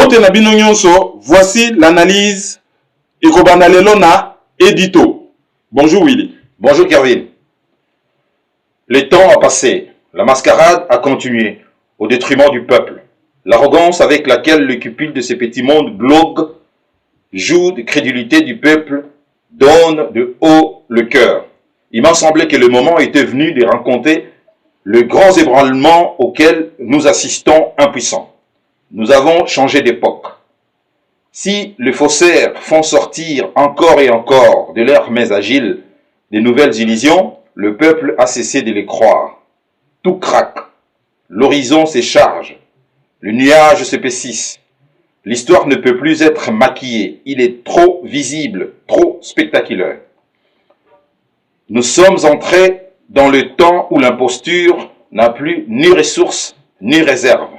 Mbote na bino nyonso, voici l'analyse ekobanda lelo na Edito. Bonjour Willy. Bonjour Kervin. Le temps a passé, la mascarade a continué, au détriment du peuple. L'arrogance avec laquelle le cupide de ces petits mondes blogue, joue de crédulité du peuple, donne de haut le cœur. Il m'a semblé que le moment était venu de raconter le grand ébranlement auquel nous assistons impuissants. Nous avons changé d'époque. Si les faussaires font sortir encore et encore de leurs mains agiles des nouvelles illusions, le peuple a cessé de les croire. Tout craque, l'horizon s'écharge, le nuage s'épaissit. L'histoire ne peut plus être maquillée, il est trop visible, trop spectaculaire. Nous sommes entrés dans le temps où l'imposture n'a plus ni ressources ni réserve.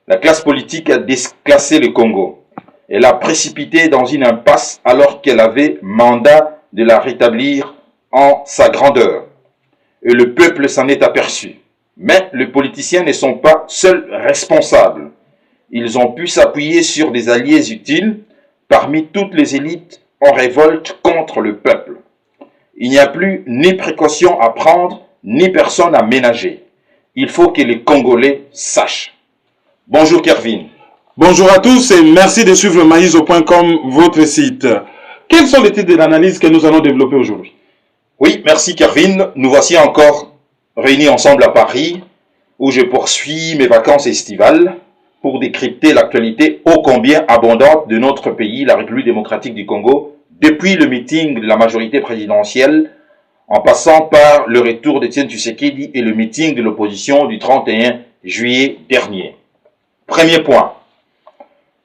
La classe politique a déclassé le Congo. Elle a précipité dans une impasse alors qu'elle avait mandat de la rétablir en sa grandeur. Et le peuple s'en est aperçu. Mais les politiciens ne sont pas seuls responsables. Ils ont pu s'appuyer sur des alliés utiles parmi toutes les élites en révolte contre le peuple. Il n'y a plus ni précaution à prendre, ni personne à ménager. Il faut que les Congolais sachent. Bonjour Kervin. Bonjour à tous et merci de suivre maïso.com, votre site. Quels sont les titres de l'analyse que nous allons développer aujourd'hui? Oui, merci Kervin. Nous voici encore réunis ensemble à Paris, où je poursuis mes vacances estivales pour décrypter l'actualité ô combien abondante de notre pays, la République démocratique du Congo, depuis le meeting de la majorité présidentielle, en passant par le retour d'Étienne Tshisekedi et le meeting de l'opposition du 31 juillet dernier. Premier point.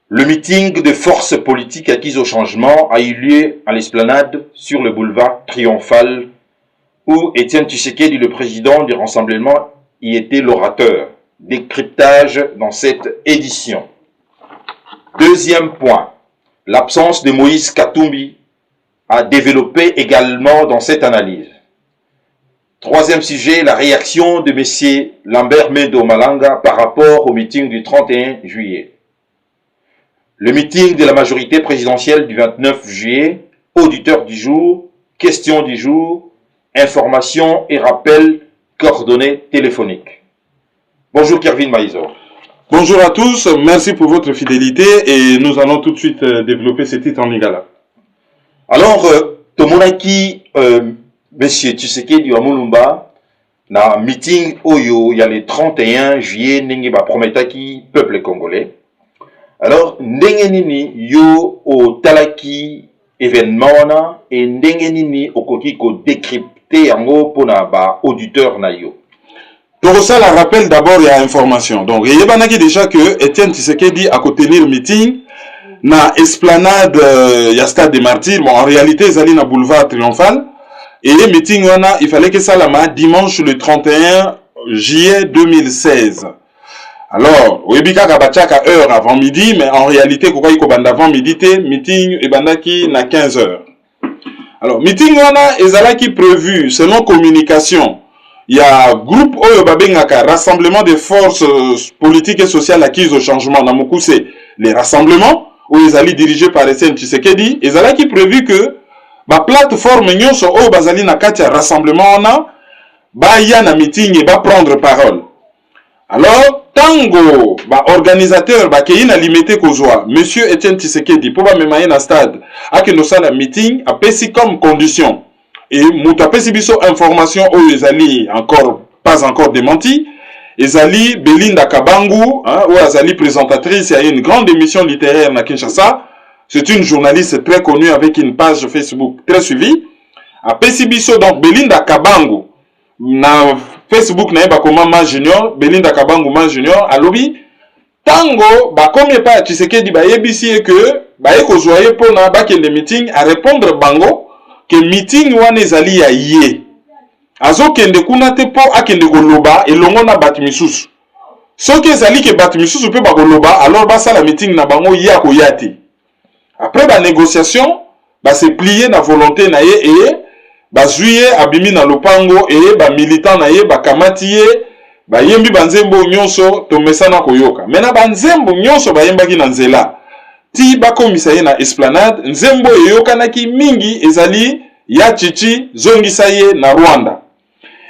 Le meeting de forces politiques acquises au changement a eu lieu à l'esplanade sur le boulevard Triomphal où Étienne Tshisekedi, le président du Rassemblement, y était l'orateur. Décryptage dans cette édition. Deuxième point. L'absence de Moïse Katumbi a développé également dans cette analyse. Troisième sujet, la réaction de M. Lambert Mendo Malanga par rapport au meeting du 31 juillet. Le meeting de la majorité présidentielle du 29 juillet, auditeur du jour, question du jour, information et rappel coordonnées téléphoniques. Bonjour Kervin Maïzo. Bonjour à tous, merci pour votre fidélité et nous allons tout de suite développer ce titre en lingala. Alors, Tomonaki, Monsieur Tshisekedi wa Mulumba, na meeting Oyo, il y a le 31 juillet, Nengi ba prometaki peuple congolais. Alors, ndenge nini yo o talaki événement na et ndenge nini okoki ko décrypter yango pona ba auditeur na yo. Pour ça, la rappel d'abord, il y a information. Donc, il y a déjà que Étienne Tshisekedi a tenir meeting na esplanade, il y a stade des martyrs. Bon, en réalité, ils allaient na boulevard Triomphal. Et le meeting, il fallait que ça la dimanche le 31 juillet 2016. Alors, Webika Kabachaka heure avant midi, mais en réalité, quoi il y avant midi, meeting et bandaki na 15 heures. Alors, meeting qui prévu selon communication. Il y a groupe Oyo Babengaka, rassemblement des forces politiques et sociales acquises au changement. Dans Mokuse, les rassemblements où ils allaient dirigés par Étienne Tshisekedi, ils allaient qui prévu que la plateforme nyonso Oyo Bazali na katia rassemblement ba ya na meeting et ba prendre parole. Alors, tango ba organisateur ba keyi na limité kozwa monsieur Étienne Tshisekedi pour ba memaye na stade a que nous ça la meeting a pesi comme condition. Et Moutapesi biso information où ils allaient encore pas encore démenti. Ils allaient Belinda Kabangu, hein, où ils allaient présentatrice, il y a une grande émission littéraire na Kinshasa. C'est une journaliste très connue avec une page Facebook très suivie. A Pesibiso donc Belinda Kabangu na Facebook na ba comme ma junior, Belinda Kabangu ma junior à lobby. Tango ba comme pas Tshisekedi ba yebisi et que ba eko joyer pour na ba le meeting à répondre bango que meeting wana ezali ya ye azokende kuna te po akende koloba elongo na bato misusu soki ezali ke bato misusu pe bakoloba alors basala meeting na bango ya koya te après ba négociation ba se plier na volonté na ye et ba juillet abimi na lopango et ba militant na ye ba kamati ye bayembi banzembo nyonso tomesana koyoka. Mena banzembo nyonso bayembaki na nzela ti bakomisa ye na esplanade, nzembo eyokanaki mingi ezali ya Chichi zongisa ye na Rwanda.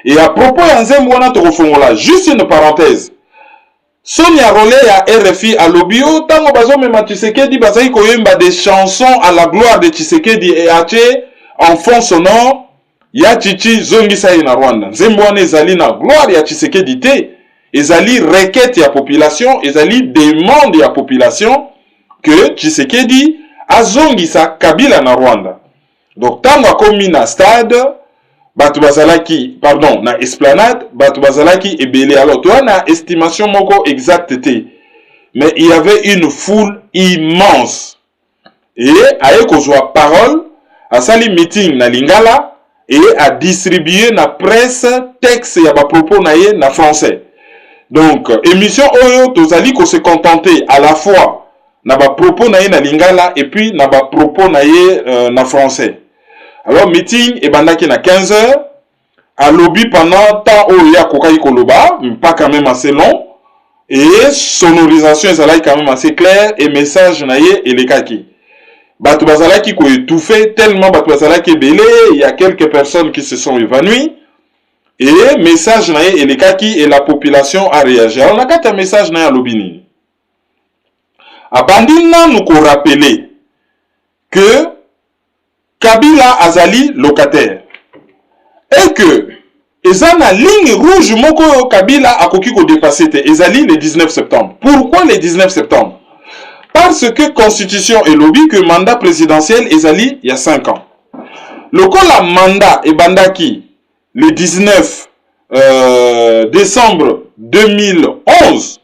Et à propos ya nzembo wana tokofongola juste une parenthèse. Sonia Rolé ya RFI à Lobio, tango bazomema Tshisekedi bazaki koyemba des chansons à la gloire de Tshisekedi et ache en fond sonore ya Chichi zongisa ye na Rwanda. Nzembo wana ezali na gloire ya Tshisekedi te, ezali requête ya population, ezali demande ya population que Tshisekedi azongisa Kabila na Rwanda. Donc tango akomi na stade batu bazalaki, pardon, na esplanade, batu bazalaki ebele. Alors toi na estimation moko exacte te, mais il y avait une foule immense. Et aye kozwa parole, a sali meeting na Lingala et a distribué na presse texte ya ba propos na ye na français. Donc émission oyo tozali ko se contenter à la fois na ba propos na ye na Lingala et puis na ba propos na ye na français. Alors meeting ebandaki na 15h, à lobby pendant temps où ya kokai koloba, pas quand même assez long, et sonorisation ezalaki quand même assez clair, et message na ye elekaki. Batu bazalaki ko étouffé tellement batu bazalaki belé, il y a quelques personnes qui se sont évanouies, et message na ye elekaki et la population a réagi. Alors on a quatre messages na ya lobby ni. Abandina nous ko rappeler que Kabila azali locataire et que ezana ligne rouge moko Kabila akoki ko dépasser te ezali le 19 septembre. Pourquoi le 19 septembre? Parce que constitution et lobby que mandat présidentiel ezali il y a 5 ans. Le la mandat et bandaki le 19 décembre 2011,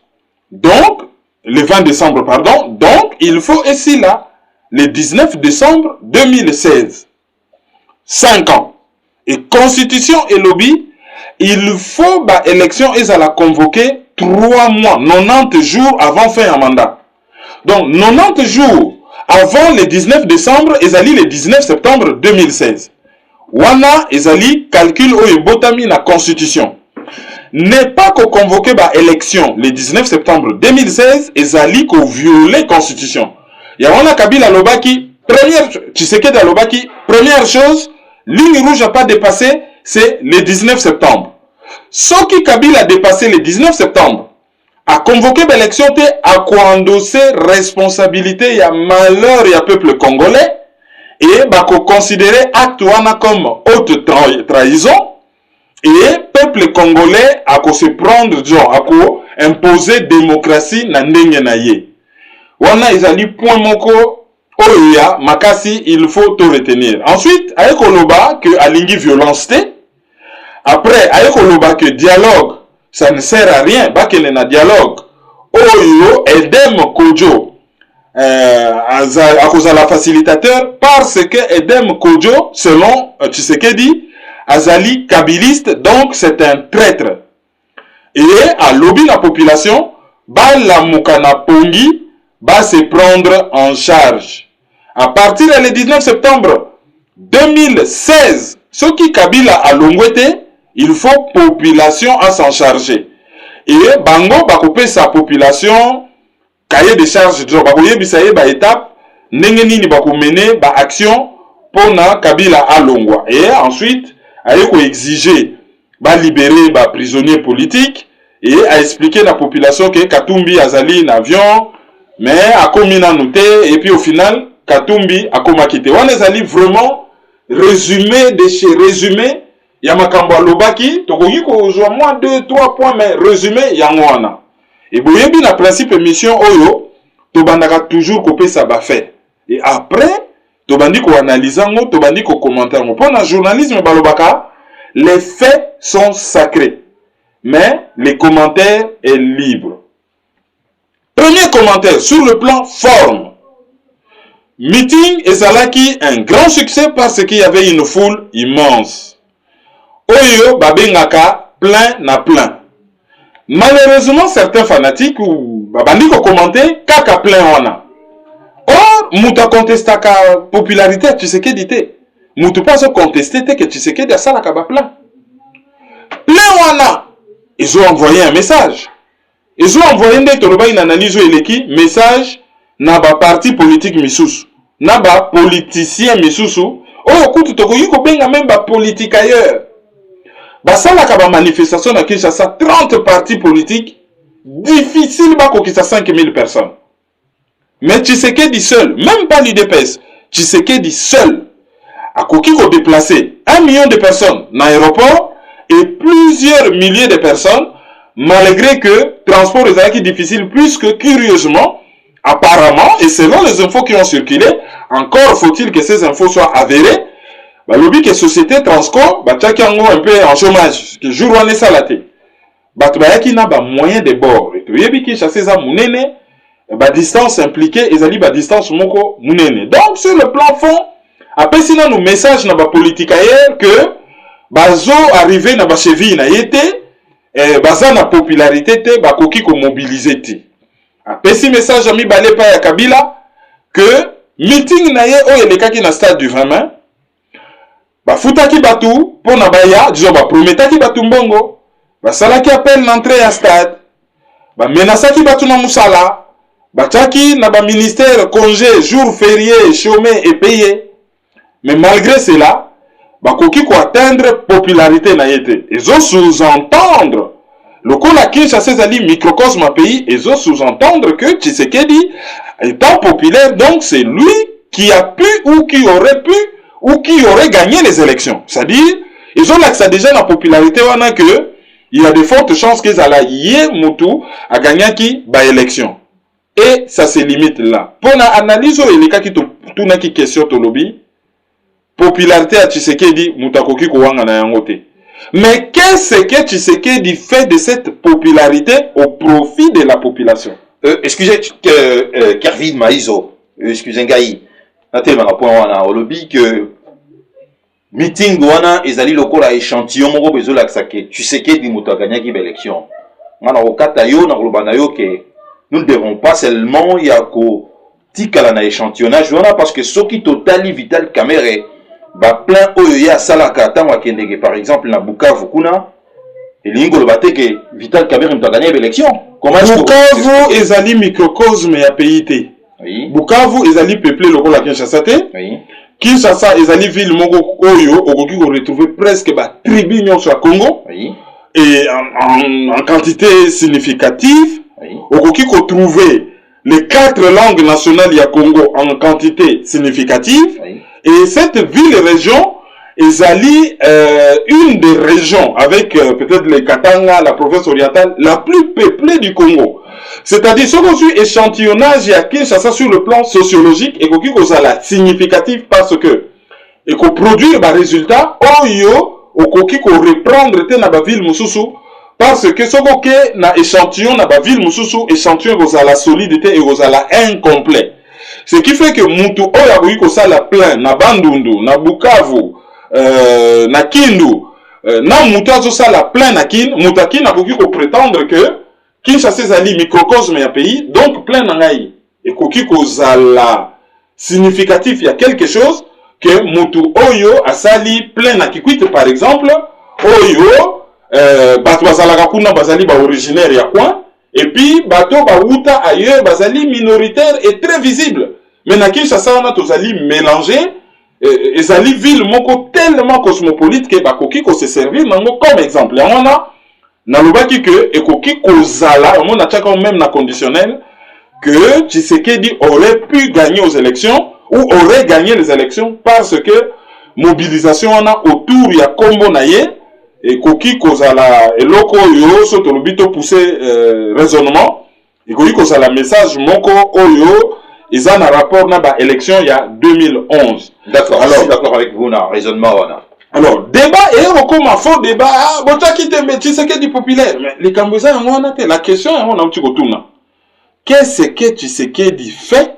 donc le 20 décembre pardon, donc il faut ici là le 19 décembre 2016. 5 ans. Et constitution et lobby, il faut bah élection et à la convoquer 3 mois, 90 jours avant fin un mandat. Donc 90 jours avant le 19 décembre, ezali le 19 septembre 2016. Wana ezali calcul ou botami na constitution. N'est pas qu'on convoquer bah élection le 19 septembre 2016, ezali qu'on violer constitution. Yawana Kabila Lobaki, Tshisekedi Lobaki, première chose, ligne rouge n'a pas dépassé, c'est le 19 septembre. Ce qui Kabila a dépassé le 19 septembre, a convoqué l'élection, a endosser responsabilité, il y a malheur, il y a peuple congolais, et bah considérer acte comme haute trahison, et peuple congolais a se prendre, genre, a imposer démocratie na ndenge na ye. Wana ezali point moko oya makasi il faut tout retenir. Ensuite ayekoloba que alingi violence te. Après ayekoloba que dialogue ça ne sert à rien, bakele na dialogue. Oyo Edem Kojo akozala facilitateur parce que Edem Kojo selon Tshisekedi azali kabiliste, donc c'est un traître. Et à lobby la population bala mukana pongi va se prendre en charge. À partir du 19 septembre 2016, ce qui Kabila a longwete, il faut population à s'en charger. Et bango va couper sa population, cahier de charges, bakoye bisaye ba étape, nengeni ni bako mener ba action pour na Kabila à longwa. Et ensuite, ayeko exiger ba libérer ba prisonniers politiques et à expliquer la population que Katumbi azali en avion. Mais à Komina noté, et puis au final, Katumbi a komakité. On est allé vraiment résumé de chez résumé. Yamakambo Lobaki, Togogi ko joue moins 2-3 points, mais résumé Yangwana. Et boyebi na principe mission Oyo, Tobandaka toujours copier ça va faire. Et après, Tobandi ko analysant, Tobandi ko commenter. Pour le journalisme Balobaka, les faits sont sacrés, mais les commentaires est libre. Premier commentaire sur le plan forme. Meeting ezalaki un grand succès parce qu'il y avait une foule immense. Oyo babengaka plein na plein. Malheureusement certains fanatiques ou babandi ko commenter kaka plein wana. Or muta contestaka popularité tu sais que dité. Mutu pas se contester que tu sais que da sala ka ba plein. Plein wana ils ont envoyé un message. Ils ont envoyé une analyse eleki message na ba parti politique misusu, na ba politicien misusu. Oh, kutu tokoyi ko benga même ba politique ailleurs. Ba sala ka ba manifestation na Kinshasa 30 partis politiques, difficile ba ko kisa 5000 personnes. Mais Tshisekedi seul, même pas l'UDPS, Tshisekedi seul a koki ko déplacer 1 million de personnes dans l'aéroport et plusieurs milliers de personnes, malgré que transport est difficile, puisque curieusement, apparemment, et selon les infos qui ont circulé, encore faut-il que ces infos soient avérées, bah, le but que société Transco, bah, tchaki un peu en chômage, que jour on est salaté. Bah, tu vas n'a pas moyen de bord. Et tu vas y chasser ça mounene, bah, distance impliquée, et zali, bah, distance moko mounene. Donc, sur le plan fond, après, sinon, nous message dans la politique ailleurs que, bazo arrivé na ba cheville na yete, baza na popularité te, ba koki ko mobiliser te. Après, si message ami balé pa ya Kabila, que, meeting na ye, oh, elekaki na stade du 20 mai, ba futaki batu, pour na baya, disons, ba prometaki batu mbongo, ba salaki appel l'entrée à stade, ba menasaki batu na musala, ba tchaki na ba ministère congé, jour férié, chômé et payé. Mais malgré cela, bakoki ko atteindre popularité na yete. Ils ont sous-entendre, le coup la Kinshasa zali microcosme à pays, ils ont sous-entendre que Tshisekedi étant populaire, donc c'est lui qui a pu ou qui aurait pu ou qui aurait gagné les élections. C'est-à-dire, ils ont l'accès déjà la popularité, on a que il y a de fortes chances qu'ils allaient yé Moutou à gagner qui ba élection. Et ça se limite là. Pour l'analyse, il y a qui tout n'a qui question to lobby. Popularité à Tshisekedi, Moutakoki Kouanga na yangote. Mais qu'est-ce que Tshisekedi fait de cette popularité au profit de la population? Excusez, Kervin Maïzo, excusez Ngaï, naté à point wana au lobby que meeting wana ezali lokola échantillon moko bezola ksake. Tshisekedi Moutaganya qui élection. Mana okata yo na kolobana yo que nous ne devons pas seulement yako tikala na échantillonnage wana parce que soki totali Vital Kamerhe ba plein oyo ya salaka tango akendeke par exemple na Bukavu kuna elingo lobate que Vital Kamerhe mta gagner l'élection. Comment Bukavu ezali microcosme ya pays te. Oui. Bukavu ezali peuplé lokola Kinshasa te. Oui. Kinshasa ezali ville moko oyo okoki ko retrouver presque ba tribu nyonso ya Congo. Oui. Et en quantité significative, oui. Okoki ko trouver les 4 langues nationales ya Congo en quantité significative. Oui. Et cette ville-région, ezali une des régions, avec peut-être les Katanga, la province orientale, la plus peuplée du Congo. C'est-à-dire, ce qu'on suit échantillonnage à Kinshasa sur le plan sociologique, et qu'on est significatif parce que, et qu'on produit des résultats, oyo, ou qu'on reprendre na ba ville mususu, parce que ce qu'on na échantillon na ba ville mususu, échantillon à la solidité et à la incomplet. Ce qui fait que Moutou Oya Bouyiko Sala plein, na Bandundu, na Bukavu, na Kindu, na Moutazo Sala plein na Kin, Moutakin a Bouyiko prétendre que Kinshasa Zali microcosme ya pays, donc plein na Ngai. Et Kokiko Zala significatif, il y a quelque chose que Moutou Oyo a sali plein na Kikwit par exemple, Oyo, Batu Bazala Kuna Bazali ba originaire ya coin, et puis Bato Bauta ailleurs, Bazali minoritaire et très visible. Mais na Kinshasa on a tous ali mélangé et zali ville moko tellement cosmopolite que bakoki ko se servir nango comme exemple. Et on a na lobaki que ekoki ko zala on a chaka même na conditionnel que Tshisekedi aurait pu gagner aux élections ou aurait gagné les élections parce que mobilisation on a autour ya kombo na ye et koki ko zala eloko yo so to lobito pousser raisonnement et koki ko zala message moko oyo ils ont un rapport dans l'élection il y a 2011. D'accord, alors je suis d'accord avec vous, dans raisonnement. Alors, débat et comme un faux débat, ah, bon, tu sais que du populaire, mais les Cambodgiens, la question est un petit peu tout. Qu'est-ce que Tshisekedi fait?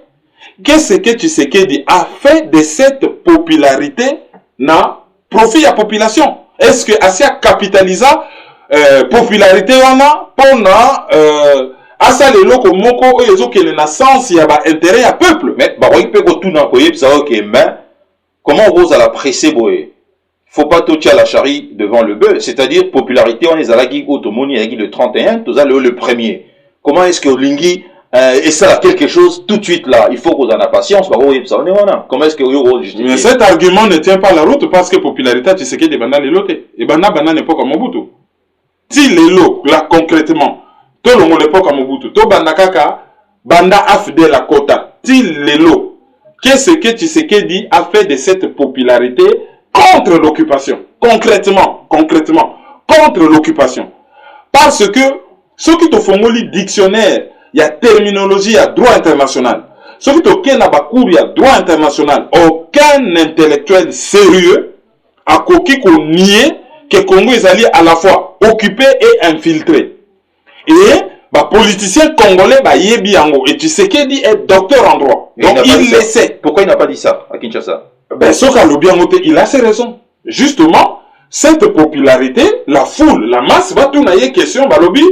Qu'est-ce que Tshisekedi a fait de cette popularité na profit à la population? Est-ce que Asia capitalisa popularité on a pour asa le loko moko oyo ke le naissance ya ba intérêt à peuple mais ba oui peut tout na koyeb ça OK mais comment vous allez presser boy faut pas toucher à la charrie devant le bœuf, c'est-à-dire popularité, on est à la guy automoni, à le 31, tout ça le premier. Comment est-ce que Olingi et ça quelque chose tout de suite là, il faut qu'on en a patience, comment est-ce que mais cet argument ne tient pas la route parce que popularité, tu sais que des bananes les lotés. Et banane n'est pas comme Mobutu. Si les lots, là concrètement, tout le monde n'est pas comme Mobutu, tout banakaka, banda a fait de la quota. Si les lots, qu'est-ce que tu sais que dit a fait de cette popularité contre l'occupation, concrètement, contre l'occupation. Parce que, ceux qui te font le dictionnaire, il y a terminologie, il y a droit international. Ceux qui te font cours, il y a droit international. Aucun intellectuel sérieux a coquille qu'on nie que Congo est allé à la fois occupé et infiltré. Et, politicien congolais, Yebiango, et tu sais qu'il dit est docteur en droit. Donc, il le sait. Pourquoi il n'a pas dit ça à Kinshasa? Soka Lobiangote, il a ses raisons. Justement, cette popularité, la foule, la masse, va tout naïe question, balobi,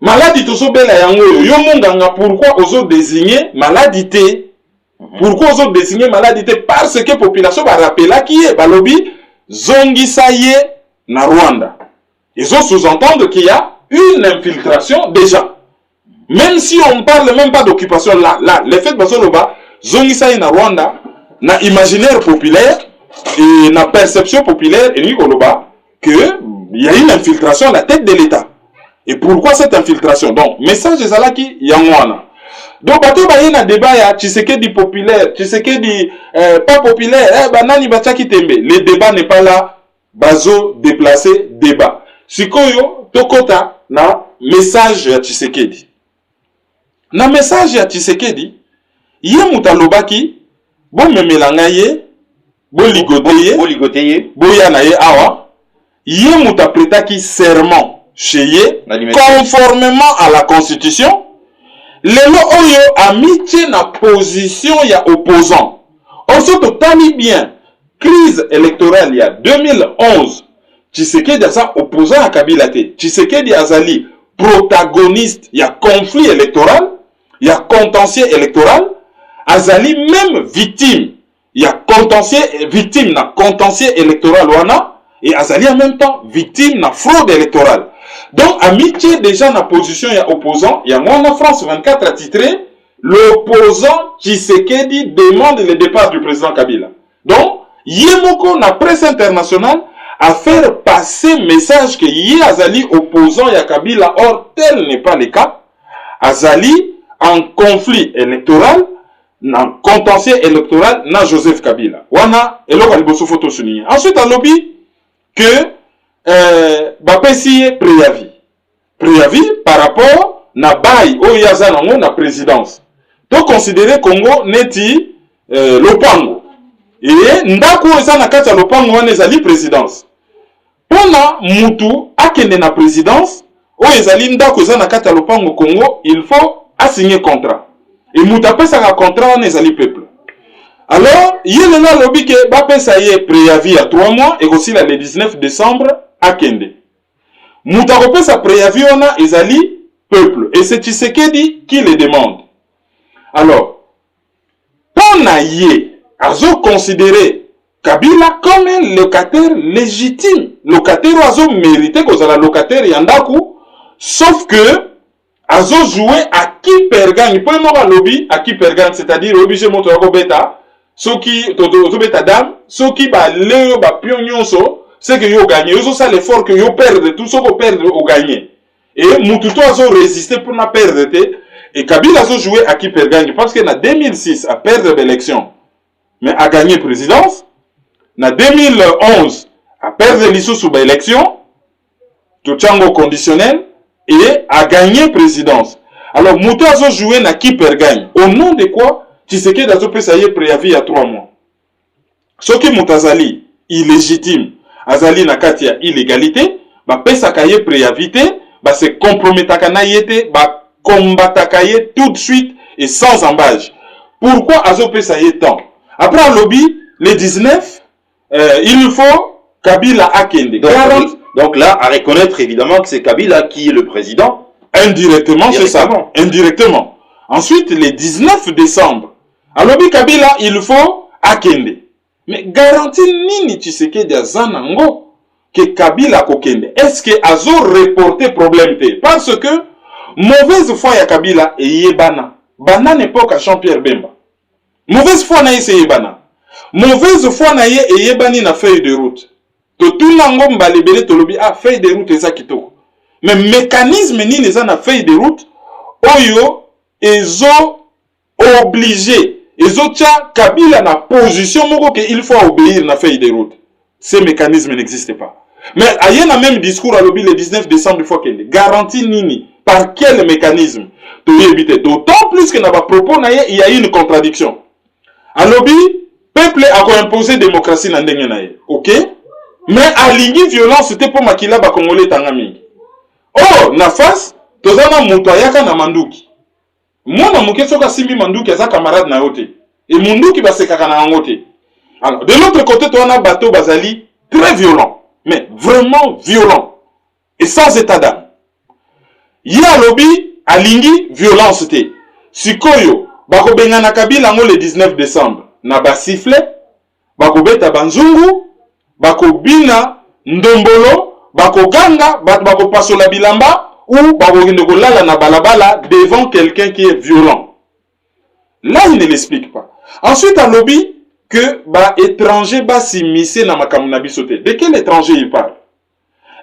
maladie tout so bela yango, yo monganga, pourquoi aux autres désigner maladité? Pourquoi aux autres désigner maladité? Parce que population va rappeler qui est, balobi, zongi saye na Rwanda. Ils ont sous-entendre qu'il y a une infiltration déjà. Même si on parle même pas d'occupation là, l'effet de Basoloba, zongi saye na Rwanda, na imaginaire populaire et na perception populaire et Nikoloba que il y a une infiltration à la tête de l'État. Et pourquoi cette infiltration? Donc, message de Zalaki Yangwana. Donc, bateau ba yena débat ya Tshisekedi populaire, Tshisekedi pas populaire, banani bachaki tembe. Le débat n'est pas là, bazo déplacé débat. Sikoyo tokota na message ya Tshisekedi. Na message ya Tshisekedi, yé mutalobaki bon memelanga ye, bon ligoteye, boyana ye awa, ye mutapretaki serment chez ye, conformément à la constitution, lelo oyo amitié na position ya opposant. Also totali bien, crise électorale ya 2011, Tshisekedi asa opposant à Kabila te, Tshisekedi azali protagoniste ya conflit électoral, ya contentieux électoral, azali même victime. Il y a contentieux, victime na contentieux électoral wana, et azali en même temps victime na fraude électorale. Donc, amitié déjà na position ya opposant, il y a moi en France 24 a titré, l'opposant Tshisekedi demande le départ du président Kabila. Donc, yemoko na presse internationale à faire passer message que yé azali opposant ya Kabila, or tel n'est pas le cas. Azali en conflit électoral, dans contentieux électoral, na Joseph Kabila. Wana, eloko liboso photo souligné. Ensuite, à lobby, que, bapesi préavis. Préavis par rapport na bail au yazanango na présidence. Donc, considérer Congo neti, lopango. Et, ndako eza na kati ya lopango wana ezali présidence. Pona mutu akende na présidence, o ezali ndako eza na kati ya lopango Congo, il faut assigner contrat. Et moutapesa ka contrat on ezali peuple. Alors, yele na lobi ke bapesa ye préavis à 3 mois et aussi le 19 décembre à Kende. Moutakopesa préavis on a ezali peuple et c'est Tshisekedi qui le demande. Alors, pona ye azo considérer Kabila comme un locataire légitime, locataire azo mérité que la locataire yandaku, sauf que azo jouer à qui perd gagne. Pour moi, lobby à qui perd gagne, c'est-à-dire obligé montre à bêta, ceux qui to bêta dame, ceux qui ba le ba pionionso, c'est que yo gagné. Yo ça l'effort que yo perdre, tout ce qu'on perd au gagner. Et Mututo azo résister pour na perdre té. Et Kabila azo jouer à qui perd gagne parce que na 2006 a perdre l'élection, mais a gagné présidence. Na 2011 a perdre l'issue sous l'élection, tout chango conditionnel. Et a gagné présidence. Alors, Moutou a joué na qui perd gagne. Au nom de quoi, Tshisekedi a payé préavis à 3 mois. Ce qui Moutazali, illégitime, Azali na katia illégalité, ba pesa kaye préavis, ba se comprometaka na yete, ba combataka ye tout de suite et sans embâche. Pourquoi Azo pesa ye temps? Après un lobby, le 19, il faut Kabila Akende. Donc là, à reconnaître évidemment que c'est Kabila qui est le président. Indirectement, c'est ça. Indirectement. Ensuite, le 19 décembre, à l'objet Kabila, il faut Akende. Mais garantie nini Tshisekedi azanango que Kabila kokende? Est-ce que azo reporter problème te? Parce que mauvaise foi ya Kabila et yebana. Bana n'époque à Jean-Pierre Bemba. Mauvaise foi na yé yebana. Mauvaise foi na yé et yebani na feuille de route. To tout nango mbalebele to lobi ah feuille de route eza kitoko. Mais mécanisme nini eza na feuille de route oyo ezo obligé ezo tia Kabila na position moko que il faut obéir na feuille de route. Ces mécanismes n'existent pas. Mais aye na même discours à lobby le 19 décembre il faut kende. Garantie nini par quel mécanisme to éviter? D'autant plus que na ba propos na ye il y a une contradiction. À lobby peuple a imposé démocratie na ndenge na ye. OK? Mais à ligi violence c'était pour makila ba congolais tangami. Oh, na face tozana muto ayaka na manduki. Mwana muke soka simbi manduki aza camarade na yote. Et munduki basekaka na ngote. Alors, de l'autre côté, tu as un bateau bazali très violent, mais vraiment violent et sans état d'âme. Ya lobby alingi violence te. Sikoyo bako bengana Kabila ngo le 19 décembre na ba sifflet, bako beta banzungu, bako bina ndombolo, bako ganga, bako pasola bilamba ou bako kende kolala na balabala devant quelqu'un qui est violent. Là, il ne l'explique pas. Ensuite, à lobby que ba étranger ba s'immiscer na makambo na biso te. De quel étranger il parle?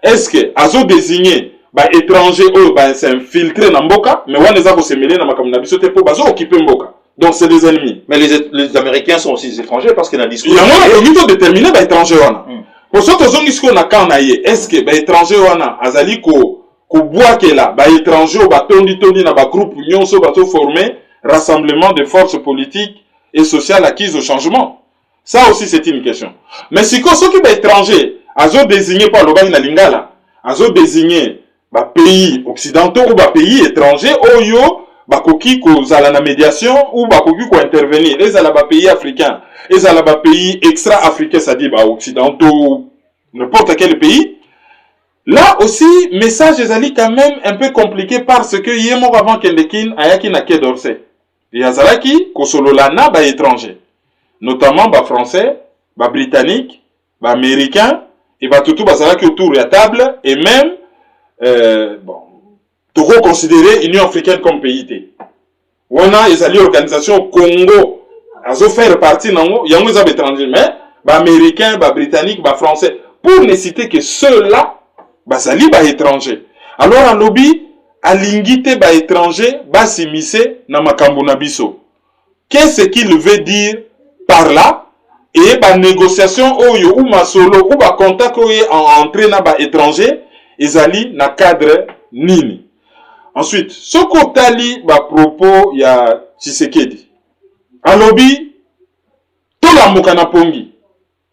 Est-ce que azo désigné ba étranger ou ba s'infiltrer na mboka mais wana za ko se mêler na makambo na biso te pour bazo occuper mboka. Donc c'est des ennemis. Mais les Américains sont aussi des étrangers parce qu'il y a un discours. Il y a un mito déterminé ba étranger wana. Pour ça to zongi sko na kan na ye. Est-ce que ba étranger wana azali ko bois que là ba étranger ba tondi na ba groupe nyonso ba to former rassemblement de forces politiques et sociales acquises au changement. Ça aussi c'est une question. Mais si ceux qui sont étrangers, azo désigné par le Bani na Lingala, azo désigné ba pays occidentaux ou ba pays étrangers, oyo ba koki ko zala na médiation ou ba koki ko intervenir. Les ala ba pays africains, les ala ba pays extra-africains, c'est-à-dire ba occidentaux, n'importe quel pays. Là aussi, message est quand même un peu compliqué parce que yemo avant kendekin ayaki na Quai d'Orsay. Yazalaki kosololana ba étranger. Notamment ba français, ba britannique, ba américain et ba tout bazalaki autour de la table et même bon to reconsidérer l'Union africaine comme pays té. Wana ezali organisation Congo azo faire partie nango yango za étranger mais ba américain, ba britannique, ba français pour ne citer que ceux-là bazali ba étranger. Alors en lobby alingité ba étranger ba s'immiscer na makambo na biso. Qu'est-ce qu'il veut dire par là? Et ba négociation oyo ou masolo ou ba contact oyo en entrée na ba étranger ezali na cadre nini. Ensuite, soko tali ba propos ya Tshisekedi. Alobi to la mokana pongi.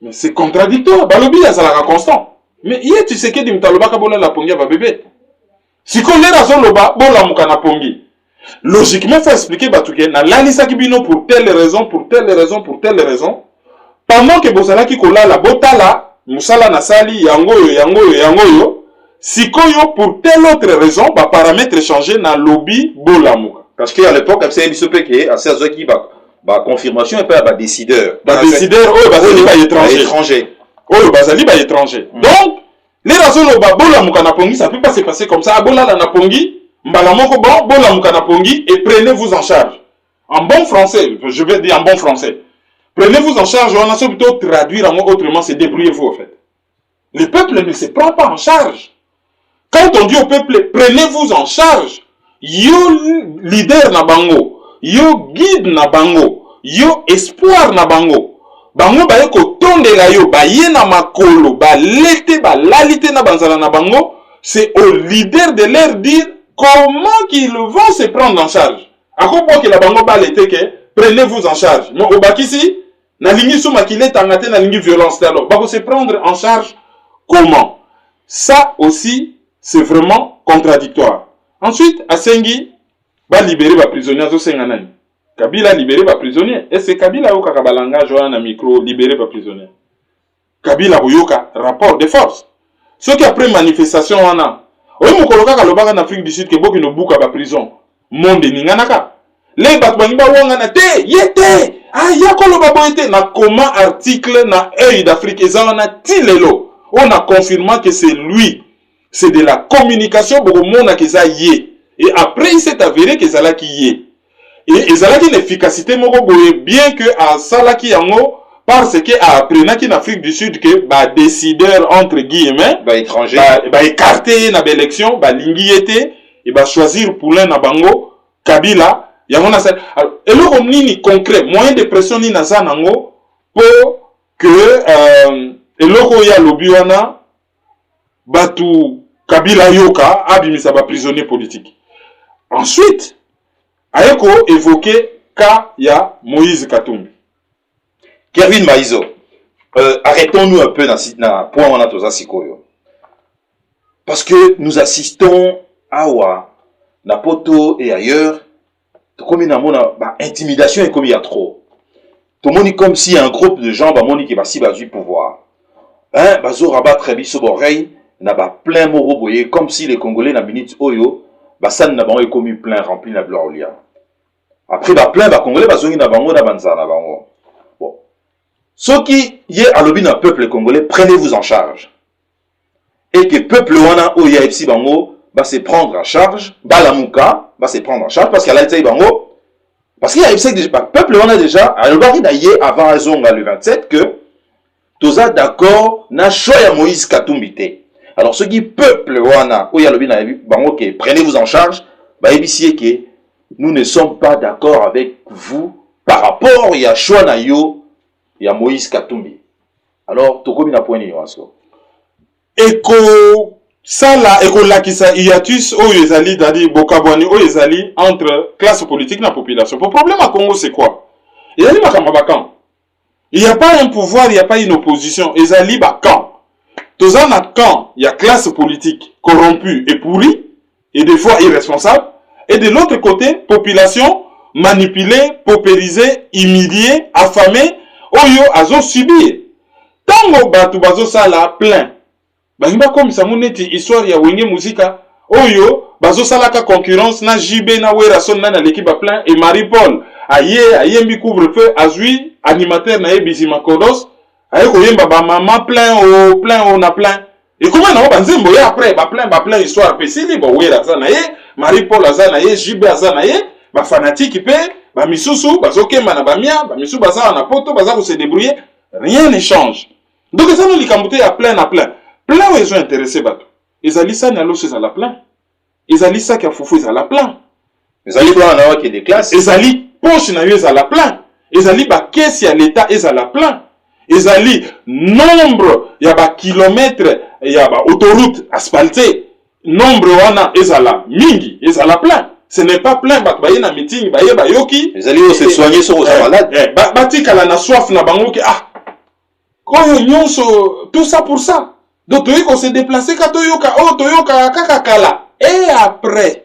Mais c'est contradictoire. Ba lobi ya zalaka constant. Mais hier Tshisekedi mtaloba ka bola la pongi ba bébé. Si qu'on les raison loba bola mokana pongi. Logiquement, il faut expliquer Batouké, na lalisa kibino pour telle raison, pour telle raison, pour telle raison. Pendant que Bozala ki kola la botala, musala nasali, yangoyo, sikoyo pour telle autre raison, ba paramètre changé na lobby bolamuka. Parce qu'à l'époque, c'est un BCP à 16 qui ba confirmation et pas ba décideur. Ba décideur, oh, bazali ba étranger. Oh, bazali ba étranger. Donc, les raisons loba bolamuka na pongi, ça peut pas se passer comme ça. Abola la na pongi, Mbalamoko bon, bon la mukanapongi et prenez-vous en charge. En bon français, je vais dire en bon français. Prenez-vous en charge, on a plutôt traduire en autrement, c'est débrouillez-vous en fait. Le peuple ne se prend pas en charge. Quand on dit au peuple, prenez-vous en charge, yo leader na bango, yo guide na bango, yo espoir na bango. Bango ba yeko tonde la yo, ba ye na makolo, ba lete, ba lalite na banzala na bango, c'est au leader de leur dire comment qu'ils vont se prendre en charge. À quoi point que la bango ba l'été que prenez-vous en charge. Mais au bakisi, na lingi souma qu'il est tangate na lingi violence alors. Ba se prendre en charge comment? Ça aussi, c'est vraiment contradictoire. Ensuite, Asengi va libérer les prisonniers au Senganani. Kabila libérer les prisonniers. Et c'est Kabila ou Kakabalanga Joana micro libérer les prisonniers. Kabila Boyoka rapport de force. Ceux qui après manifestation on a. Oui, mon collègue Kalobaka en Afrique du Sud que beaucoup ne bouka ba prison. Monde ninganaka. Les batbangi ba wangana te yete. Ah ye ya koloba boyete na comment article na œil d'Afrique ezana tilelo on a confirmé que c'est lui, c'est de la communication pour monde que ça y est. Et après il s'est avéré que ça là qui y est. Et ça là qui une efficacité moko boye bien que à ça là qui yango parce que après en Afrique du Sud que ba décideur entre guillemets ba étranger ba écarté na élection ba lingi été et ba choisir pour l'un na bango Kabila yango na ça et le nini concret moyen de pression ni na ça nango pour que et loko ya lobi wana batu Kabila yoka abimisa ba prisonnier politique. Ensuite ayeko évoqué cas ya Moïse Katumbi. Kevin Maïzo, arrêtons-nous un peu dans le point où on a tous sikoyo. Parce que nous assistons à Napoto et ailleurs, comme une intimidation et comme il y a trop. Tout le monde est comme si un groupe de gens qui va si du pouvoir. Hein, bazo rabat très biso boreille, n'a pas plein moro boye, comme si les Congolais na minute oyo, ça n'a pas commis plein rempli na gloria. Après plein Congolais bazongi na bango na banza na bango. Bon. Ce qui est à l'objet d'un peuple congolais, prenez-vous en charge. Et que le peuple wana oya epsi bango va se prendre en charge, Balamuka va se prendre en charge parce qu'elle a été bango. Parce qu'il y a le peuple wana déjà, à l'objet d'ailleurs avant Azonga le 27 que toza d'accord na choya Moïse Katumbite. Alors ce qui peuple wana oya lobi na bango que prenez-vous en charge, ba ebisier que nous ne sommes pas d'accord avec vous par rapport à choix na yo ya Moïse Katumbi. Alors tokomi na point ni wasko. Eko sala eko lakisa hiatus oyo ezali dadi bokabwani oyo ezali entre classe politique na population. Pour problème à Congo c'est quoi? Ezali makambo bakan. Il n'y a pas un pouvoir, il n'y a pas une opposition. Ezali bakan. Toza na camp, il y a classe politique corrompue et pourrie et des fois irresponsable. Et de l'autre côté, population manipulée, paupérisée, humiliée, affamée, oyo azo subir. Tango batu bazo sala plein. Bangiba comme ça moneti histoire ya wenge musika oyo bazo sala ka concurrence na JB na Werason na l'équipe plein et Marie-Paul aye mbi couvre-feu azui animateur na ebisi makodos aye ko yemba ba maman plein on a plein. Et comment na banzembo ya après ba plein histoire pesili bo Werason na ye Marie-Paul azana ye JB azana ye ba fanatique pe ba misusu bazokema na bamia ba misusu bazana na poto bazako se débrouiller rien ne change. Donc ça nous likambuté ya plein na plein. Plein où ils ont intéressé bateau. Ils allaient ça n'allo c'est à la plein. Ils allaient ça qui a foufou ils à la plein. Ils allaient pas en avoir qui des classes. Ils allaient poche na à la plein. Ils allaient ba caisse à l'état ils à la plein. Ils allaient nombre y a ba kilomètres y a ba autoroute asphaltée. Nombre wana ils à la mingi ils à la plein. Ce n'est pas plein ba ba na meeting ba yoki. Ils allaient se soigner sur aux malades. Ba tika la na soif na bango ki Koyo nyonso tout ça pour ça. Donc on s'est déplacé quand toyoka kaka et après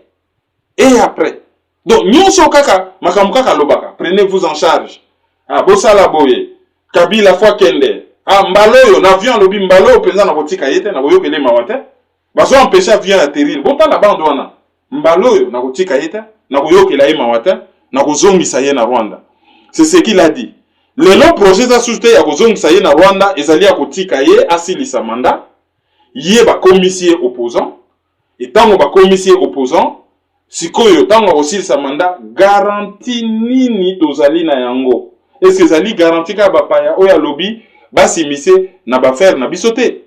donc nyonso kaka makambo kaka lobaka prenez-vous en charge bosala boye Kabila fois kende mbaloyo na avion lobi mbaloyo penza na botika yete na boyokele mawate bazo empêcher avion atterrir bota la bande wana mbaloyo na botika yete na boyokela ye mawate na kozongisa ye na Rwanda. C'est ce qu'il a dit. Le long projet za société ya kozongisa ye na Rwanda ezali ya kotika ye asilisa mandat. Yé ba commissaire opposant et tango ba commissaire opposant sikoyo tango aussi sa mandat garantie nini tozali na yango est-ce que zali garantie ka ba paya oya lobby basi mise na ba faire na bisoté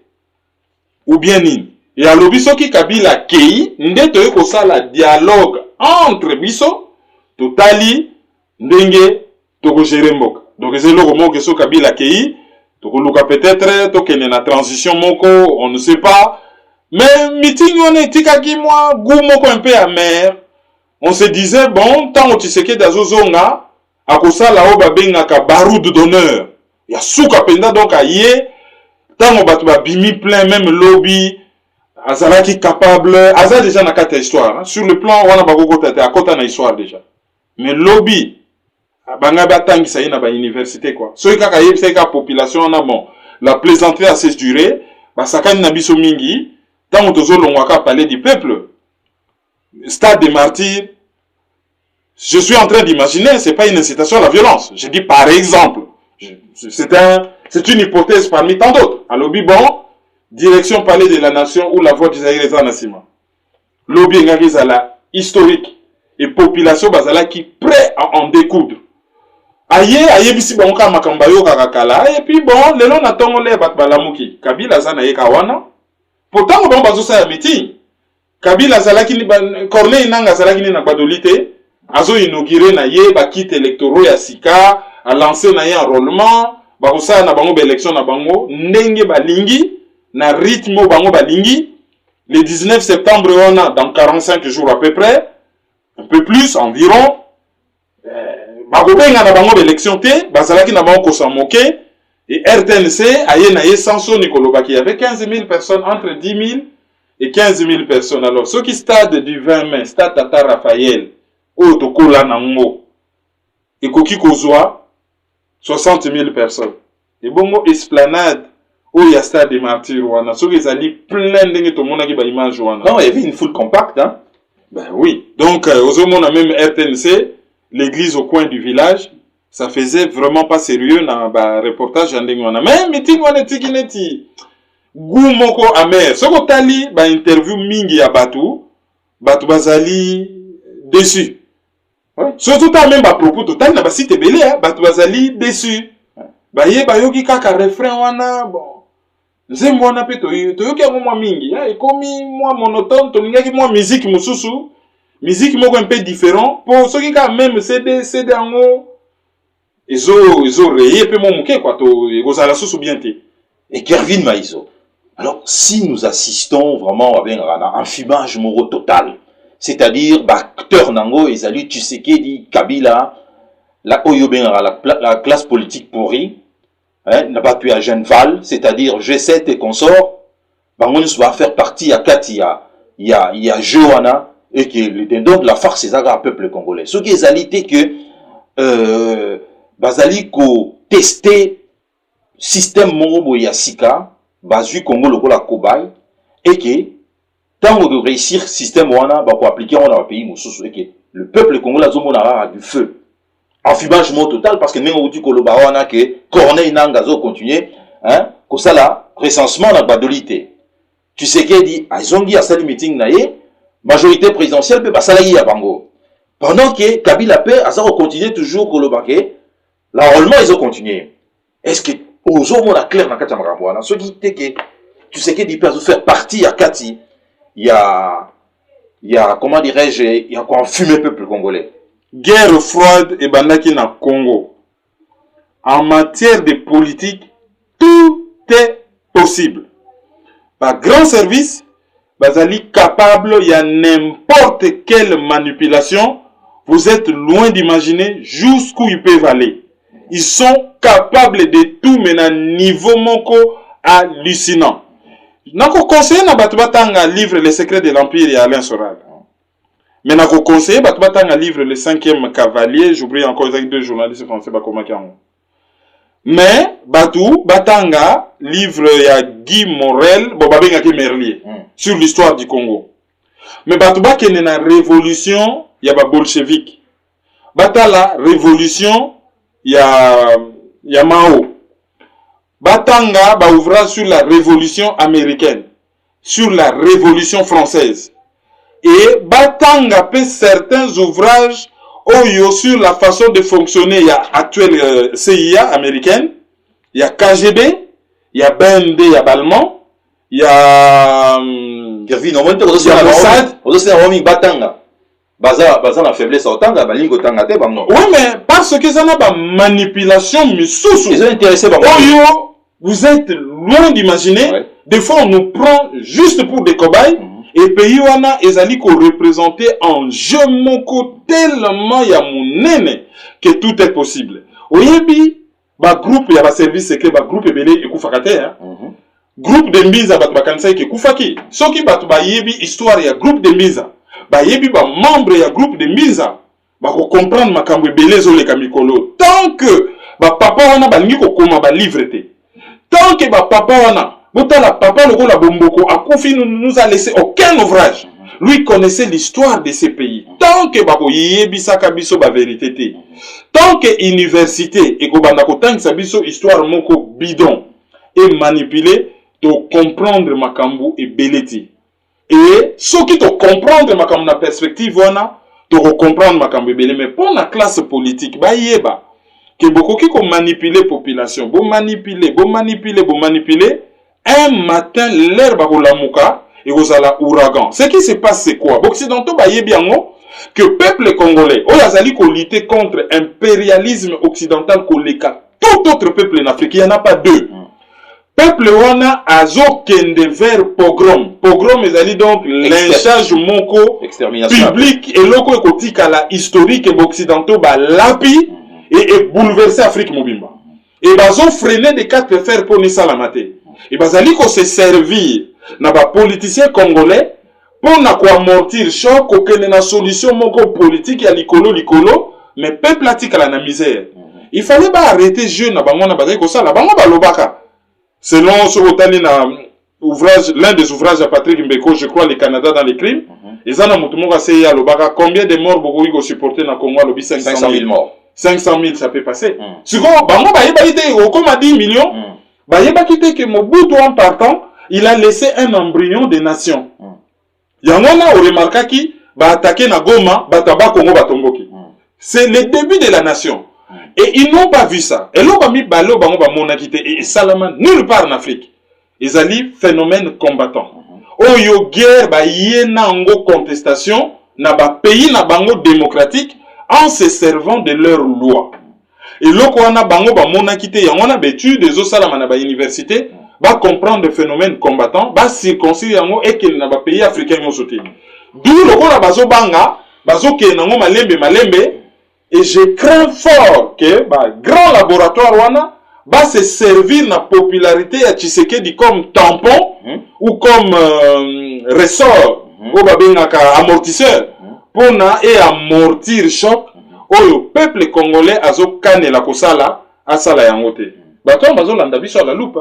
ou bien nini ya lobby soki Kabila kei ndeto yeko sala dialogue entre biso totali ndenge toko gérer mboka donc c'est le moment que so Kabila kei peut-être tokene na transition moko on ne sait pas mais meeting on est tikaki moi goût moko un peu amer on se disait bon tant tu sais que dazozonga akosala o babenga ka baroud d'honneur ya suka penda donc aye tant on batu ba bimi plein même lobby azalaki capable aza déjà na kata histoire hein? Sur le plan wana bakoko tata akota na histoire déjà mais lobby banga batangisa ye na ba université quoi soki kaka yebisa ka population na bon la plaisanterie a cesse durée basakani na biso mingi tango tozolongwa ka palais du peuple stade des martyrs Je suis en train d'imaginer, c'est pas une incitation à la violence. Je dis par exemple. C'est une hypothèse parmi tant d'autres. À lobby, bon, direction palais de la nation ou la voix d'Isaïe Reza Nassima. Lobby ngakizala historique et population bazala qui prêt à en découdre. Aye bisi bangoka makamba yo kakala et puis bon lelo na tongo le bat balamuki Kabila za na ye kawana. Pourtant bon bazo sa meeting. Kabila zalaki ni Corneille nanga zalaki ni na badolite azo inauguré na ye ba kit électoraux ya sika a lancé na ye enrôlement ba kosa na bango ba élection na bango ndenge balingi na rythme bango balingi. Le 19 septembre, on a dans 45 jours à peu près, un peu plus environ, Bagobe na bango l'élection té, bazalaki na bango kosa moke, et RTNC aye na ye Sanso Nikolobaki, il y avait 15 000 personnes, entre 10 000 et 15 000 personnes. Alors, ceux qui stade du 20 mai, stade Tata Raphaël, au Tokola Nango, et Koki Kozwa, 60 000 personnes. Et bongo esplanade, où il y a stade des martyrs, ceux qui allaient plein de tout le monde qui va image. Non, il y avait une foule compacte, hein? Ben oui. Donc, aux hommes, on a même RTNC, l'église au coin du village, ça faisait vraiment pas sérieux dans le reportage. Mais, meeting, on est tikineti. Goumoko amer. Ce qu'on t'a dit, interview mingi à Batu Bazali déçu. Surtout, t'as même pas propos total, n'a pas cité belé, Batu Bazali déçu. Bayoki kaka refrain wana, bon. Nzembo wana pe toyoki yango mwa mingi ekomi mwa monotone tolingaki mwa musique mosusu musique moko un peu différent pour soki ka même CD yango ezo reye pe mo muke kwa to ekozala susu bien te. Et Kervin Maïso, alors si nous assistons vraiment à un fumage moro total, c'est-à-dire acteur nango ezali Tshisekedi Kabila la la classe politique pourrie, n'a pas pu à Genval, c'est-à-dire G7 et consorts, Bangonis va faire partie à Katia, il y a Johanna, et que le tendon de la farce c'est un peuple congolais. Ce qui est alité que, Bazali ko testé système Morobo Yassika, Bazu Congo le la cobaye, et que, tant de réussir système Wana, bah, pour appliquer dans le pays, et que le peuple congolais a du feu. Enfumagement total parce que nous dit que le baron a que Corneille Nangazo continue hein que ça là recensement la badolité tu sais qu'il dit azongi à sa meeting naie majorité présidentielle peut passer là à Bango pendant que Kabila paix a ça continue toujours que le baquet l'enrôlement ils ont continué est-ce que aux hommes on a clair dans Katia Maramboana ce qui était que tu sais qu'il dit peut faire partie à Kati il y a comment dirais-je il y a quoi fumé peuple congolais. Guerre froide et bandaki na Congo. En matière de politique, tout est possible. Par grand service, bazali capable, il y a n'importe quelle manipulation. Vous êtes loin d'imaginer jusqu'où ils peuvent aller. Ils sont capables de tout, mais à un niveau moko hallucinant. Nako conseiller na batu batanga livre Les secrets de l'empire et Alain Soral. Mais n'a conseillé un livre Le 5e cavalier, j'oublie encore avec deux journalistes français mais batanga livre ya Guy Morel Merlier sur l'histoire du Congo. Mais batuba kene na révolution ya ba bolchevique. Batala révolution ya Mao. Batanga ba ouvrage sur la révolution américaine, sur la révolution française. Et batanga pe certains ouvrages sur la façon de fonctionner. Il y a actuelle CIA américaine, il y a KGB, il y a BND, il y a Balman, il y a Mossad. Oui, mais parce que ça n'a pas manipulation, mais vous êtes loin d'imaginer. Ouais. Des fois, on nous prend juste pour des cobayes. Et pays wana ezali ko représenter en jeu moko tellement ya monene que tout est possible. Oyebi ba groupe ya ba service secret ba groupe ebele ekufaka te hein. Groupe de Mbiza batu bakanisa ekufaki. Soki batu ba yebi histoire ya groupe de Mbiza. Ba yebi ba membre ya groupe de Mbiza ba ko comprendre makambo ebele zo le kamikolo. Tant que ba papa wana balingi ko koma ba livre te. Tant que ba papa wana Botala papa lokola bomboko akufi nous a laissé aucun ouvrage. lui connaissait l'histoire de ces pays. Tant que bako yebisaka biso ba vérité te. Tant que université et kobanda ko tangisa biso histoire moko bidon et manipuler to comprendre makambu et beleti. Et ceux qui te comprendre makambu na perspective wana to comprendre makambu e belé mais pour la classe politique ba yeba que beaucoup qui manipuler population, bon manipuler, un matin l'herbe a lamuka et vous allez ouragan. Ce qui se passe c'est quoi? Occidentaux ba yebiango que peuple congolais, o yazali ko lutter contre impérialisme occidental koleka tout autre peuple en Afrique, il n'y en a pas deux. Peuple wana azo kende vers pogrom. Pogrom ezali donc lynchage moko public et loko ekotika la historique et occidentaux ba lapi et bouleverser Afrique mobimba. Et bazo freiner des quatre fers pour nisa la maté. Et bazali ko se servir na ba politiciens congolais pour na ko amortir choc aucune na solution moko politique ya likolo mais peuple atika la na misère. Il fallait pas arrêter jeune na bango na bazali ko sala bango ba lobaka. Selon ce ouvrage, l'un des ouvrages de Patrick Mbeko, je crois, le Canada dans les crimes, ils en ont combien de morts beaucoup ils supporté dans le Congo? 500 000 morts. 500 000, ça peut passer. Second, comme à 10 millions, que Mobutu en partant, il a laissé un embryon de nation. Il y en a qui remarqué qui va attaquer na Goma, Bataba Congo Batomboki. C'est le début de la nation. Et ils n'ont pas vu ça. Et là, et Salaman, nulle part en Afrique. Ils allaient phénomène combattant. Oyo guerre, yenango contestation, na ba pays na bango démocratique, en se servant de leurs lois. Et là, quand on a bango ba monakité, on a betu des osalaman na ba université, va comprendre le phénomène combattant, va circoncire yango et qu'il na ba pays africain yo sauté. D'où le la bazo banga, bazo ke nango malembe. Et je crains fort que grand laboratoire wana va se servir na popularité à Tshisekedi comme tampon ou comme ressort ou amortisseur pour na et amortir choc au peuple congolais azo kane la kosala asala yangote. Bato bazo landa biso la loupe.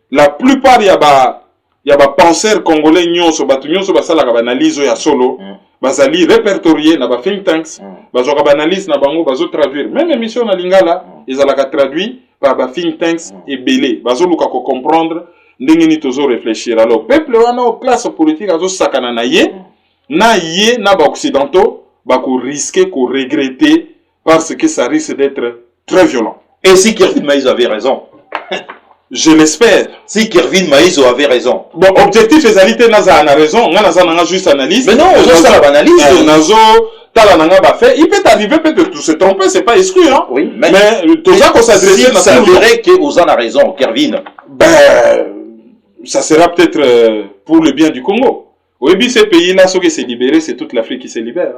La plupart ya ba penseurs congolais nyonso batu nyonso basala ka analyse ya solo. Bazali répertorié na ba think tanks, bazo ka analyse na bango bazo traduire. Même émission na lingala, ils allaka traduit par ba think tanks et belé. Bazo luka ko comprendre ndenge ni tozo réfléchir. Alors peuple wana au classe politique azo sakana na ye na ba occidentaux ba ko risquer ko regretter parce que ça risque d'être très violent. Et si Kervin Maïzo avait raison? Je l'espère. Si Kervin Maïzo avait raison. Bon, objectif ezalité naza a raison, on a juste analyse. Mais non, on a ça l'analyse. Nazo tala nanga ba fait, il peut arriver peut-être de se tromper, c'est pas exclu hein. Oui, mais tout ça qu'on s'adresse si ça dirait que Ozan a raison, Kervin. Ben ça sera peut-être pour le bien du Congo. Oui, bien ces pays-là, ceux qui s'est libéré, c'est toute l'Afrique qui se libère.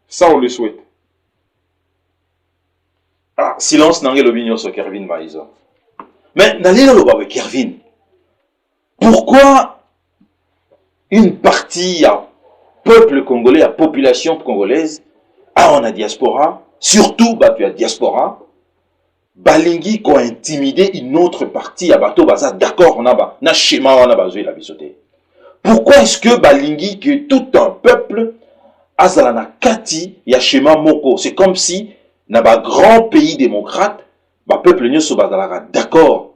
Ça on le souhaite. Ah, silence n'angé l'opinion sur Kervin Maïzo. Mais dans les Kervin, pourquoi une partie à peuple congolais, à population congolaise, on a diaspora, surtout tu as diaspora, balingi ko intimider une autre partie à bateau baza d'accord on a na schéma on a besoin la bisoté. Pourquoi est-ce que balingi que tout un peuple azala na kati ya schéma moko, c'est comme si na ba grand pays démocrate ba peuple nyoso bazalaka d'accord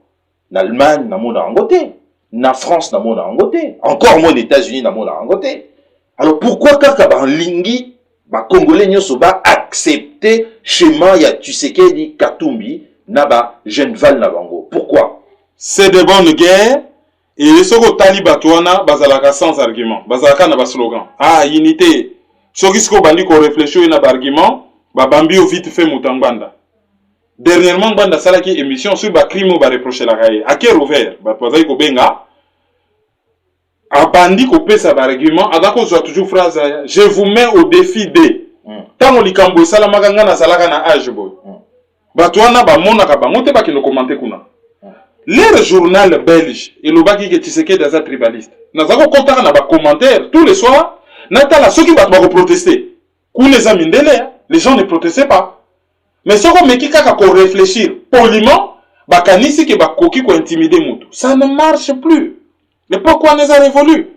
na Allemagne na mona angoté na France na mona angoté encore moins aux États-Unis na mona angoté. Alors pourquoi kaka ba lingi ba congolais nyoso ba accepter schéma ya Tshisekedi Katumbi na ba Genval na bango? Pourquoi? C'est de bonnes guerres et les soko talibatuana bazalaka sans argument, bazalaka na ba slogan. Ah unité. Soki siko bandi ko réfléchir na ba argument, ba bambi au vite fait mutambanda. Dernièrement, banda salaki émission sur ba crime ba reprocher la raie. A cœur ouvert, ba pozai ko benga. A bandi ko pesa ba argument, adako zo toujours phrase je vous mets au défi de. Tant likambo sala maganga na salaka na age boy. Ba toana ba mona ka bango te ba kino commenter kuna. Le journal belge, et le baki que Tshisekedi daza tribaliste. Na zako konta na ba commentaire tous les soirs, natala ceux qui ba protester. Kuneza mindele, les gens ne protestaient pas. Mais ce qu'on me dit qu'on réfléchir poliment, bakanisi que bakoki ko intimider mutu. Ça ne marche plus. L'époque on les a révolu.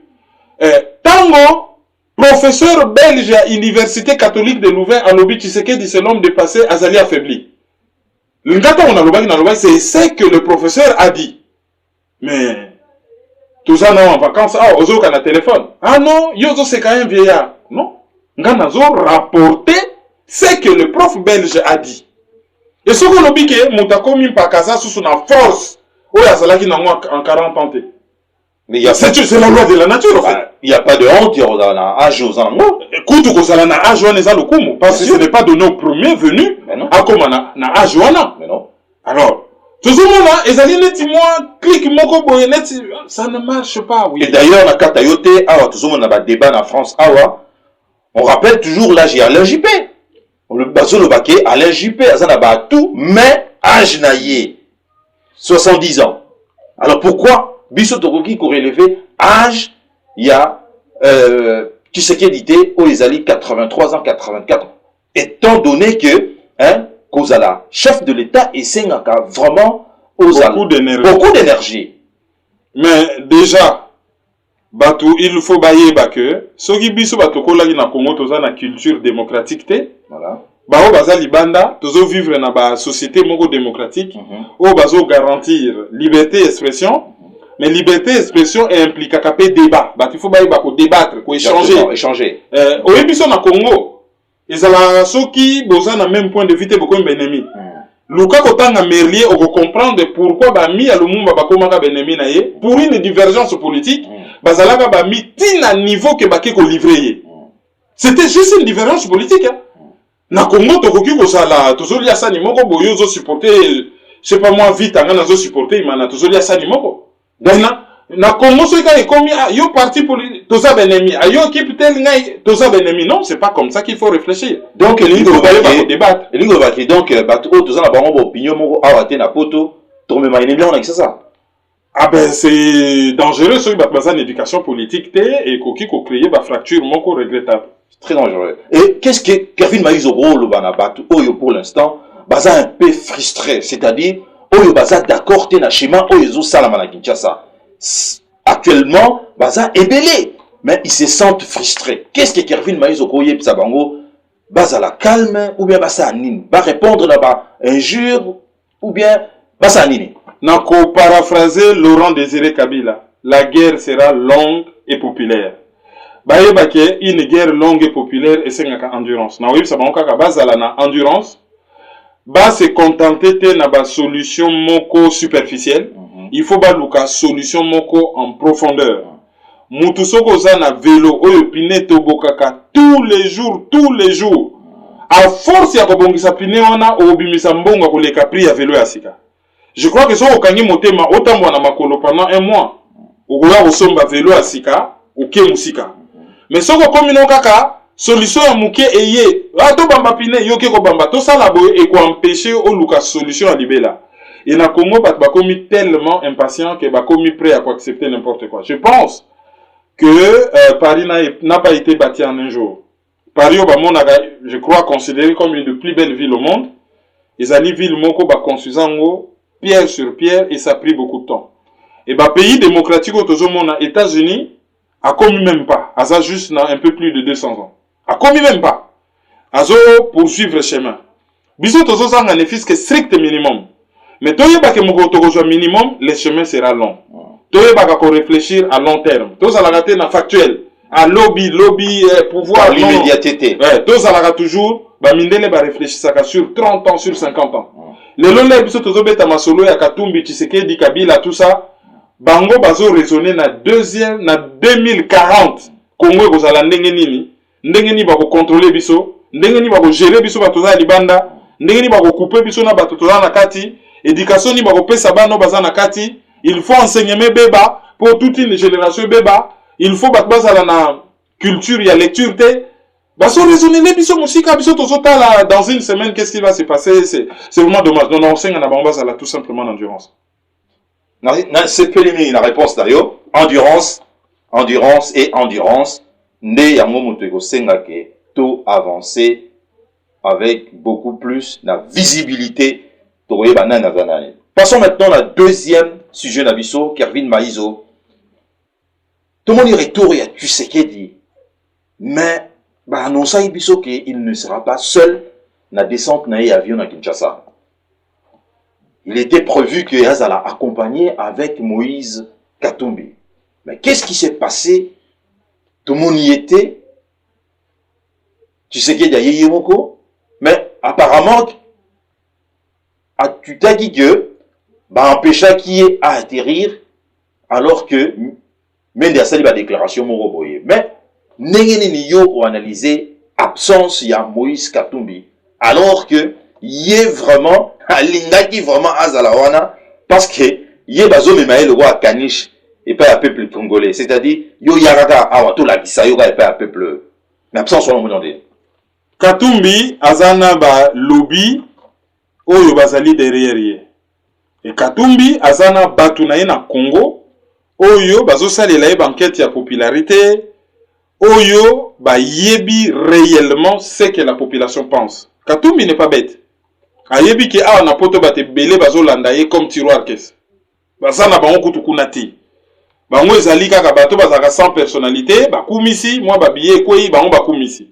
Tango Professeur belge à l'Université catholique de Louvain, à Lobi Tshisekedi, c'est l'homme dépassé, Azali affaibli. C'est ce que le professeur a dit. Mais, tout ça, non, en vacances, ah, ozo kana téléphone. Ah non, yozo c'est quand même vieillard. Non. Nganazo rapporté ce que le prof belge a dit. Et ce qu'on a dit que Moutakomi Pakaza sous la force, ou Yazalaki n'a en 40 ans. Mais c'est la loi de la nature, en fait. Il n'y a pas de honte, il y a un âge aux ans. Écoute, parce que ce n'est pas donné au premier venu, à comme na âge. Mais non. Alors, tout ce monde-là, ils allaient net, moi, clic, moko, boyenet, ça ne marche pas, oui. Et d'ailleurs, la Katayote, tout ce monde a un débat en France, on rappelle toujours l'âge et Alain Juppé. Le bateau le baquet, Alain Juppé, tout, mais âge naïe, 70 ans. Alors pourquoi Bissot Tokoki aurait élevé âge, il y a Tshisekedi, où ils allaient 83 ans, 84 ans. Étant donné que, Kozala, chef de l'État, et c'est vraiment beaucoup d'énergie. Mais déjà, Batou, il faut bailler que soki biso bato kolaki na Congo toza na culture démocratique te. Voilà. Bao baza libanda, tozo vivre na ba société moko démocratique, où bazo garantir liberté d'expression, mais liberté d'expression implique capé débat. Bah il faut bailler ko débattre, ko échanger. Au biso na Congo, ezala soki boza na même point de vue te boko benemi. Luka kotanga merlier on va comprendre pourquoi ba mi ya lumumba bakomaka benemi na ye pour une divergence politique. Bazalaka ba mi tina niveau que baki ko livrer. C'était juste une différence politique. Hein. Na Congo tokoki ko sala tozoli asani moko boyo zo supporter je sais pas moi vite ngana zo supporter imana tozoli asani moko. Donc na Congo so ka ekomi yo parti politique toza benemi ayo équipe tel ngai toza benemi non, c'est pas comme ça qu'il faut réfléchir. Donc il faut pas débattre. Et lingo baki donc bato toza na bango opinion moko awate na poto to me maine bien on a ça. Ah ben c'est dangereux ce que une éducation politique et koki ko créer ba fracture moko regrettable. C'est très dangereux. Et qu'est-ce que Kevin Maïzoro le banabatu oyo pour l'instant baza un peu frustré, c'est-à-dire oyo baza d'accord te na schéma oyo zo salama na Kinshasa. Actuellement baza ébélé mais ils se sentent frustrés. Qu'est-ce que Kevin Maïzoro yé psa bango baza la calme ou bien baza nini ba répondre là-bas injure ou bien baza nini. Nako paraphraser Laurent Désiré Kabila, la guerre sera longue et populaire. Baye bake une guerre longue et populaire et c'est ngaka endurance. Na oui ça banka ka bazala na endurance. Ba se contenter te na ba solution moko superficielle. Il faut ba luka solution moko en profondeur. Mutu soko za na vélo oyo pine to bokaka tous les jours. À force ya kobongisa pine wana obimisa mbonga ko leka prix ya vélo ya sika. Je crois que si on a motema autant na makolo pendant un mois, on va somba vélo à sika, ou ke musika. Mais si on a kaka solution à mouke eye, to bamba pine yo ke ko bamba to sala boy et ko empêcher o luka solution à libela. Et na Congo ba komi tellement impatient que ba komi prêt à accepter n'importe quoi. Je pense que Paris n'a pas été bâti en un jour. Paris je crois considéré comme une des plus belles villes au monde. Les années villes moko ba construisant pierre sur pierre et ça a pris beaucoup de temps. Et bah pays démocratique aux États-Unis a commis même pas. Asa juste un peu plus de 200 ans. A commis même pas. Azo poursuivre le chemin. Bisous tozo sang un effet que strict minimum. Mais toye ba ke moko tozo minimum, le chemin sera long. Toye ba ko réfléchir à long terme. Toza la rater na factuel. À lobby pouvoir l'immédiateté. Ouais, toza la toujours ba mindele ba réfléchir ça sur 30 ans sur 50 ans. Les longs biso tozobeta masolo ya Katumbi Tshisekedi Kabila tout ça bango bazo raisonner na 2040 Congo kozala ndenge nini ba ko contrôler biso ndenge nini ba ko gérer biso bato za libanda ndenge nini ba ko couper biso na bato toza na kati éducation ni ba ko pesa bano baza na kati il faut enseigner beba pour toute une génération beba il faut bato bazala na culture ya lecture te. Baso raisonner les biso musika biso tozota là dans une semaine qu'est-ce qui va se passer c'est vraiment dommage. Non c'est ngana bamba ça là tout simplement d'endurance. C'est que la réponse d'ailleurs endurance né yango mutego senga ke to avancer avec beaucoup plus la visibilité toye banana zanane. Passons maintenant à la deuxième sujet nabiso Kevin Maïzo. Tout le monde retour ya Tshisekedi. Mais bah annonça Ibiso qu'il ne sera pas seul na descente na avion à Kinshasa. Il était prévu que Azala accompagné avec Moïse Katumbi. Mais qu'est-ce qui s'est passé? Tout le monde y était. Tu sais qu'il y a Yeyemoko. Mais apparemment, tu t'as dit que bah empêcha qui est à atterrir alors que même des la déclaration Moroboye. Mais n'engeni yo analysé absence il y a Moïse Katumbi alors que y est vraiment alingaki vraiment azalawana parce que y est bazo memaye le roi Kanish et pas un peuple congolais, c'est-à-dire yo yaraka awato la bisa yo pas un peuple mais absence on monde. Katumbi azana ba lobby oyo bazali derrière ye. Et Katumbi azana batu na ye na Congo oyo bazo salela ye banquette ya popularité oyo ba yebi réellement ce que la population pense. Katumbi n'est pas bête. Ayebi ki a na poto bate belé bazo landa ye comme tiroir caisse. Bazana bango kutu kunati. Bango ezali kaka bato bazaka sans personnalité, ba kumisi, moi ba billet kwei bango ba kumisi.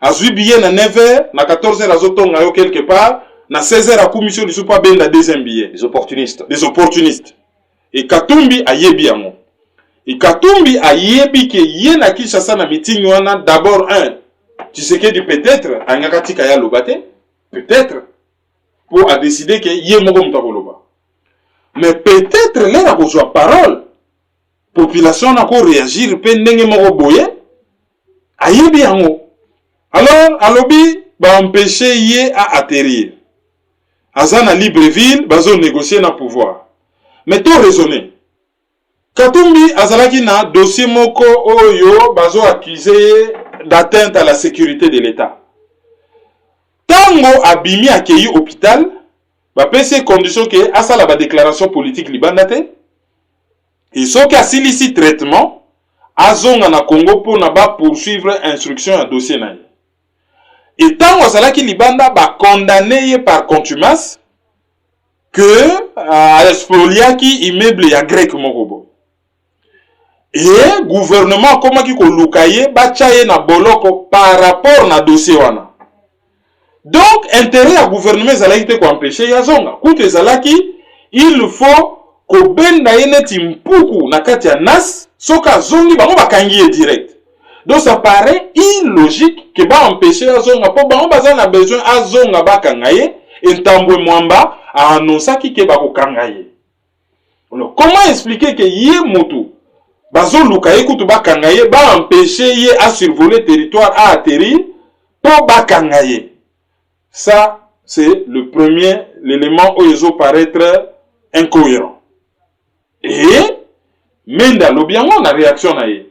Azui billet na 9h, na 14h azotonga yo quelque part, na 16h a kumisi li pas benda deuxième billet. Des opportunistes. Des opportunistes. Et Katumbi ayebi yango. Et Katumbi ayebi ke ye na Kinshasa na meeting wana d'abord un. Tu sais que peut-être angakati kaya lobate, peut-être pour a décider que ye moko mutakoloba. Mais peut-être là a besoin parole. Population n'a pas réagir pe ndenge moko boye. Ayebi yango. Alors alobi ba empêcher ye à atterrir. Azana Libreville bazo négocier na pouvoir. Mais tout raisonner. Katumbi azalaki na dossier moko oyo bazo accusé d'atteinte à la sécurité de l'État. Tango abimi accueilli hôpital, ba pese condition que asala ba déclaration politique libandate. Et so ka silisi traitement azonga na Congo pour na ba poursuivre instruction à dossier na. Et tango azalaki libanda ba condamné par contumace que spoliaki immeuble ya grec mokobo. Et gouvernement comment ki ko lukaye ba chaye na boloko par rapport na dossier wana. Donc intérêt à gouvernement zalaki te ko empêcher ya zonga. Koute zalaki il faut ko benda yeneti mpuku na kati ya nas soka zongi bango bakangi direct. Donc ça paraît illogique que ba empêcher ya zonga po bango bazana besoin a zonga bakangaye entambwe mwamba a annonçaki ke ba ko kangaye. Alors comment expliquer que yé moto bazo lukaye kutu bakangaye ba empêcher yé à survoler territoire à atterrir po bakangaye. Ça c'est le premier l'élément où ils ont paraître incohérent. Et Menda lobby on a réaction na ye.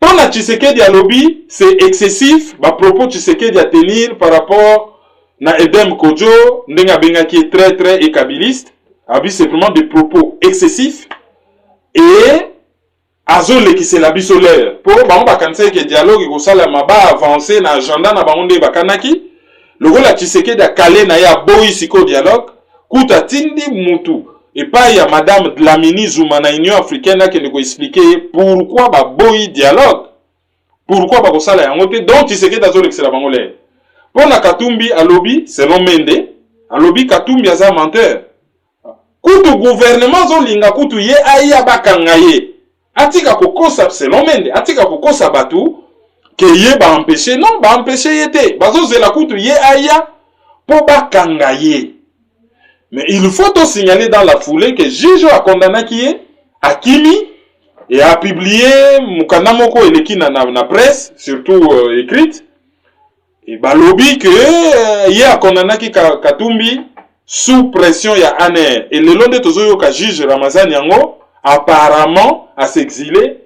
Pour la Tshisekedi à lobby, c'est excessif ba propos Tshisekedi à tenir par rapport na Edem Kodjo, ndenga benga qui est très ékabiliste, abi c'est vraiment des propos excessifs et azole qui c'est la bisolaire. Pour ba on ba kanse que dialogue ko sala maba avancer na agenda na bango ba kanaki. Le rôle à Tshisekedi a calé na ya boyi siko dialogue, kuta tindi mutu. Et pas il y a madame Dlamini Zouma na Union africaine qui nous expliquer pourquoi ba boyi dialogue. Pourquoi ba ko sala yango te donc Tshisekedi azole que la bangolais. Pour na Katumbi à lobby, selon Mende, à lobby Katumbi aza menteur. Kutu gouvernement zo linga kutu ye aya bakangaye. Atika kokosa selon Mende, atika kokosa batu que ye ba empêcher non, ba empêcher yete. Bazo zela kutu ye aya po bakangaye. Mais il faut aussi signaler dans la foulée que Jijo a condamné qui est Akimi et a publié Mukanda Moko eleki na presse, surtout écrite. Et bah lobby que il a condamné qui Katumbi sous pression ya Aner. Et le long de tozoyo ka juge Ramazan Yango apparemment à s'exiler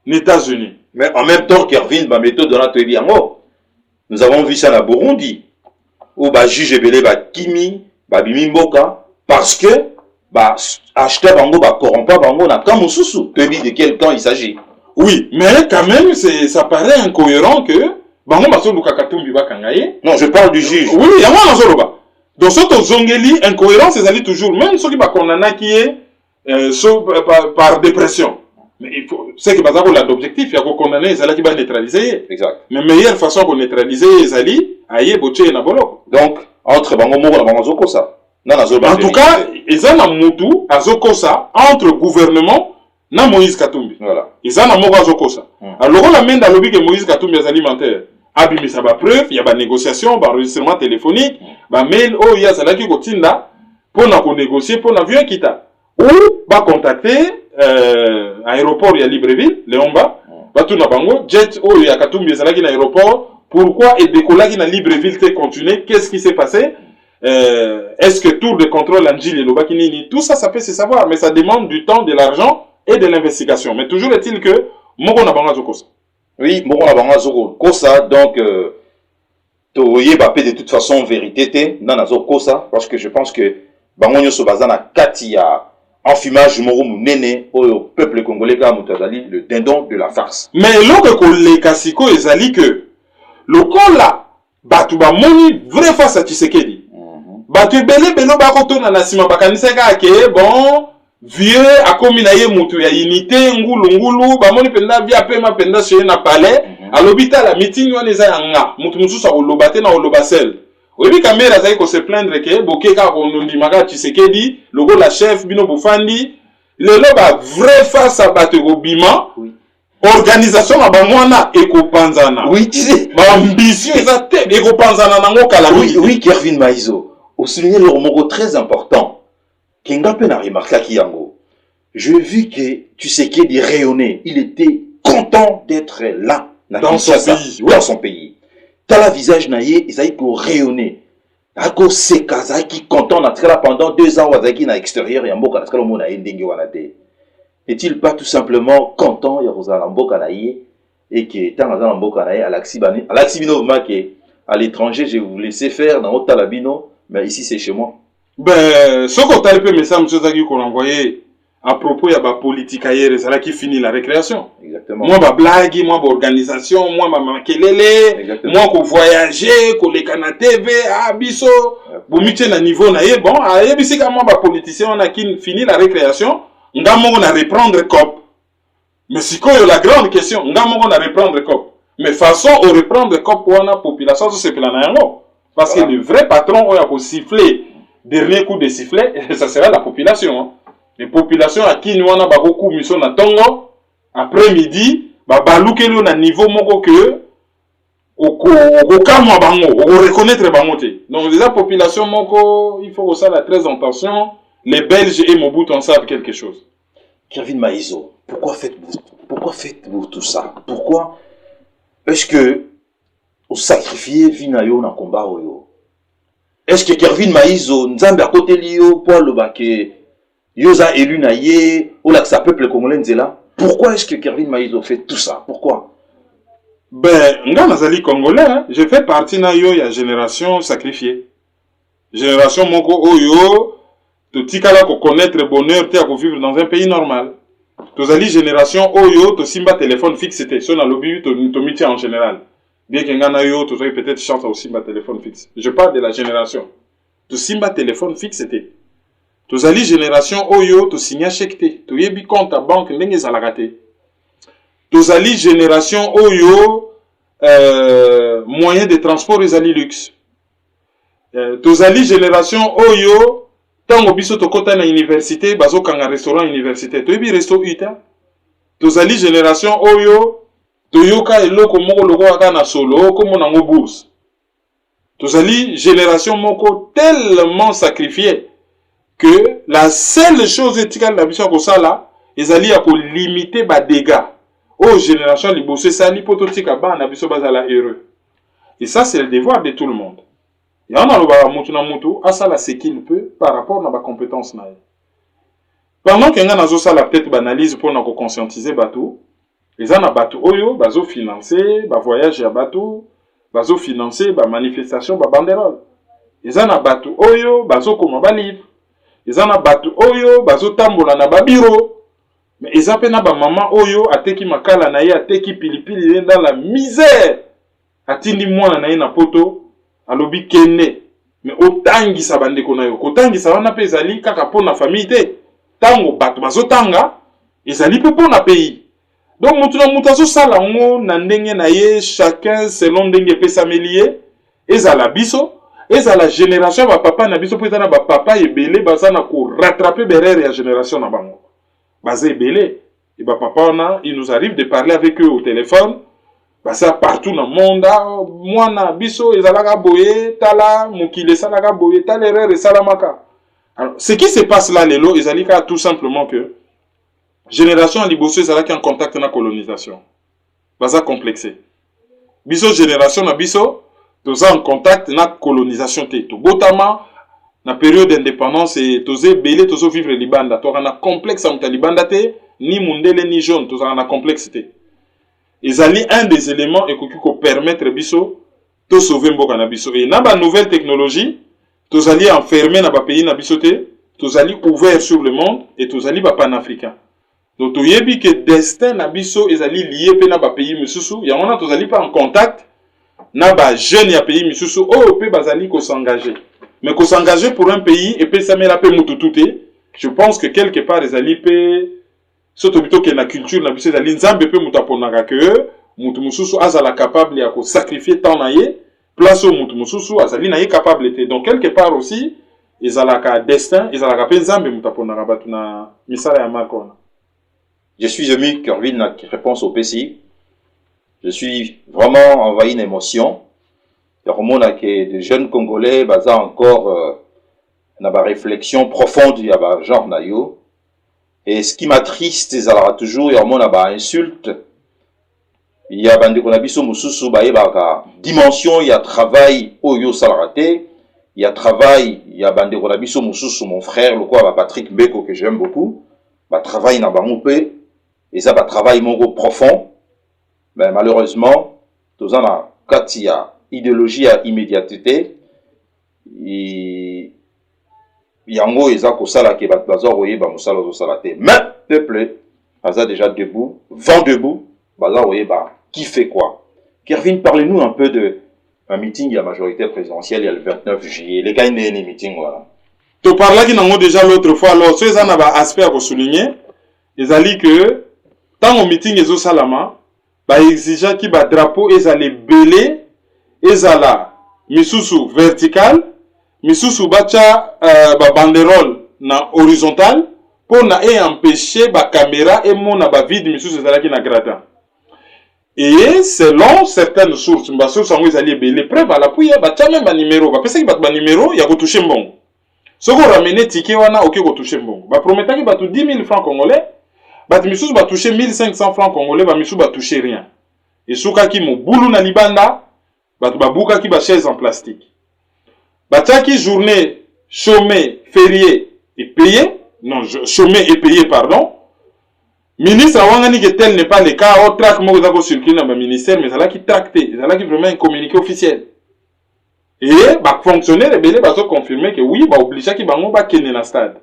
aux États-Unis. Mais en même temps qu'Ervin ba méthode dans la Yango, nous avons vu ça na Burundi où ba juge belé ba Kimi Babimi Mboka, parce que bah acheter bango bah corrompt bango na kamususu. Tu dis de quel temps il s'agit? Oui, mais quand même ça paraît incohérent que bango baso luka Katumbi bakangaye. Non, je parle du juge. Oui, il y a moi nazoloba. Donc soto zongeli incohérence c'est allé toujours même ceux qui ba condamné qui est par dépression. Mais il faut c'est que bazako l'objectif, il y a qu'on condamner les qui va neutraliser. Exact. Mais meilleure façon qu'on neutraliser les alliés, aïe, boché na bolo. Donc, entre bango moko na bango zoko ça. En tout cas, ils ont un moutou, à Zokosa, entre gouvernement, na Moïse Katumbi. Voilà. Ils ont un mot à Zokosa. Alors, la main dans le lobby que Moïse Katumbi est alimentaire. Abimi, ça va preuve, il y a des négociations, des enregistrements téléphoniques, des mails, oh, il y a ça là qui continue là, pour nous négocier, pour nous avion quitter. Ou, va contacter, aéroport, il y a Libreville, Léomba, va tout na bango, jet, oh, il y a Katumbi, ça là qui est l'aéroport, pourquoi et décollage dans Libreville t'est continué, qu'est-ce qui s'est passé? Est-ce que tour de contrôle Angil et Lobakinini, tout ça, ça peut se savoir, mais ça demande du temps, de l'argent et de l'investigation. Mais toujours est-il que Moko Nabanga Zokosa. Oui, Moko Nabanga Zokosa, donc, Toye Bapé de toute façon, vérité, Nana Zokosa, parce que je pense que Bangonyo Sobazana Katia, enfumage Moro Mounene, au peuple congolais, Moutazali, le dindon de la farce. Mais lorsque les Kassiko et Zali que le col là, Batouba Moni, vrai face à Tshisekedi. Batu belé belo bakoto na nasima bakaniseka ke bon vieux akomi na ye mutu ya unité ngulu bamoni penda via pema penda chez na palais à l'hôpital la meeting wana eza yanga mutu mususu olobate na olobasel oyebi kamera zai ko se plaindre ke bokeka ko ndimaka Tshisekedi logo la chef bino bufandi lelo ba vrai face à batu bima organisation na bangwana ekopanzana oui tu sais ba ambition eza te ekopanzana nango kala oui Kervin Maizo au souligner le mot très important, Kengape n'a remarqué Kiyango. Je vis que tu sais qu'il est rayonné. Il était content d'être là, dans son pays. Dans son pays. T'as la visage naïe, il s'agit pour rayonner. Ako seka, qui content d'être là pendant 2 ans, qui na extérieur, et en boka, parce que le monde a une wanate. Est-il pas tout simplement content, il y a un boka naïe, et que tant dans un boka naïe, à l'axibino, à l'étranger, je vais vous laisser faire dans votre talabino. Mais ici, c'est chez moi. Ben, ce qu'on t'a le message, M. Zagui, qu'on a envoyé à propos, il y a la politique ailleurs, c'est là qui finit la récréation. Exactement. Moi, ma blague, moi, ma organisation, moi, ma makelele, moi, qu'on voyager, qu'on les canne TV, ah, biso, vous mettez un niveau, bon, ah, et puis, c'est quand moi, ma politicien, on a qui finit la récréation, on a reprendre COP. Mais c'est quoi la grande question? On a reprendre COP. Mais façon, on reprendre COP pour la population, c'est plan parce que le vrai patron, on a pour siffler, dernier coup de sifflet, ça sera la population. Les populations à qui nous on a beaucoup mission na tongo, après-midi, balouke nous na niveau moko que, au calme bango, au reconnaître bango te. Donc, les populations moko, il faut que ça la très attention, les Belges et Mobutu en savent quelque chose. Kervin Maizo, pourquoi faites-vous tout ça? Pourquoi est-ce que au sacrifier vinayo na combat oyo? Est-ce que Kervin Maizo nzambe à côté liyo pour le baké yoza élu na ye ou là que ça peuple congolais nzela? Pourquoi est-ce que Kervin Maizo fait tout ça? Pourquoi? Ben nga nazali congolais, hein? Je fais partie na yo ya génération sacrifiée. Génération moko oyo to tikala ko connaître bonheur te ko vivre dans un pays normal. Tozali génération oyo to simba téléphone fixe te so na lobby to miti en général. Bien que ngana yo, tu aurais peut-être chance aussi ma téléphone fixe. Je parle de la génération. Tu simba téléphone fixe était. Tu ali génération oyo, tu signa chèque té. Tu yebi compte à banque ndenge zalagate. Tu ali génération oyo, moyen de transport ezali luxe. Tu ali génération oyo, tango biso to kota na université, bazo kanga restaurant université. Tu yebi resto uta. Tu ali génération oyo, toyoka eloko moko loko aka na solo comme nango bourse. Tozali génération moko tellement sacrifiée que la seule chose etikali na biso ko sala ezali ya ko limiter ba dégâts. Oh génération liboso sali poto tika ba na biso bazala heureux. Et ça c'est le devoir de tout le monde. Et on a le mutu na mutu asala ce qu'il peut par rapport à ba compétence na. Pendant que nga nazo sala peut-être analyse pour na ko conscientiser batou. Les ana batu oyo, bazo financer, ba voyage ya batu, bazo financer, ba manifestation, ba banderole. Les ana batu oyo, bazo koma ba livre. Les ana batu oyo, bazo tambola na ba bureau. Mais ils appellent na ba maman oyo, ateki makala na ye, ateki pilipili dans la misère. Atindi mwana na ye na poto, alobi kene. Mais otangi sa bandeko na yo, otangi sa wana pe ezali kaka po na famille te. Tango batu bazo tanga, ezali pe po na pays. Donc mutazo salango na ndenge na ye chacun selon ndenge pe s'améliorer ezala biso ezala génération ba papa na biso peut na ba papa ebele bazana ko rattraper derrière la génération na bango bazé ebele et ba papa na il nous arrive de parler avec eux au téléphone ça partout dans le monde moi na biso ezalaka boye tala mukile salaka boye tala erreur salamaka. Alors ce qui se passe là lelo ezalika tout simplement que génération liboso ezalaki en contact na colonisation baza complexé biso génération na biso toza en contact na colonisation te to botama na période d'indépendance et toze belé tozo vivre libanda to na complexe en libanda te ni mundele ni jaune toza na complexité ezali un des éléments ekoki ko permettre biso to sauver mboka na biso et na ba nouvelle technologie tozali enfermé na ba pays na biso te tozali ouvert sur le monde et tozali ba panafricain. Donc toyebi que destin na biso ezali lié pe na ba pays misusu ya wana tozali pas en contact na ba jeune ya pays misusu o pe bazali ko s'engager mais ko s'engager pour un pays et pe samela pe mutututé je pense que quelque part ezali pe soto bito ke na culture na biso ezali nzambe pe mutaponaka que mutu mususu azala capable ya ko sacrifier temps na ye place au mutu mususu azali na ye capable te donc quelque part aussi ezalaka destin ezalaka pe nzambe mutaponaka batu na misala ya makona. Je suis ému, Kervin, qui répond au PCI. Je suis vraiment envahi d'émotion. Il y a des jeunes Congolais, basés encore dans la réflexion profonde, il y a genre nayo. Et ce qui m'attriste, c'est toujours, il y a des insultes. Il y a des konabiso mususu, il y a dimension, il y a travail, oyo salarate. Il y a travail, il y a des konabiso mususu, mon frère, le quoi, Patrick Beko, que j'aime beaucoup. Travail na bangoupe. Et ça va travailler mon gros profond. Mais malheureusement, tout ça, quand il y a idéologie à immédiateté, il y a un gros exact ça là qui va bazar oye ba musala zo salate. Mais peuple, bazar déjà debout, vent debout, bazar oye ba qui fait quoi? Kervin, parlez-nous un peu de un meeting il y a majorité présidentielle il y a le 29 juillet. Les gars il y a un meeting voilà. Tu parlais qui n'ont déjà l'autre fois alors ceux ça n'a pas aspect à vous souligner. Ils allaient que tant au meeting ezo salama ba exigea ki ba drapeau ezale belé ezala misusu vertical misusu bacha ba banderole na horizontal pour na empêcher ba caméra et mona ba vide misusu ezala ki na gratin et selon certaines sources ba sources ngo ezali belé preuve à l'appui bacha même ba numéro ba pesa ki ba numéro ya ko toucher mbongo soko ramener ticket wana oké ko toucher mbongo ba promettant ki ba tout 10 000 francs congolais. Bat misous va toucher 1500 francs congolais, ba misous va toucher rien. Et souka ki mo boulou na libanda, bat ba bouka ki ba chaise en plastique. Batia ki journée chômée, férié et payé, non, chômé et payé, pardon. Ministre Awangani que tel n'est pas le cas, au track mo zako circuler dans le ministère, mais ça là qui tracté, ça là qui vraiment un communiqué officiel. Et ba fonctionnaire belé ba so confirmer que oui, ba obligé ki bango ba kene na stade.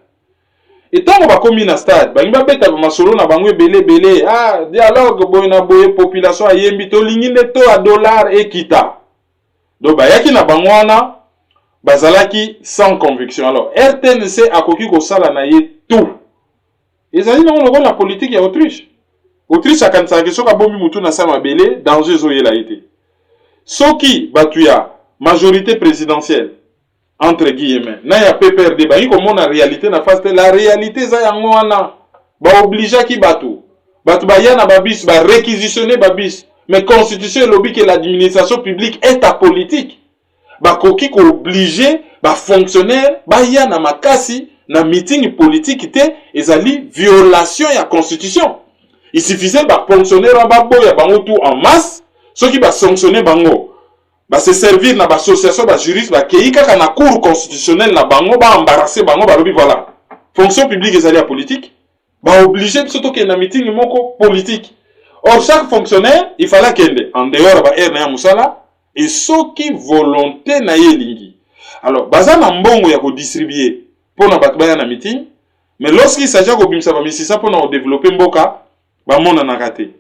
Et tant qu'on va commis na stade, ba imba beta ba masolo na bango belé ah dialogue boy na boye population ayembi to lingine to a dollar et kita. Donc ba yaki na bango wana bazalaki sans conviction. Alors RTNC akoki ko sala na ye tout. Ezali na on la politique ya Autriche. Autriche akanisa ke soka bombi mutu na sama belé danger zo yela été. Soki batuya majorité présidentielle entre guillemets na ya PPRD ba yi comme na réalité na face la réalité za yango wana ba obligé ki batu ba yana ba bis ba réquisitionner ba bis mais constitution lobby que l'administration publique est apolitique ba koki ko obligé ba fonctionnaire ba yana makasi na meeting politique te ezali violation ya constitution il suffisait ba fonctionnaire ba boya bango tout en masse ceux qui ba sanctionner bango ba se servir na ba association ba juriste ba kei kaka na cour constitutionnelle na bango ba embarrasser bango ba lobi voilà fonction publique ezali politique ba obligé surtout que na meeting moko politique. Or chaque fonctionnaire il fallait kende en dehors ba air na ya musala et soki volonté na yelingi alors baza na mbongo ya ko distribuer pour na batba na meeting mais lorsqu'il s'agit ko bimisa ba misisa pour na développer mboka ba mona na raté.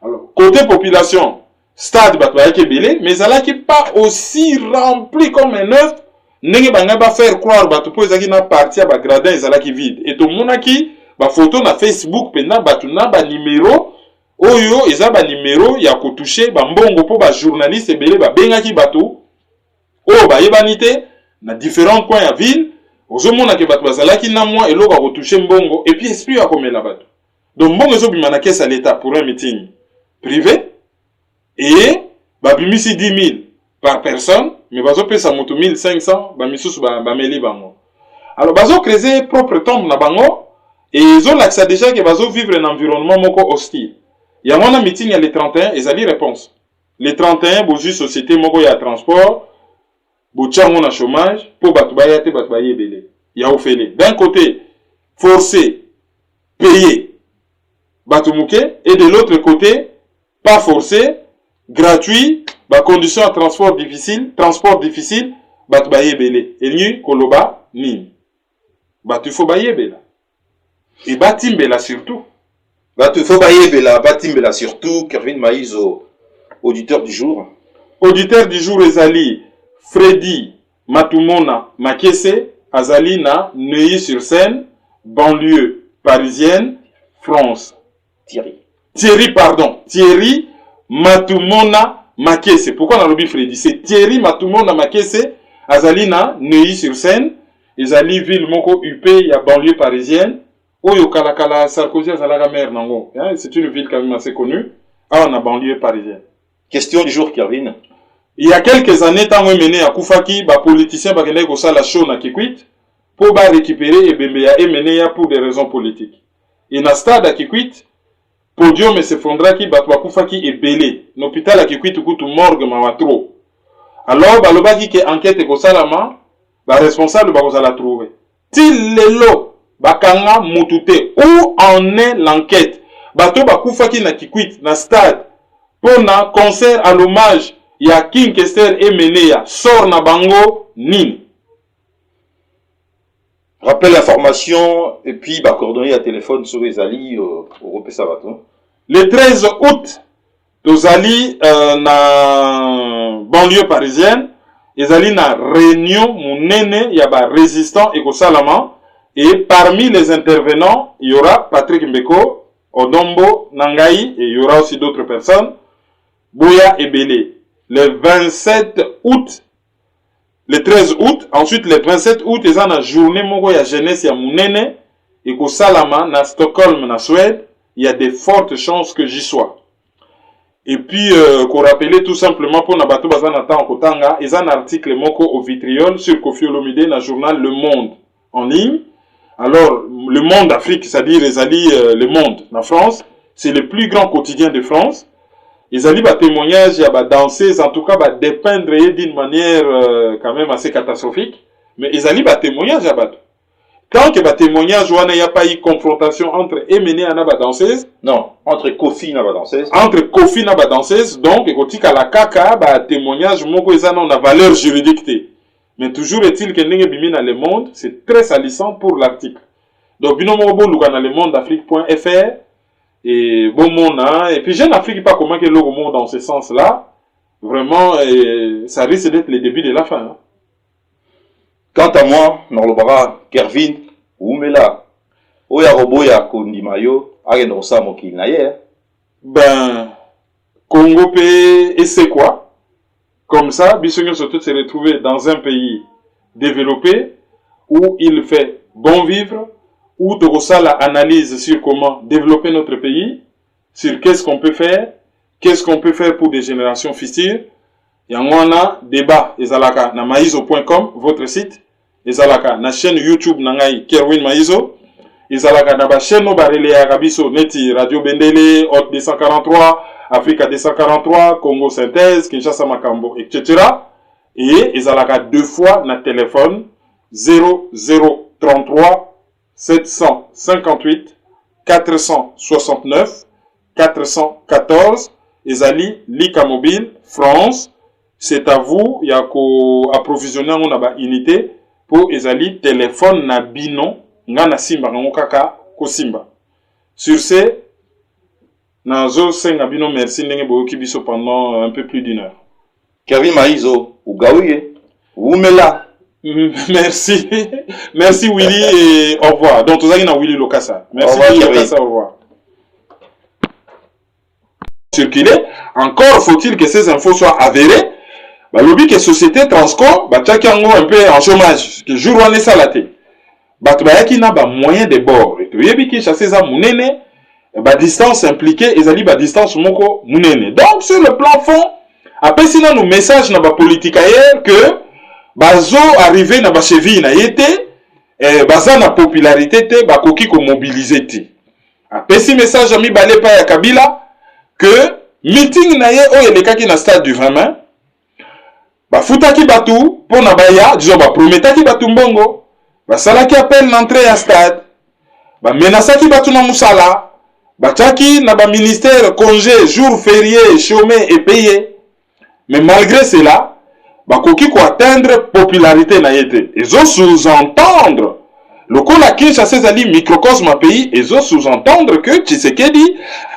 Alors côté population stade batbayaki belé mais ça qui pas aussi rempli comme un œuf nenge banga ba faire croire batu po ezaki na partie ba gradin ezala ki vide et to monaki ba photo na Facebook pena batu na ba numéro oyo eza ba numéro ya ko toucher ba mbongo po ba journaliste ebele ba bengaki bato oyo bayebani te na différents coins ya ville ozomona ke bato bazalaki na mwa eloko ya ko toucher mbongo et puis esprit ya komela bato donc mbongo ezobima na caisse à l'état pour un meeting privé et babimisi 10 000 par personne mais bazopesa moto 1500 bamisusu bameli bango alors bazocreuser propre tombe na bango et ezolakisa déjà ke bazovivre na environnement moko hostile yango na meeting ya le 31 ezali réponse le 31 bozwi société moko ya transport botyango na chômage po bato baya te bato bayebele ya ofele d'un côté forcé payer bato muke et de l'autre côté pas forcé gratuit ba condition à transport difficile bato bayebele elingi koloba nini bato faut bayebela et batimbela surtout bato faut bayebela batimbela surtout Kervin Maïzo auditeur du jour ezali Freddy Matumona Makese azali na Neuilly-sur-Seine banlieue parisienne France Thierry Matumona Makese pourquoi na lobi Freddy c'est Thierry Matumona Makese azali na Neuilly-sur-Seine ezali ville moko UP ya banlieue parisienne oyo kalakala Sarkozy azalaka maire nango c'est une ville quand même assez connue on a banlieue parisienne. Question du jour Kervin. Il y a quelques années tant mené à Koufaki ba politicien ba kende ko sala show na Kikwit pour ba récupérer et bembe ya mené ya pour des raisons politiques. Et na stade à Kikwit podium s'effondra ki ba Koufaki est belé. L'hôpital à Kikwit kutu morgue ma trop. Alors ba lobaki ke enquête ko salama ba responsable ba ko sala trouver. Til lelo bakanga mutute où en est l'enquête bato bakufaki na Kikwit na stade pour na concert à l'hommage ya King Kester Emeneya sort na bango nini rappel l'information et puis coordonner à téléphone sur les alliés au repesa bato le 13 août tozali na banlieue parisienne ezali na réunion munene ya ba résistant et salama. Et parmi les intervenants, il y aura Patrick Mbeko, Odombo, Nangaï, et il y aura aussi d'autres personnes, Boya et Belé. Le 27 août, le 13 août, ensuite le 27 août, ils ont la journée Mogo ya jeunesse ya Mounene, et qu'au Salama, na Stockholm, na Suède, il y a de fortes chances que j'y sois. Et puis, qu'on rappelait tout simplement pour Nabato Bazanata en Kotanga, ils ont un article Moko au vitriol sur Kofi Olomide, dans le journal Le Monde, en ligne. Alors, Le Monde Afrique, c'est-à-dire Le Monde, en France, c'est le plus grand quotidien de France. Ils ont des témoignages, il y a danseuses, en tout cas, dépeindre d'une manière quand même assez catastrophique. Mais ils ont des témoignages, tant que témoignage, il n'y a pas eu confrontation entre Emene et la danseuse. Non, entre Kofi et la danseuse. Entre Kofi et la danseuse, donc, et quand il y a la caca, témoignage, ils ont la valeur juridique. Mais toujours est-il que Nengebimi dans le monde, c'est très salissant pour l'article. Donc, binomo bo luka dans le monde afrique.fr et bon monde, et puis Jeune Afrique pas comment que le monde dans ce sens-là, vraiment, ça risque d'être le début de la fin. Quant à moi, Norlobara, Kervin, Oumela, Oya Roboya, Kondimayo, Agenrosa Mokil Nayer. Ben, Congo P, et c'est quoi? Comme ça, Bissonio surtout se retrouver dans un pays développé où il fait bon vivre, où Togosala analyse sur comment développer notre pays, sur qu'est-ce qu'on peut faire pour des générations futures. Et on a débat, ezalaka na maizo.com, votre site, ezalaka na chaîne YouTube nangai Kerwin Maizo, ezalaka na ba chaîne no barele ya Gabiso Neti Radio Bendele, Hot 243, Africa 243, Congo Synthèse, Kinshasa Makambo, etc. Et ezalaka deux fois na téléphone 0033 758 469 414 ezali Lika Mobile France. C'est à vous, il y a qu'à approvisionner on a ba unité pour ezali téléphone na bino ngana simba ngokaka ko simba. Sur ce, nazo senga bino merci ndenge boyoki biso pendant un peu plus d'une heure. Kervin Maizo, Ougaouye, Oumela. Merci. Merci Willy et au revoir. Donc, tu as Willy Lokassa. Merci Willy Lokassa, au revoir. circuler, encore faut-il que ces infos soient avérées. Bah, lobby que société Transco, bah, tchaki yango un peu en chômage, que jour on est salaté. Bah, tu vas n'a pas moyen de bord. Et tu yebi qui chasser ça mounene, bah, distance impliquée, et zali, bah, distance moko mounene. Donc, sur le plan fond, après, sinon, nous message na ba politique ailleurs que, bah, zo arrivé na ba cheville na yete, baza na popularité te, ba koki ko mobiliser te. Après, si message ami balé pa ya Kabila, que, meeting na ye, oh, elekaki na stade du 20 mai, ba futaki batu pour na baya disons ba prometaki batu mbongo ba salaki appel l'entrée à stade ba menasaki batu na musala ba tchaki na ba ministère congé jour férié chômé et payé mais malgré cela ba koki ko atteindre popularité na yete ils ont sous-entendre le kola Kinshasa ezali microcosme à pays ils ont sous-entendre que Tshisekedi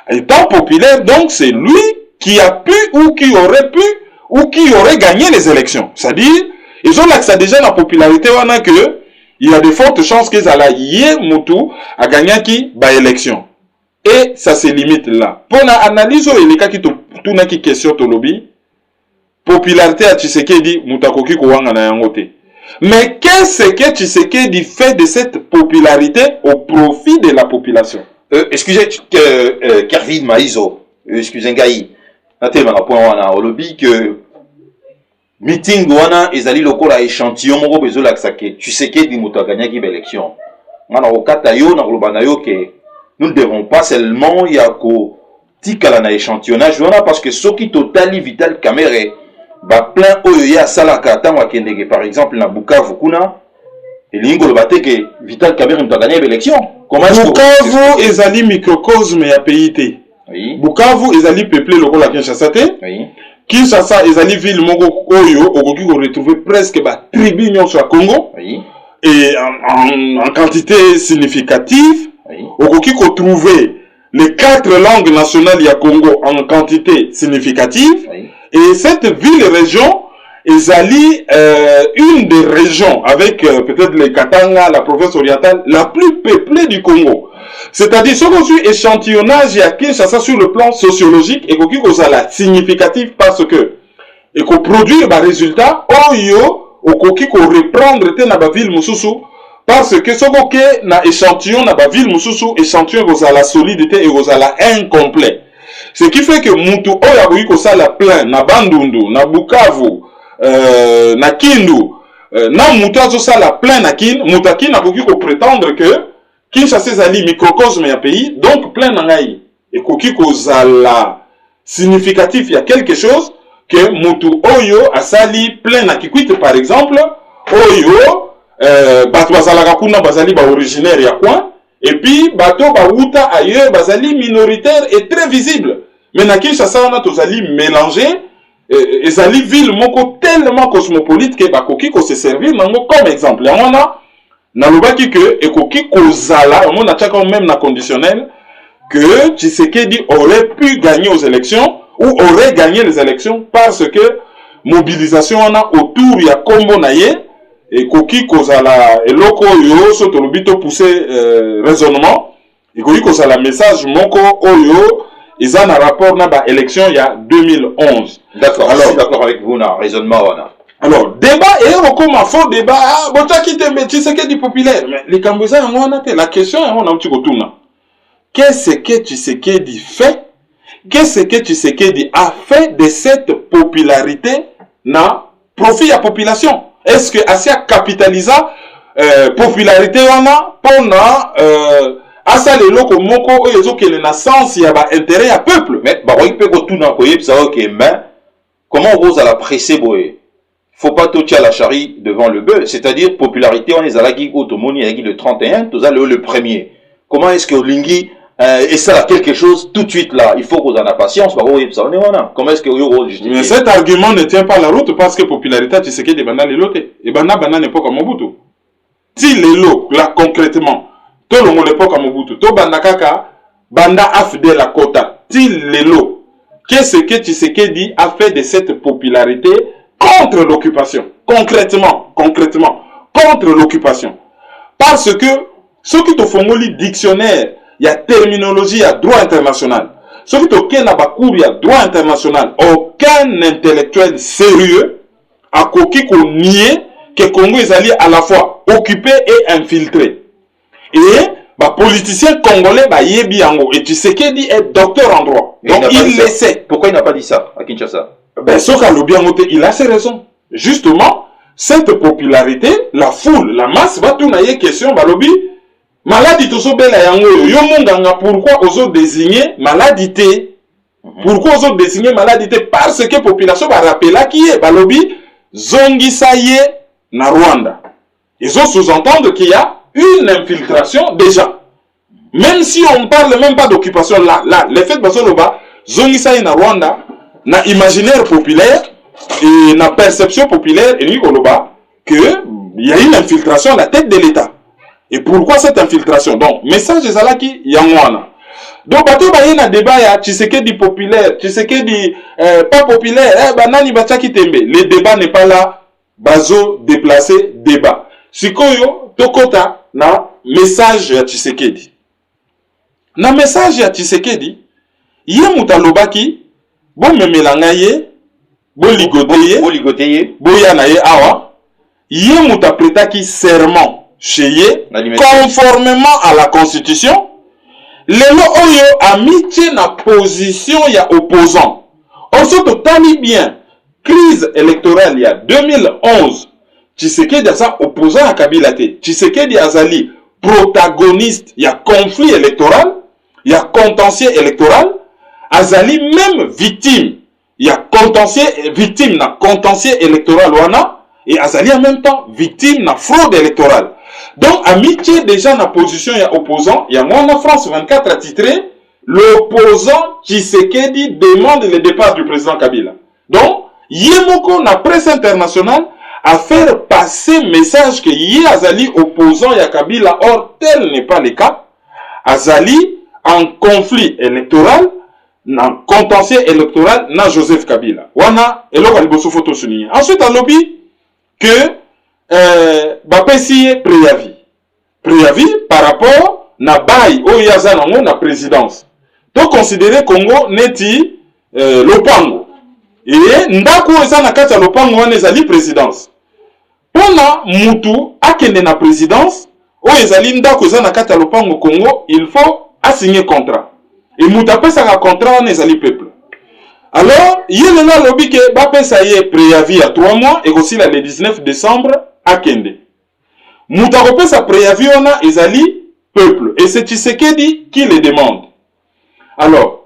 étant populaire donc c'est lui qui a pu ou qui aurait pu ou qui aurait gagné les élections. C'est-à-dire, ils ont l'accès déjà dans la popularité, il y a de fortes chances qu'ils allaient Moutou à gagner qui bah élection. Et ça se limite là. Pour l'analyse, il y a qui question de lobby. Popularité à Tshisekedi, Moutakoki Kouanga na yangote. Mais qu'est-ce que Tshisekedi fait de cette popularité au profit de la population? Excusez, Kervin Maïzo, excusez Ngaï. Naté ma point wana au lobby que meeting wana ezali lokola échantillon moko bezola ksake tu sais que di moto gagner qui élection mana okata yo na loba na yo que nous ne devons pas seulement yako tikala na échantillonnage wana parce que soki totali Vital Kamerhe ba plein oyo ya salaka tanwa kendeke par exemple na Bukavu kuna elingo loba te que Vital Kamerhe moto gagner élection comment Bukavu ezali microcosme ya pays. Oui. Bukavu ezali peuplé lokola Kinshasa te. Oui. Kinshasa ezali ville moko oyo okoki ko retrouver presque ba tribu nyonso ya Congo. Oui. Et en quantité significative. Oui. Okoki ko trouver les 4 langues nationales ya Congo en quantité significative. Oui. Et cette ville-région ezali une des régions avec peut-être les Katanga, la province orientale la plus peuplée du Congo. C'est-à-dire, ce qu'on suit échantillonnage à Kinshasa sur le plan sociologique et qu'on a significatif parce que et qu'on produit des résultats, ou qu'on reprendre dans la ville Moussousou parce que ce qu'on a échantillon dans la ville Moussousou, échantillon qu'on a la solidité et qu'on a la incomplet. Ce qui fait que Moutou, qu'on a la plein, na Bandundu, na Bukavu, na Kindu, na Moutou, ça la plein na Kin, Moutaki n'a qu'on prétendre que Kinshasa ezali microcosme ya pays, donc plein nangai. Et koki kozala significatif, il y a quelque chose que mutu oyo asali plein na kikwite par exemple, oyo bato bazalaka kuna bazali ba originaire ya coin, et puis bato ba uta ailleurs bazali minoritaire et très visible. Mais na Kinshasa on a tozali mélangé, ezali ville moko tellement cosmopolite que bakoki ko se servir nango comme exemple. Ya wana nalobaki que ekoki kozala on a tchaka même na conditionnel que Tshisekedi aurait pu gagner aux élections ou aurait gagné les élections parce que mobilisation on a autour ya kombo na ye ekoki kozala eloko yo so to lobito pousser raisonnement ekoki kozala message moko oyo ils ont un rapport na ba élection il y a 2011. D'accord, alors je suis d'accord avec vous na raisonnement wana. Alors, débat et comme un faux débat, bon, tu sais que du populaire, mais les Cambodgiens, la question est, on a un petit peu tout. Qu'est-ce que Tshisekedi fait? Qu'est-ce que Tshisekedi a fait de cette popularité na profit à la population? Est-ce que Asia capitalisa popularité on a pendant asa le loko moko ezo que le naissance y a ba intérêt à peuple? Mais bah oui peut tout na koyeb ça OK mais comment vous à la presser boy? Faut pas toucher à la charrie devant le bœuf, c'est-à-dire popularité on est à la guy automoni avec le 31, tout ça le premier. Comment est-ce que Olingi et ça a quelque chose tout de suite là, il faut qu'on en a patience, bah oui, ça on est voilà. Comment est-ce que vous justifiez? Mais cet argument ne tient pas la route parce que popularité tu sais que des banales loté. Et banana n'est pas comme Mobutu. Si les lots là concrètement, tout le monde n'est pas comme Mobutu. To banda kaka banda afde la quota. Si les lots, qu'est-ce que Tshisekedi a fait de cette popularité contre l'occupation, concrètement, contre l'occupation. Parce que, ceux qui te font le dictionnaire, il y a terminologie, il y a droit international. ce qui toke na bakour ya droit international, aucun intellectuel sérieux a koki ko nier que Congo ezali à la fois occupé et infiltré. Et les politiciens congolais yebi yango, et Tshisekedi est docteur en droit. Donc il le sait. Pourquoi il n'a pas dit ça à Kinshasa? Ben Soka Lobiangote, il a ses raisons. Justement, cette popularité, la foule, la masse va tout naïe question balobi maladie toso bela yango yo monganga, pourquoi oso désigner maladité? Pourquoi oso désigner maladité? Parce que population va rappeler qui est balobi zongi saye na Rwanda. Ils ont sous-entendre qu'il y a une infiltration déjà. Même si on ne parle même pas d'occupation là, l'effet de Basoloba, zongi saye na Rwanda, na imaginaire populaire et na perception populaire et que il y a une infiltration à la tête de l'État. Et pourquoi cette infiltration? Donc, message de Zalaki Yangwana. Donc, bateau baye na débat ya Tshisekedi populaire, Tshisekedi pas populaire, banani bachaki tembe. Le débat n'est pas là. Bazo déplacé débat. Sikoyo tokota na message ya Tshisekedi. Na message ya Tshisekedi, ye mutalobaki bo memelanga ye, bo ligoteye, bo yana ye awa, ye mutapretaki serment chez ye, conformément à la constitution, lelo oyo amitié na position ya opposant. Also totali bien, crise électorale il y a 2011, Tshisekedi asa opposant à Kabila te. Tshisekedi azali protagoniste, il y a conflit électoral, il y a contentieux électoral, azali même victime. Il y a contentieux, victime na contentieux électoral wana, et azali en même temps victime na fraude électorale. Donc, amitié déjà na position ya opposant, il y a moi en France 24 a titré l'opposant Tshisekedi demande le départ du président Kabila. Donc, yemoko na presse internationale à faire passer message que yé azali opposant ya Kabila, or tel n'est pas le cas. Azali en conflit électoral, na contentieux électoral na Joseph Kabila. Wana eloko liboso photo souligner. Ensuite à lobby que bapesi préavis par rapport na bail o yaza nango na présidence. Donc considérer Congo neti lopango. Et ndako eza na kati ya lopango wana ezali présidence. Pona mutu akende na présidence o ezali ndako eza na kati ya lopango Congo, il faut assigner contrat. Et mutu apesaka contrat wana ezali peuple. Alors, yele na lobi ke bapesa ye préavis à 3 mois et aussi le 19 décembre à Kende. Muta kopesa préavis wana ezali peuple et c'est Tshisekedi qui le demande. Alors,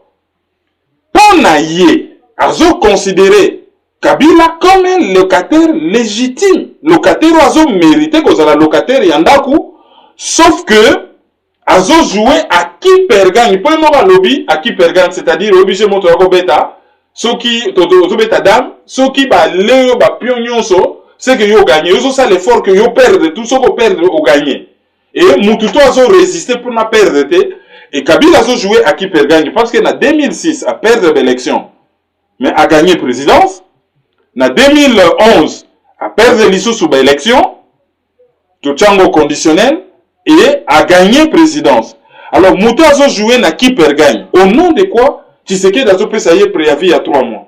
pona ye azo considérer Kabila comme un locataire légitime, locataire azo mérité kozala locataire yandaku, sauf que azo jouer à qui pergagne. Pour moi lobby à qui pergagne, c'est-à-dire obligé moto yako beta. Soki tobeta dame, soki ba leo ba pion nyonso, c'est que yo gagné. Yo ça l'effort que yo perdre, tout ce qu'on perdre au gagner. Et Mututo a résisté pour na perdre et Kabila a joué à qui perd gagne parce que na 2006 a perdre l'élection, mais a gagné présidence. Na 2011 a perdre l'issue sous l'élection, tout chango conditionnel et a gagné présidence. Alors Mututo a joué na qui perd gagne. Au nom de quoi? Tshisekedi a fait préavis à 3 mois.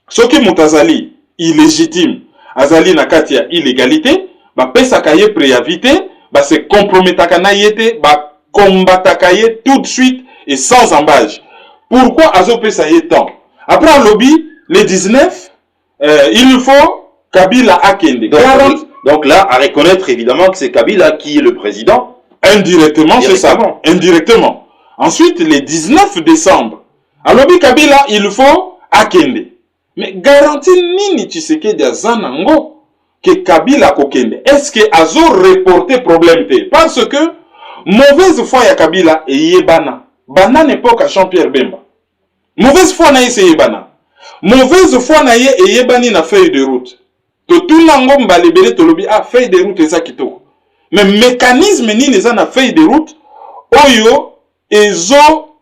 Ce qui Moutazali illégitime, azali na kati ya illégalité, ba pesa kaye préavis te, ba se comprometaka na yete, ba combataka ye tout de suite et sans embâche. Pourquoi azo pesa ye temps? Après un lobby, le 19, il faut Kabila akende. Donc là, à reconnaître évidemment que c'est Kabila qui est le président. Indirectement, c'est ça. Indirectement. Ensuite, le 19 décembre, à lobby Kabila, il faut akende. Mais garantie nini Tshisekedi azanango que Kabila kokende? Est-ce que azo reporter problème te? Parce que mauvaise foi ya Kabila et yebana. Bana n'époque à Jean-Pierre Bemba. Mauvaise foi na yese yebana. Mauvaise foi na ye et yebani na feuille de route. To tout nango mbalebele to lobi ah feuille de route eza kitoko. Mais mécanisme nini eza na feuille de route oyo ezo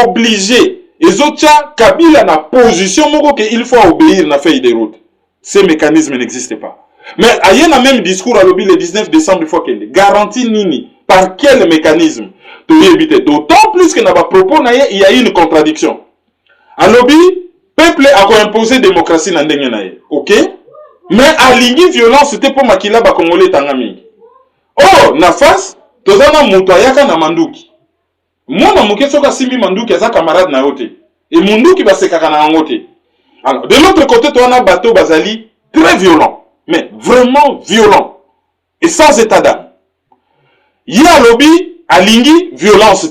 obligé. Ezotia Kabila na position moko que il faut obéir na feuille de route. Ces mécanismes n'existent pas. Mais il y a même discours à lobby le 19 décembre il faut qu'elle garantie nini par quel mécanisme D'autant plus que dans les propos, il y a eu une contradiction. À lobby, peuple a imposé démocratie dans le ok? Mais à l'ingé violence, c'était pour Makila Bakongolais Tangami. Oh, na face, tozana mutayaka na manduki. Moi, na muke soka simbi manduki, aza camarade na yote. Et manduki ba sekaka na ngote. Alors, de l'autre côté, on a bateau Bazali très violent, mais vraiment violent, et sans état d'âme. Il y a lobby, à Lingi, violence.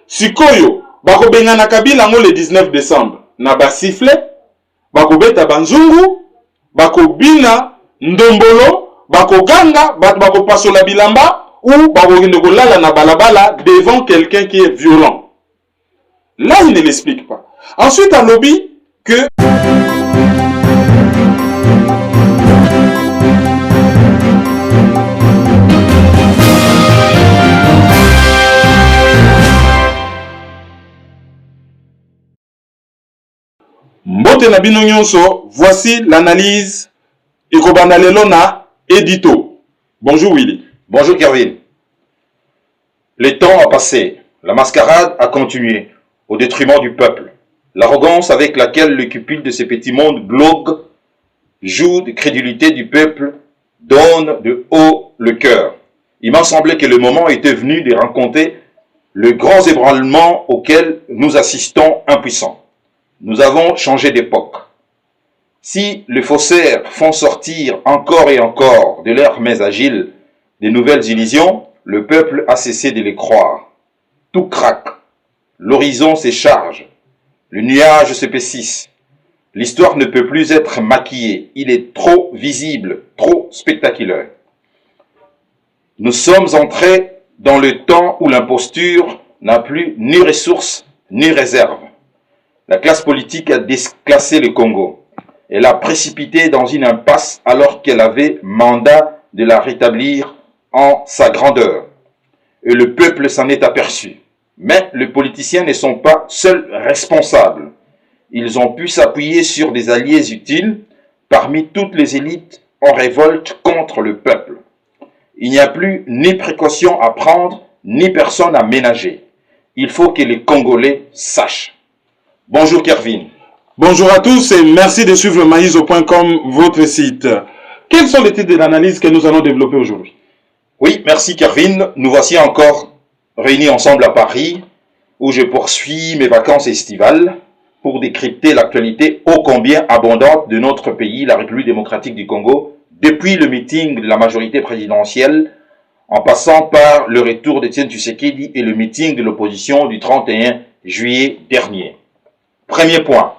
Sikoyo, bako bengana Kabila le 19 décembre, na ba sifflet, bako beta banzungu, bako bina ndombolo, bako ganga, bako pasola bilamba, ou bako lala na balabala devant quelqu'un qui est violent. Là, il ne l'explique pas. Ensuite, à lobby, que Mbote na bino nyonso, voici l'analyse Ekobandalelo na Edito. Bonjour Willy. Bonjour Kervin. Le temps a passé, la mascarade a continué, au détriment du peuple. L'arrogance avec laquelle le cupide de ces petits mondes blogue, joue de crédulité du peuple, donne de haut le cœur. Il m'a semblé que le moment était venu de raconter le grand ébranlement auquel nous assistons impuissants. Nous avons changé d'époque. Si les faussaires font sortir encore et encore de leurs mains agiles de nouvelles illusions, le peuple a cessé de les croire. Tout craque. L'horizon s'écharge. Le nuage s'épaissit. L'histoire ne peut plus être maquillée. Il est trop visible, trop spectaculaire. Nous sommes entrés dans le temps où l'imposture n'a plus ni ressources ni réserve. La classe politique a déclassé le Congo. Elle a précipité dans une impasse alors qu'elle avait mandat de la rétablir en sa grandeur. Et le peuple s'en est aperçu. Mais les politiciens ne sont pas seuls responsables. Ils ont pu s'appuyer sur des alliés utiles parmi toutes les élites en révolte contre le peuple. Il n'y a plus ni précaution à prendre, ni personne à ménager. Il faut que les Congolais sachent. Bonjour Kervin. Bonjour à tous et merci de suivre maïso.com, votre site. Quels sont les titres de l'analyse que nous allons développer aujourd'hui? Oui, merci Kervin. Nous voici encore réunis ensemble à Paris, où je poursuis mes vacances estivales pour décrypter l'actualité ô combien abondante de notre pays, la République démocratique du Congo, depuis le meeting de la majorité présidentielle, en passant par le retour d'Étienne Tshisekedi et le meeting de l'opposition du 31 juillet dernier. Premier point.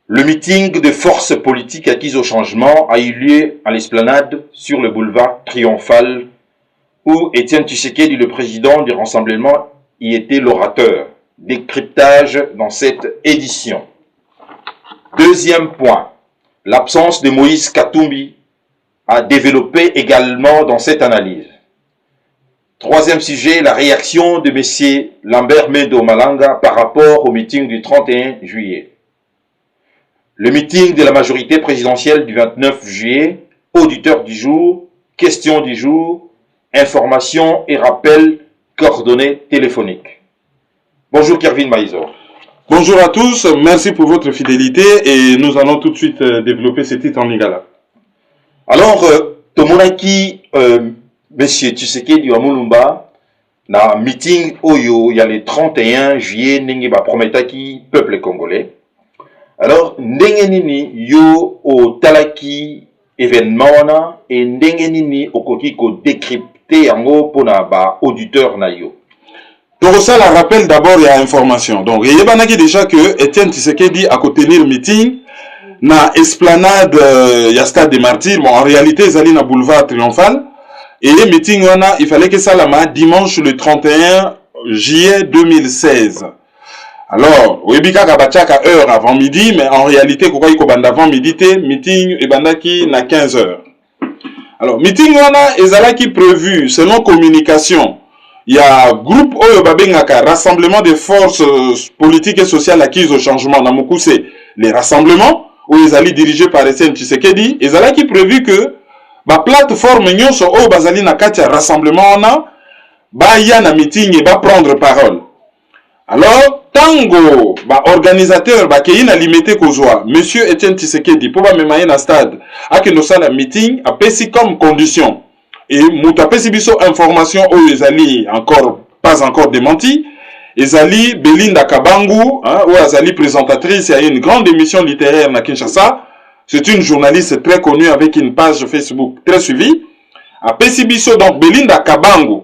Le meeting de forces politiques acquises au changement a eu lieu à l'esplanade sur le boulevard Triomphal, où Étienne Tshisekedi, le président du Rassemblement, y était l'orateur. Décryptage dans cette édition. Deuxième point. L'absence de Moïse Katumbi a développé également dans cette analyse. Troisième sujet, la réaction de M. Lambert Mendo Malanga par rapport au meeting du 31 juillet. Le meeting de la majorité présidentielle du 29 juillet, auditeur du jour, question du jour, information et rappel coordonnées téléphoniques. Bonjour Kervin Maïzo. Bonjour à tous, merci pour votre fidélité et nous allons tout de suite développer ce titre en lingala. Alors, Tomonaki, Monsieur Tshisekedi wa Mulumba, na meeting oyo il y a le 31 juillet, n'engi ba prometaki peuple congolais. Alors, ndenge nini yo o talaki événement na et ndenge nini okoki ko décrypter yango pona ba auditeur na yo. Pour ça, la rappel d'abord, il y a information. Donc, il y a déjà que Étienne Tshisekedi a tenir meeting na esplanade, il y a stade des martyrs. Bon, en réalité, ils allaient na boulevard Triomphal. Et le meeting, il fallait que ça la dimanche le 31 juillet 2016. Alors, Webika Kabachaka heure avant midi, mais en réalité, Koka Ikobanda avant midi, meeting Ebandaki na 15 heures. Alors, meeting, qui prévu selon communication. Il y a groupe Oyo Babengaka, rassemblement des forces politiques et sociales acquises au changement. Dans Mokuse, les rassemblements, où ils allaient dirigés par Étienne Tshisekedi, ils allaient qui prévu que la plateforme Nyonso Oyo Bazali na Katia rassemblement, ba ya na meeting et ba prendre parole. Alors tango ba organisateur ba ke ina limité kozwa monsieur Etienne Tshisekedi pour ba memaye na stade akendo sala meeting apesi comme condition et muta pesi biso information o ezali encore pas encore démenti. Ezali Belinda Kabangu, hein, ou Azali présentatrice à une grande émission littéraire à Kinshasa. C'est une journaliste très connue avec une page Facebook très suivie. À Pesibiso, donc Belinda Kabangu,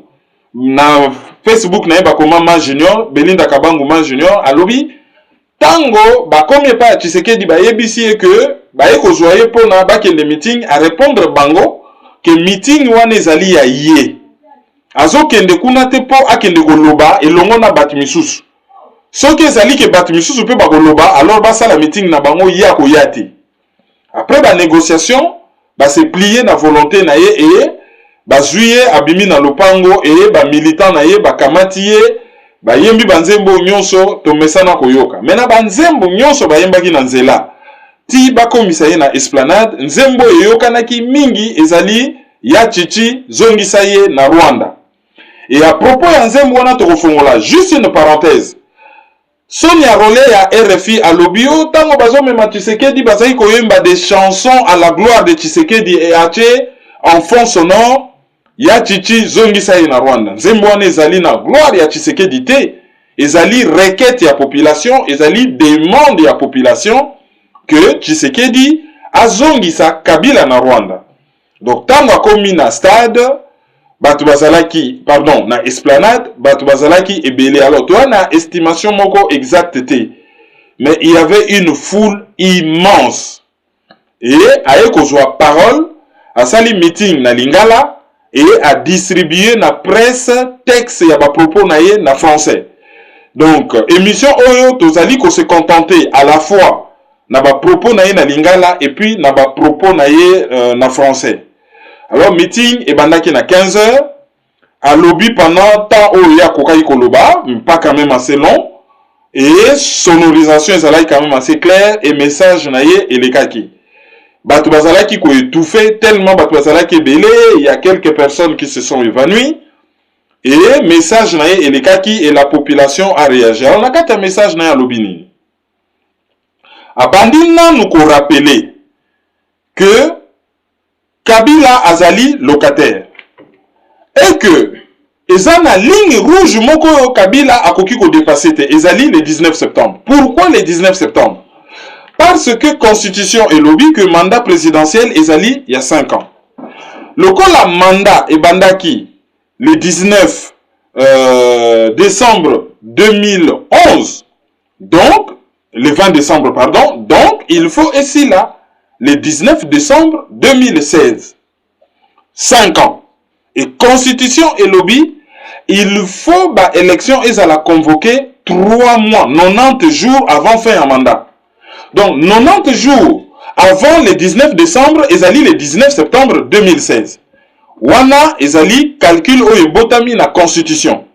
na Facebook na yeba koma ma junior, Belinda Kabangu ma junior, à lobby. Tango, ba comme pas Tshisekedi ba yebisi que ba eko joye pour na ba kende meeting à répondre bango que meeting wana ezali ya yé. Azo kende kuna te po akende koloba elongo na bat misusu. Soki ezali ke bat misusu pe ba koloba alors ba sala meeting na bango ya ko yati. Après ba négociation ba se plier na volonté na ye et ba juye abimi na lopango et ba militant na ye ba kamati ye ba yembi banzembo nyonso to mesana koyoka. Mena banzembo nyonso ba yembaki na nzela. Ti ba komisa ye na esplanade nzembo yokanaki mingi ezali ya Chichi zongisa ye na Rwanda. Et à propos ya nzembo wana tokofongola juste une parenthèse. Sonia Rolé ya RFI à Lobio tango bazo mema Tshisekedi bazaki koyemba des chansons à la gloire de Tshisekedi et ache en fond sonore ya Chichi zongisa ye na Rwanda. Nzembo wana ezali na gloire ya Tshisekedi te, ezali requête ya population, ezali demande ya population que Tshisekedi azongisa Kabila na Rwanda. Donc tango akomi na stade Batu bazalaki, pardon, na esplanade, Batu bazalaki ebele. Alors, toi, na estimation moko exacte. Mais il y avait une foule immense. Et, aye kozwa parole, a sali meeting na Lingala, et a distribué na presse texte ya ba propos na ye na français. Donc, émission oyo, tozali ko se contenter à la fois na ba propos na ye na Lingala, et puis na ba propos na ye na français. Alors, meeting et bandaki na 15h. À lobby pendant temps où il y a Kokai Koloba, pas quand même assez long. Et sonorisation est quand même assez claire. Et message naye et les kaki. Batu bazalaki ko étouffé tellement batu bazalaki belé. Il y a quelques personnes qui se sont évanouies. Et message naye et les kaki et la population a réagi. Alors, on a quatre messages naye à lobby ni. Abandina nous ko rappeler que Kabila Azali locataire. Et que ezana ligne rouge moko Kabila akoki ko dépasser te ezali le 19 septembre. Pourquoi le 19 septembre? Parce que constitution et lobby que mandat présidentiel ezali il y a 5 ans. Le la mandat et bandaki le 19 décembre 2011. Donc le 20 décembre pardon. Donc il faut ici là le 19 décembre 2016. 5 ans. Et constitution et lobby, il faut bah élection et ça la convoquer 3 mois, 90 jours avant fin un mandat. Donc 90 jours avant le 19 décembre, ezali le 19 septembre 2016. Wana ezali calcul ou botami na constitution.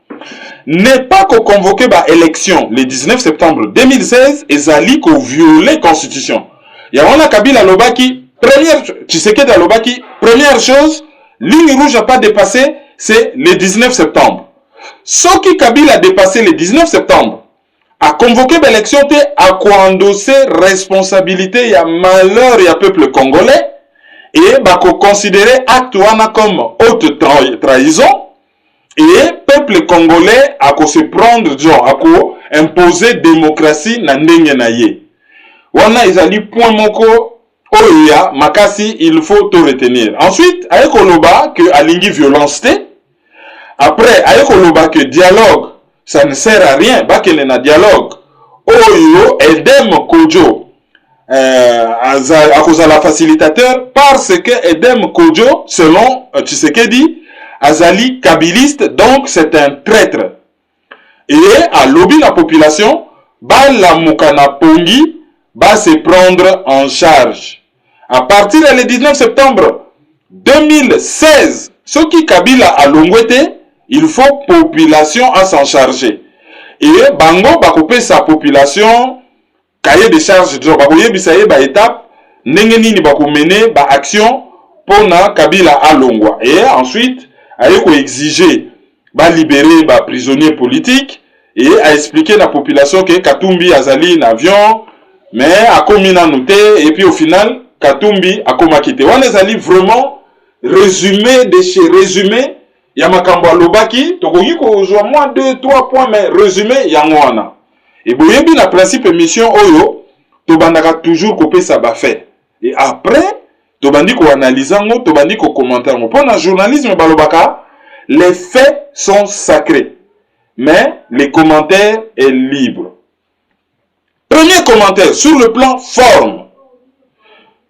N'est pas qu'on convoquer bah élection le 19 septembre 2016, ezali qu'on violer constitution. Yawana Kabila Lobaki, première Tshisekedi Lobaki, première chose. Ligne rouge n'a pas dépassé, c'est le 19 septembre. Ce qui Kabila a dépassé le 19 septembre, a convoqué l'élection, a endossé responsabilité, il y a malheur, il y a peuple congolais, et bah considérer acte comme haute trahison, et peuple congolais a se prendre, genre, a imposer démocratie na ndenge na ye. Wana izali point moko. Oya, Makasi, il faut tout retenir. Ensuite, avec Koloba, que Alingi violence té. Après, avec Koloba, que dialogue, ça ne sert à rien. Bah, qu'il y a un dialogue. Oyo, Edem Kojo, à cause de la facilitateur, parce que Edem Kojo, selon Tshisekedi, Azali kabiliste, donc c'est un traître. Et à lobby la population, bah, la Moukana Pongi, va se prendre en charge. À partir du 19 septembre 2016, ce qui Kabila a longouete, il faut population à s'en charger. Et Bango va couper sa population, cahier de charge, bakoye bisaye ba étape, nengeni ni bako mener ba action pour na Kabila à longwa. Et ensuite, aye ko exiger ba libérer ba prisonniers politiques et a expliqué à la population que Katumbi azali un avion mais a commis na noté et puis au final Katumbi a komakité. On les ali vraiment résumé de chez résumé ya makambo alobaki tokoki ko joa moins 2-3 points mais résumé yango wana. Et boyebi na principe mission oyo to bandaka toujours kopé ça ba fait. Et après to bandi ko analyser ngo to bandi ko commenter ngo. Pour le journalisme balobaka les faits sont sacrés mais les commentaires est libre. Premier commentaire sur le plan forme.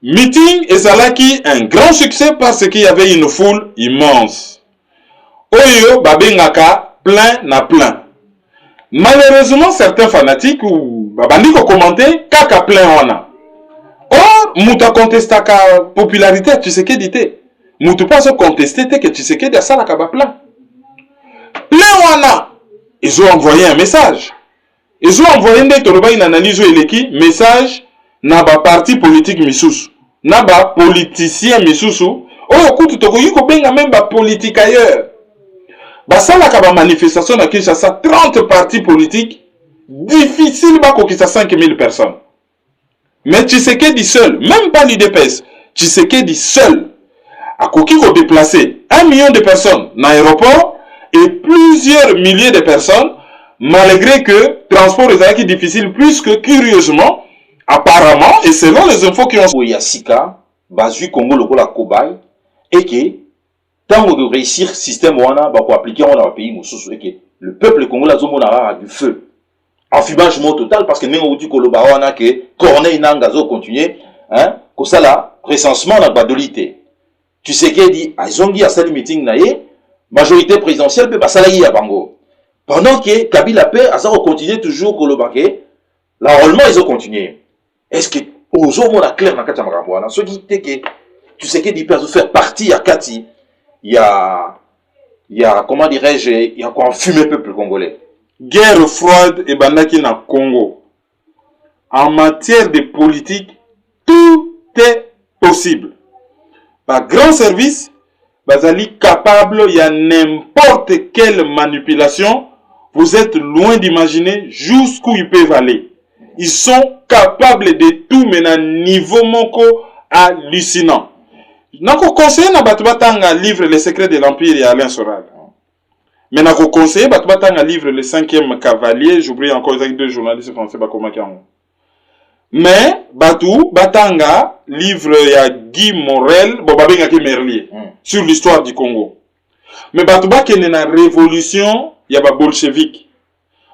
Meeting ezalaki un grand succès parce qu'il y avait une foule immense. Oyo babengaka plein na plein. Malheureusement certains fanatiques ou babandi ko commenter kaka plein wana. Or muta contestaka popularité Tshisekedi te. Mutu pas se contester que Tshisekedi a salaka ba plein. Plein wana. Ils ont envoyé un message. Ils ont envoyé une analyse eleki message na ba parti politique misusu. Na ba politicien misusu. Oh kutu tokoyi ko benga même ba politique ailleurs. Basalaka ba manifestation na Kinshasa 30 partis politiques difficile ba kokisa 5000 personnes. Mais Tshisekedi seul, même pas l'UDPS, Tshisekedi seul a koki ko déplacer 1 million de personnes dans l'aéroport et plusieurs milliers de personnes malgré que transport est difficile puisque curieusement apparemment et selon les infos qui ont Yasika bazu Congo lokola cobaye et que tant de réussir système wana ba ko appliquer on a pays mususu et que le peuple congolais a du feu enfumagement total parce que nengo di koloba wana que Corneille Nangaa zo continuer hein ko sala recensement na badolité tu sais qu'il dit azongi a sali meeting na ye majorité présidentielle pe basala yi ya bango pendant que Kabila paix a ça continuer toujours koloba que l'enrôlement ils ont continué. Est-ce que aujourd'hui on a clair dans kati makambo wana ce qui était que tu sais qu'il dit peut faire partie à Kati il y a comment dirais-je il y a quoi enfumer peuple congolais. Guerre froide et bandaki na Congo. En matière de politique, tout est possible. Par grand service, bazali capable, il y a n'importe quelle manipulation. Vous êtes loin d'imaginer jusqu'où ils peuvent aller. Ils sont capables de tout, mais à un niveau moko hallucinant. Nako conseiller na batanga livre Les secrets de l'empire et Alain Soral. Mais nako conseiller batanga livre Le 5e cavalier, j'oublie encore les 2 journalistes français bakomakiango. Mais Batou Batanga livre ya Guy Morel bobabenga ke Merlier sur l'histoire du Congo. Mais Batou ba kene na révolution ya ba bolchevique.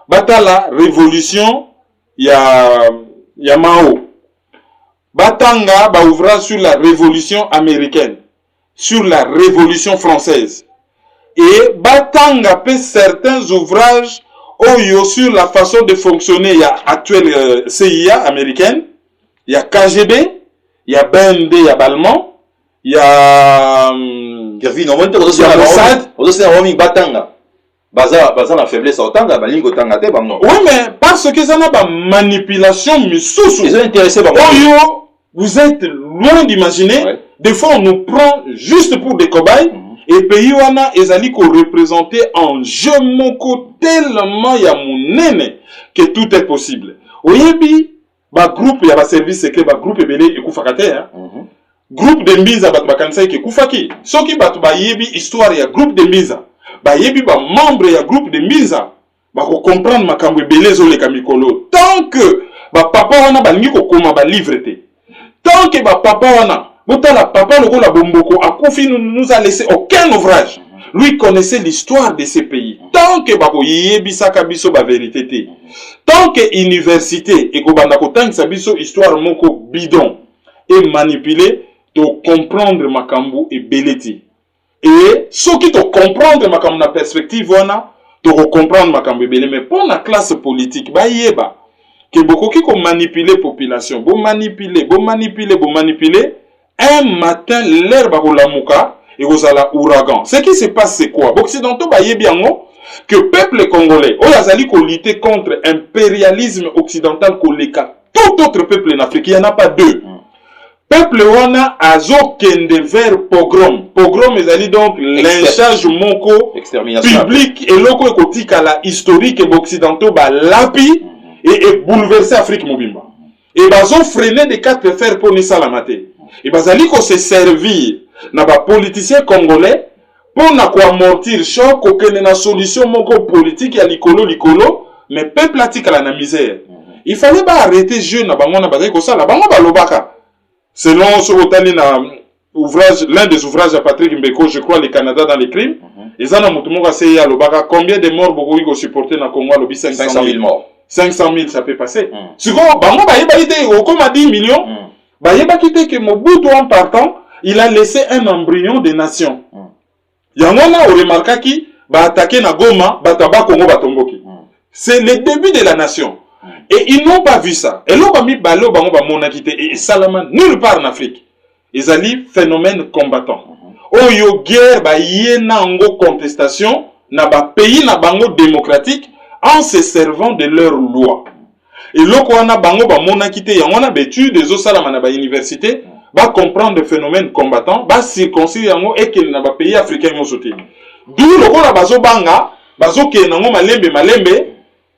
Batala révolution ya Mao. Batanga ba ouvrage sur la révolution américaine, sur la révolution française. Et Batanga peut certains ouvrages Oyo sur la façon de fonctionner, il y a actuelle CIA américaine, il y a KGB, il y a BND, il y a Balman, il y a Mossad. Oui, mais parce que ça n'a pas manipulation, mais sous. Ils ont intéressé par Oyo, vous êtes loin d'imaginer. Ouais. Des fois, on nous prend juste pour des cobayes. Et pays wana ezali ko représenter en jeu moko tellement ya monene que tout est possible. Oyebi ba groupe ya ba service secret ba groupe ebele ekufaka te hein. Groupe de Mbiza batu bakanisa ke kufaki. Soki batu ba yebi histoire ya groupe de Mbiza. Ba yebi ba membre ya groupe de Mbiza ba ko comprendre makambo ebele zo le kamikolo. Tant que ba papa wana balingi ko koma ba livre te. Tant que ba papa wana Botala papa Lokola Bomboko Akufi nous a laissé aucun ouvrage. Lui connaissait l'histoire de ces pays. Tant que Bako Yebisaka Biso ba vérité te. Tant que université et Kobandako tant que Sabiso histoire moko bidon et manipulé to comprendre makambo et beleti. Et ceux qui te comprendre makambo na perspective wana to comprendre makambo belé mais pour la classe politique ba yeba que beaucoup qui ko manipuler population, bo manipuler. Un matin, l'herbe la mouka et vous allez ouragan. Ce qui se passe, c'est quoi? Occidentaux, que le peuple congolais, oyazali ko lutter contre l'impérialisme occidental, tout autre peuple en Afrique, il n'y en a pas deux. peuple wana azokende vers pogrom. Pogrom ezali donc lynchage moko public eloko ekotikala historique et occidentaux ba lapi et bouleverser Afrique mobimba. Et bazo freiner des quatre fers pour nisala mate. Et bazali ko se servir na ba politiciens congolais pour na ko amortir choc kokene na solution moko politique ya likolo mais peuple atikala na misère. Il fallait pas arrêter jeune na bango na bazali ko sala bango balobaka. Selon ce ouvrage, l'un des ouvrages de Patrick Mbeko, je crois, le Canada dans les crimes, ils en ont combien de morts vous supporter dans le Congo? 500 000 morts. 500 000, ça peut passer. Si on a 10 millions, que Mobutu en partant, il a laissé un embryon de nation. Il y en a qui remarqué qui va attaquer na Goma, Bataba Congo Batomboki. C'est le début de la nation. Et ils n'ont pas vu ça. Et l'on va mis balo bango ba monakité et Salaman nulle part en Afrique. Ils allaient phénomène combattant. Oyo guerre ba yena ngo contestation na ba pays na bango démocratique en se servant de leurs lois. Et loko wana bango ba monakité yango na betu des osala na ba université va comprendre le phénomène combattant, va circoncire yango et que na ba pays africains mo sauter. D'où loko na bazo banga bazo ke nango malembe.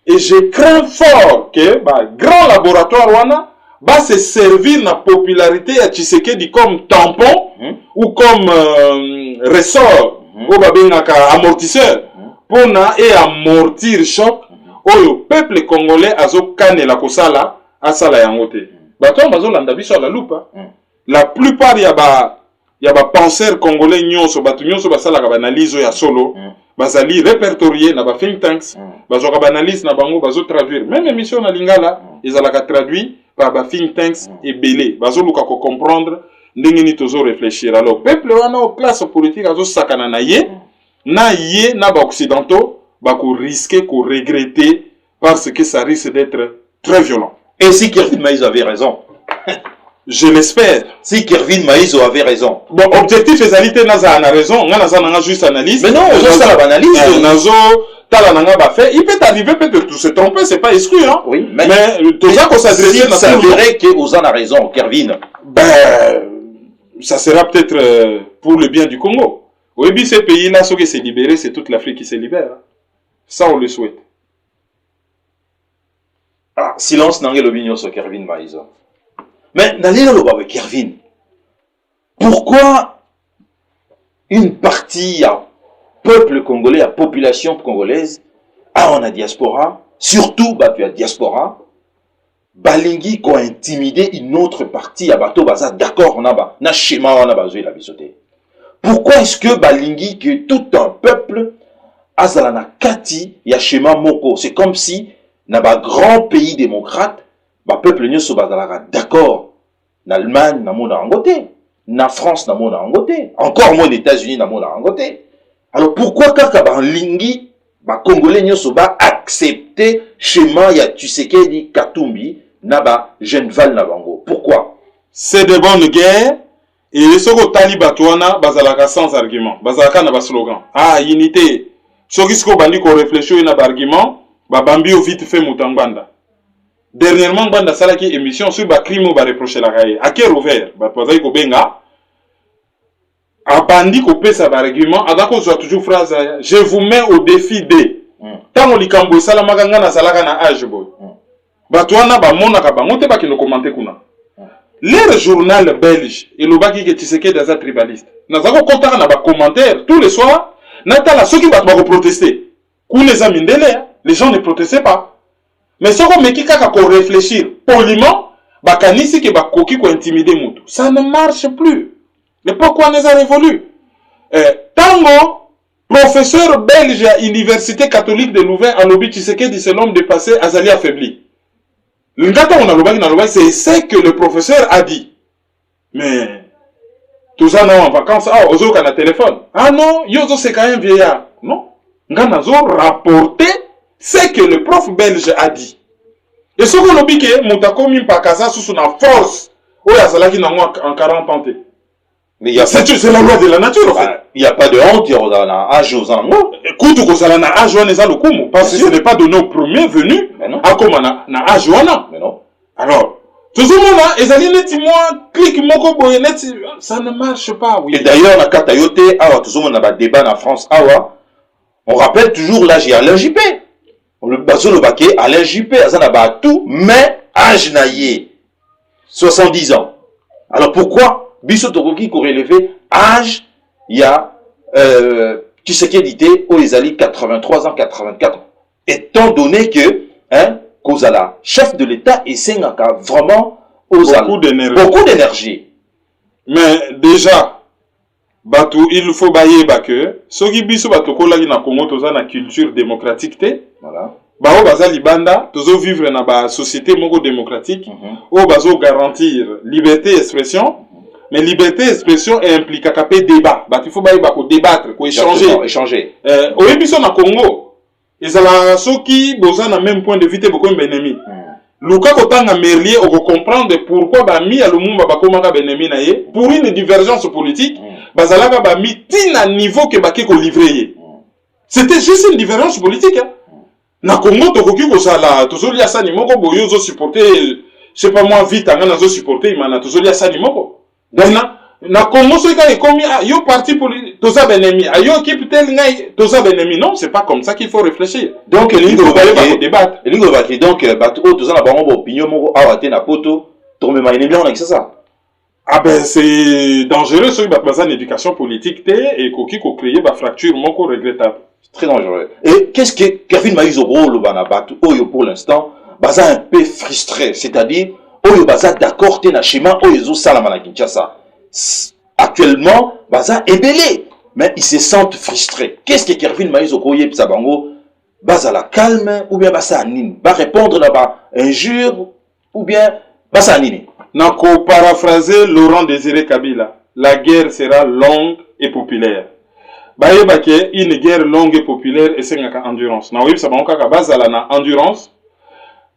Et je crains fort que grand laboratoire wana va se servir na popularité à Tshisekedi comme tampon ou comme ressort ou amortisseur pour na et amortir choc au peuple congolais azo kane la kosala asala yangote. Bato bazo landa biso la loupe. La plupart ya ba penseurs congolais nyonso batu nyonso basala ka analyse ya solo. Bazali répertorié na ba think tanks, bazoka banalise na bango bazo traduire. Même émission na lingala, ils allaka traduit par ba think tanks et belé. Bazo luka ko comprendre ndenge ni tozo réfléchir. Alors peuple wana au classe politique azo sakana na ye na ba occidentaux ba ko risquer ko regretter parce que ça risque d'être très violent. Et si Kervin Maïzo avait raison. Je l'espère. Si Kervin Maïzo avait raison. Bon, objectif ezalité naza a raison, on a juste analyse. Mais non, on a l'analyse. Nazo tala nanga ba fait, il peut arriver peut-être se tromper, c'est pas exclu hein. Oui, mais tout ça qu'on s'adresse si ça dirait que Ozan a raison, Kervin. Ça sera peut-être pour le bien du Congo. Oui, bien ces pays-là, ceux qui s'est libéré, c'est toute l'Afrique qui se libère. Hein. Ça, on le souhaite. Ah, silence n'engage l'opinion sur Kervin Maïzo. Mais, n'allez pas avec Kervin. Pourquoi une partie à peuple congolais, à population congolaise, on a diaspora, surtout, tu as diaspora, Balingi qui a intimidé une autre partie à bateau baza d'accord on a na schéma on a besoin la bisoté. Pourquoi est-ce que Balingi que tout un peuple azala na kati ya schéma moko, c'est comme si na ba grand pays démocrate ba peuple nyoso bazala d'accord na Allemagne na mona angoté, na France na mona angoté, encore moins aux États-Unis na mona angoté. Alors pourquoi kaka Balingi ba congolais nyoso ba accepter schéma ya Tshisekedi Katumbi Naba, Genval Nabango. Pourquoi? C'est de bonnes guerres. Et ce que Talibatuana, Bazalaka sans argument. Bazalaka n'a pas slogan. Ah, unité. Ce qui se bandi qu'on réfléchit n'a pas argument. Bambi au vite fait Moutambanda. Dernièrement, Banda Salaki émission sur Bakrimo va reprocher la raille. À quel ouvert? Bazalaki ko benga. A bandi ko pèse sa argument. Adako soit toujours phrase. Je vous mets au défi de. Tant on likambo salamaganga na salaka na âge boy. Batouana ba mona ka bango te ba ki no commenter kuna. Le journal belge et le baki que Tshisekedi des tribalistes. Nazako kontaka na ba commentaire tous les soirs. Natala ceux qui va protester. Kuna za mindele, les gens ne protestaient pas. Mais ceux qui kaka ko réfléchir poliment, ba kanisi ke ba koki ko intimider mutu. Ça ne marche plus. L'époque où on les a révolu. Tango professeur belge à l'université catholique de Louvain en lobby Tshisekedi c'est l'homme de passé Azali affaibli. C'est ce que le professeur a dit. Mais, tout ça non en vacances, ozo kana téléphone. Ah non, yozo c'est quand même vieillard. Non. Nganazo rapporté ce que le prof belge a dit. Et ce qu'on a dit que, moutako mimpakaza sous son force, oya salaki nango en 40 ans. Mais il y a c'est la loi de la nature, en fait. Il n'y a pas de honte, il y a âge aux anneaux. Écoute, parce que ce n'est pas de nos premiers venus. Mais non. À comme na âge wana. Mais non. Alors, Tout le monde a, ezali neti moi, clic moko boye neti, ça ne marche pas, oui. Et d'ailleurs, na katayote, awa, tout le monde a un débat en France, awa, on rappelle toujours l'âge à Alain Juppé. Le bazo le baquet, Alain Juppé, azan a tout, mais âge naïe, 70 ans. Alors pourquoi, biso tokoki ko relevé, âge, il y a, tu sais qu'il était, au Ezali 83 ans, 84 ans. Étant donné que, hein, Kozala, chef de l'État, et c'est vraiment beaucoup d'énergie. Mais déjà, Batou, il faut bailler que ceux qui biso batoko là na Congo toza na culture démocratique te. Voilà. Bao baza libanda, tozo vivre na ba société moko démocratique, où bazo garantir liberté d'expression. Mais liberté d'expression implique capé débat. Il faut bailler bako débattre, ko échanger. Au biso na Congo. Et ça la ceux qui besoin na même point de vue beaucoup ennemi. Luka kotanga merlier on comprendre pourquoi ba mi ya lumumba ba komaka benemi na ye pour une divergence politique bazalaka ba mi tina niveau que ba ke ko livrer. C'était juste une divergence politique hein. Na Congo tokoki ko sala tozoli ya sani moko boyo zo supporter je sais pas moi vite ngana zo supporter imana tozoli ya sani moko. Donc na Congo ce qui est commis yo parti politique toza benemi ayo équipe tel ngai toza benemi non c'est pas comme ça qu'il faut réfléchir. Donc il faut aller débattre. Donc bato toza na bango opinion moko awate na poto tombe ma ennemi on a ça. Ah ben c'est dangereux ce qui baza en éducation politique et koki ko créer ba fracture moko regrettable. C'est très dangereux. Et qu'est-ce que Kevin Maïzobro le bana bato oyo pour l'instant baza un peu frustré, c'est-à-dire oyo baza d'accord te na schéma oyo zo salama na Kinshasa. Actuellement, baza ébélé, mais ils se sentent frustrés. Qu'est-ce que Kevin Maïzobro yé Psabango baza la calme ou bien baza anine, va répondre là-bas injure ou bien baza anine. Nako paraphraser Laurent Désiré Kabila, la guerre sera longue et populaire. Baye bake une guerre longue et populaire et c'est ngaka endurance. Na oui Psabango kaka baza la na endurance.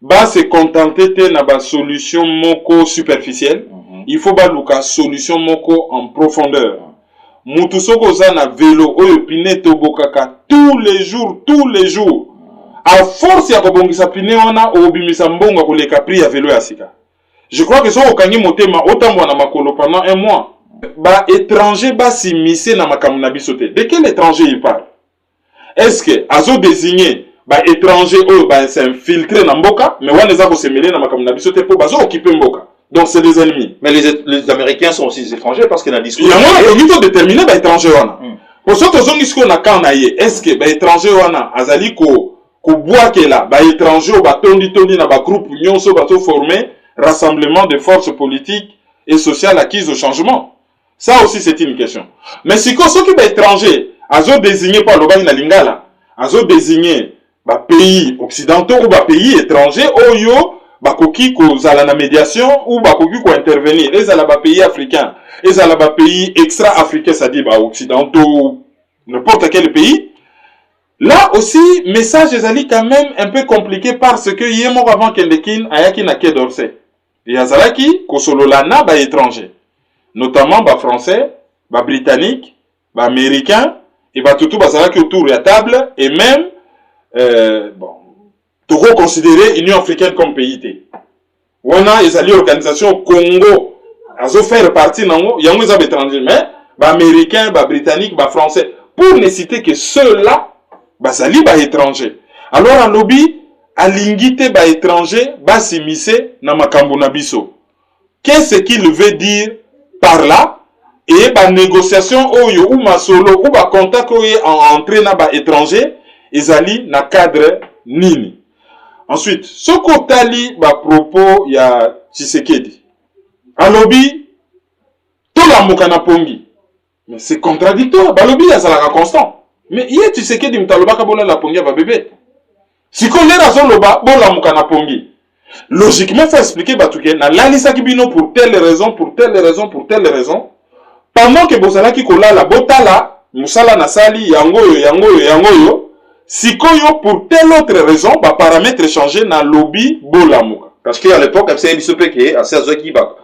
Ba se contenter te na ba solution moko superficielle. Il faut baluka solution moko en profondeur. Mutu soko za na vélo oyo pine tobokaka tous les jours. À force ya kobongisa pine wana obimisa mbongo koleka prix ya vélo ya sika. Je crois que so okangi motema otambo na makolo pendant un mois. Ba étranger ba simise na makambo na biso te. De quel étranger il parle? Est-ce que azo désigner ba étranger oyo ba s'infiltrer na mboka mais wana za ko se mêler na makambo na biso te po bazo occuper mboka? Donc c'est des ennemis. Mais les Américains sont aussi des étrangers parce qu'il y a un discours. Il y a un niveau déterminé bah étranger wana. Pour ceux qui ont dit qu'on a quand naïe, est-ce que bah étranger wana azali ko bois que là bah étranger bah tondi na bah groupe nyonso bah to former rassemblement de forces politiques et sociales acquises au changement. Ça aussi c'est une question. Mais si ceux qui bah étranger azo désigné par le bas na lingala, azo désigné bah pays occidentaux ou bah pays étrangers oyo bakoki ko zala na médiation ou bakoki ko intervenir les ala ba pays africains les ala ba pays extra africains c'est-à-dire ba occidentaux n'importe quel pays là aussi message ezali quand même un peu compliqué parce que yemo avant kendekin ayaki na Quai d'Orsay et azalaki ko solola na ba étranger notamment ba français ba britannique ba américain et ba tutu bazalaki autour de la table et même bon Togo considérer l'Union africaine comme pays. On a les organisation Congo, azo faire partie nango, yango les étrangers, mais bah américains, bah britanniques, bah français. Pour ne citer que ceux-là, bah sali bah étrangers. Alors un lobby, à l'ingité bah étranger, bah s'immiscer na makambo na biso. Qu'est-ce qu'il veut dire par là? Et bah négociation oyo ou ma solo ou bah contact oyo en entrée na bah étranger, ezali na cadre nini. Ensuite, ce kotali ba propos ya Tshisekedi. Alobi to la mokana pongi. Mais c'est contradictoire. Ba lobi ya salaka constant. Mais hier Tshisekedi mtaloba ka bola la pongi ba bébé. Si ko lera zo loba bola mokana pongi. Logiquement faut expliquer batuke na lalisa kibino pour telle raison. Pendant que bozala ki kola la botala musala na sali yangoyo. Si koyo pour telle autre raison, bah paramètre changé dans lobby bolamuka. Parce qu'à l'époque, c'est BCP à 16 qui bah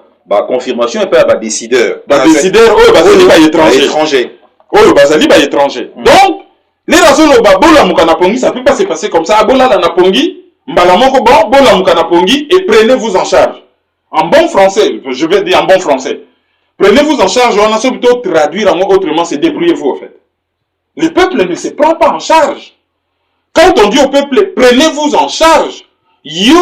confirmation et pas bah décideur. Bah décideur, oh bazali bah étranger. Oh bazali bah étranger. Donc les raisons le bah bolamuka na pongi, ça peut pas se passer comme ça. Abola la na pongi, mbala moko bon bolamuka na pongi et prenez-vous en charge. En bon français, je vais dire en bon français. Prenez-vous en charge, on a plutôt traduire en autrement, c'est débrouillez-vous en fait. Le peuple ne se prend pas en charge. Quand on dit au peuple, prenez-vous en charge, yo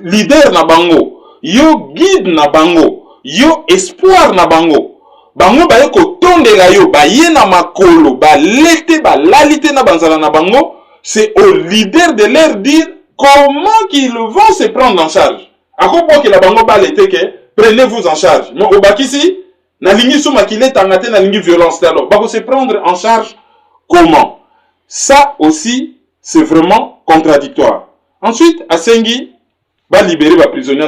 leader na bango, yo guide na bango, yo espoir na bango, bango ba yeko tondela yo, ba ye na makolo, ba lete, ba lalite na banzala na bango, c'est au leader de leur dire comment qu'ils vont se prendre en charge. À quoi que la bango ba lete que, prenez-vous en charge. Mais au bakisi, na lingi souma qui l'est tangate na lingi violence d'alors, ba se prendre en charge comment? Ça aussi, c'est vraiment contradictoire. Ensuite, Asengi va libérer les prisonniers.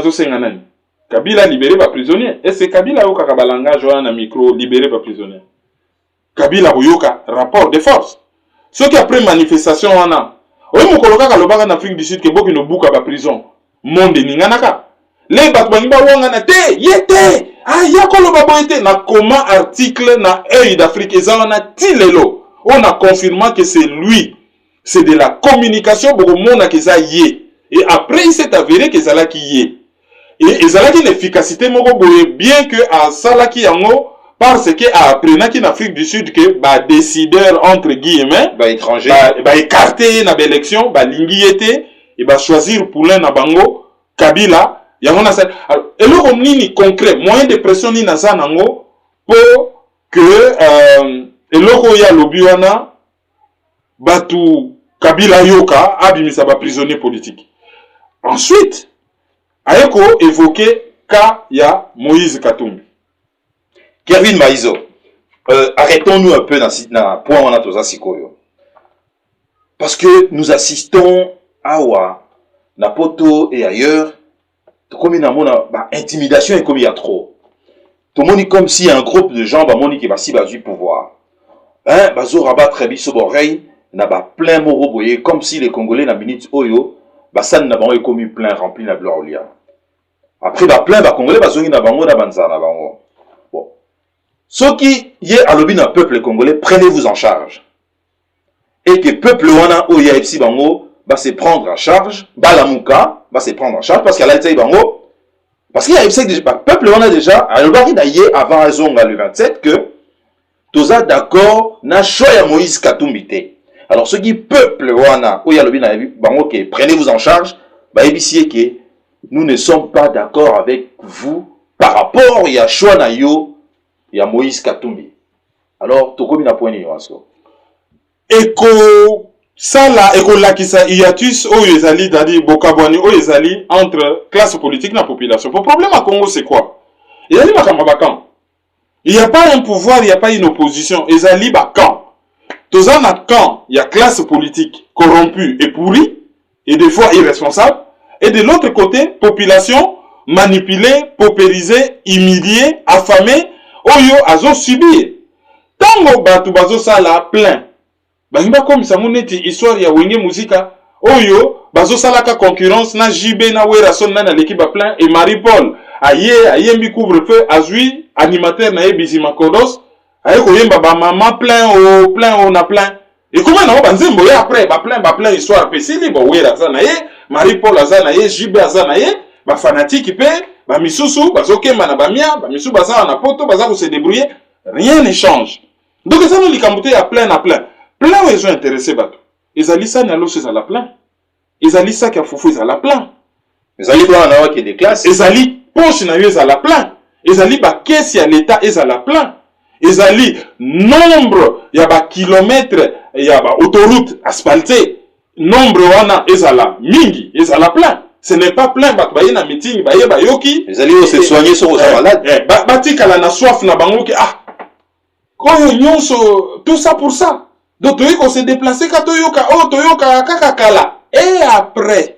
Kabila libérer les prisonniers. Et c'est Kabila qui a balanga Joana micro libérer les prisonniers. Kabila a rapport de force. Ceux qui après manifestation on a. Oui, mon collègue en Afrique du Sud qui beaucoup ne bouka ba prison. Monde ninganaka. Les batouani ba wangana te yete. Ah yakolo ba boyete na comment article na œil d'Afrique ezana tilelo. On a confirmé que c'est lui. C'est de la communication beaucoup monde qui ça y. Et après il s'est avéré que ça là qui y. Et ça là qui l'efficacité moko boye bien que à ça là qui yango parce que après na qui en Afrique du Sud que ba décideur entre guillemets ba étranger ba écarter na élection ba lingiété et ba choisir pour l'un na bango Kabila yango na ça et le nini concret moyen de pression ni na ça nango pour que et le ya lobby wana batu Kabila yoka abimisa ba prisonnier politique. Ensuite, ayeko évoqué cas ya Moïse Katumbi. Kervin Maïzo, arrêtons-nous un peu dans le point où on a tous sikoyo. Parce que nous assistons à Napoto et ailleurs, comme il y a intimidation et comme il y a trop. Tout le monde est comme si un groupe de gens qui va si du pouvoir. Hein, bazo rabat très biso boreille. Na ba plein moro boye comme si les Congolais na minute oyo ba san na bango commis plein rempli na gloria. Après ba plein ba Congolais ba zongi na bango na banza na bango. Bon. Ce qui y est à l'obi na peuple congolais, prenez-vous en charge. Et que peuple wana oya epsi bango va se prendre en charge, balamuka va se prendre en charge parce qu'elle a été bango parce qu'il y a epsi déjà peuple wana déjà à l'obari d'ailleurs avant zonga le 27 que toza d'accord na choya Moïse Katumbi te. Alors, ce qui peuple wana, prenez-vous en charge, que nous ne sommes pas d'accord avec vous par rapport à choix na yo, ya Moïse Katumbi. Alors, to komi na point ni waso. Eko sala eko lakisa hiatus oyo ezali dadi bokabwani oyo ezali entre classe politique na population. Le problème à Congo c'est quoi? Il y a il n'y a pas un pouvoir, il n'y a pas une opposition. Ezali bakan. Dans un camp, il y a classe politique corrompue et pourrie, et des fois irresponsable, et de l'autre côté, population manipulée, paupérisée, humiliée, affamée, oyo azo subir. Tango batu bazo sala plein. Bangiba comme ça moneti histoire ya wenge musika, oyo bazo sala ka concurrence na JB na Werason na l'équipe plein et Marie-Paul aye mbi couvre-feu azui animateur na Ebizima Kodos. Ayeko yemba ba maman plein on a plein. Et comment na ba nzembo ya après ba plein histoire pesili bo wera za na ye Marie-Paul za na ye JB za na ye ba fanatique pe ba misusu bazokemba na ba mia ba misusu baza na poto baza ko se débrouiller rien ne change. Donc ça nous likambuté ya plein où ils sont intéressés bato. Ezali ça na loche za la plein. Ezali ça ki afufu za la plein. Ezali kwa na wa ki des classes. Ezali poche na yo za la plein. Ezali ba caisse ya l'état za la plein. Ezali nombre ya ba kilomètres ya ba autoroute asphaltée nombre wana ezala mingi ezala plein ce n'est pas plein ba na meeting ba yoki ezali o se soigner sur sa malade ba tikala na soif na bango ke koyo nyonso tout ça pour ça donc toyi ko se déplacer ka toyoka kaka kala et après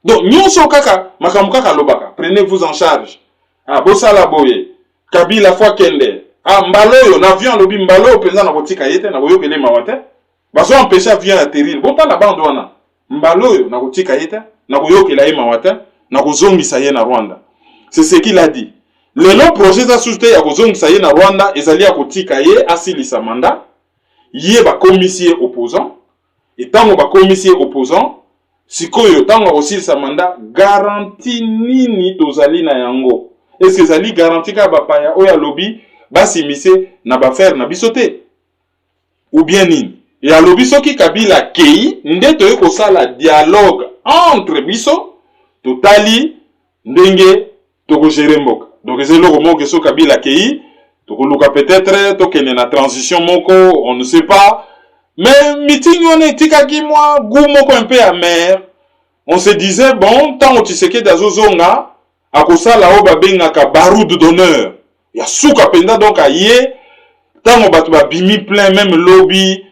donc nyonso kaka makambo kaka lobaka prenez-vous en charge bosala boye Kabila fois kende mbaloyo na avion lobi mbaloyo penza na botika yete na boyo kele mawate bazo empêcher avion atterrir bota la bande wana mbaloyo na botika yete na boyo kele mawate na kozongisa ye na Rwanda c'est ce qu'il a dit le long projet za société ya kozongisa ye na Rwanda ezali ya kotika ye asilisa mandat ye ba commissaire opposant et tango ba commissaire opposant sikoyo tango aussi sa mandat garantie nini tozali na yango. Est-ce que zali garantie ka bapaya oya lobby basi mise na ba faire na bisote ou bien nini? Ya lobby soki Kabila kei nde toye ko sala dialogue entre biso totali ndenge toko gérer mboka. Donc c'est le moment que so Kabila kei toko luka peut-être tokene na transition moko, on ne sait pas. Mais meeting on etika ki moi goût moko un peu amer. On se disait bon tant Tshisekedi azozonga akosala o babenga ka baroud d'honneur. Ya souka penda donc aye tant batu ba bimi plein même lobby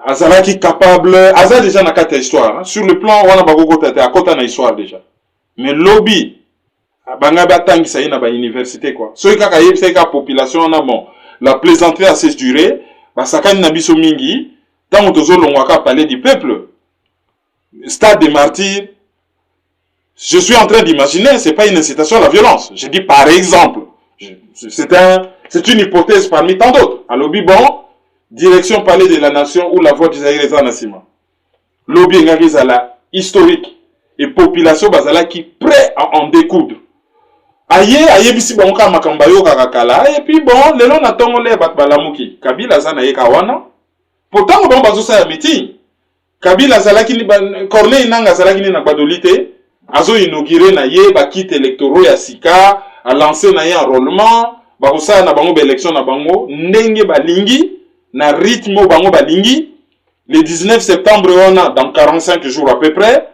azalaki capable aza déjà na kata histoire hein? Sur le plan wana bakoko tata akota na histoire déjà. Mais lobby banga batangisa na ba université quoi. Soki kaka yebisa ka population na bon la plaisanterie a cesse durée basakani na biso mingi. Tant que nous avons parlé du peuple, stade des martyrs, je suis en train d'imaginer, c'est pas une incitation à la violence. Je dis par exemple, c'est une hypothèse parmi tant d'autres. À lobby bon, direction palais de la nation ou la voix d'Isaïe Reza Nassima. Lobby ngagizala historique et population bazala qui prêt à en découdre. Aye bisi bonka makambayo kakakala et puis bon, le long natongo le batbalamuki. Kabila zana ye kawana. Pourtant, on va faire un meeting. Kabila zalaki ni Corneille Nanga zalaki ni na badolite. Azo inauguré na ye ba kit électoraux ya sika, a lancé na ye enrôlement, ba kosa na bango ba élection na bango, ndenge balingi na rythme bango balingi. Le 19 septembre on a dans 45 jours à peu près,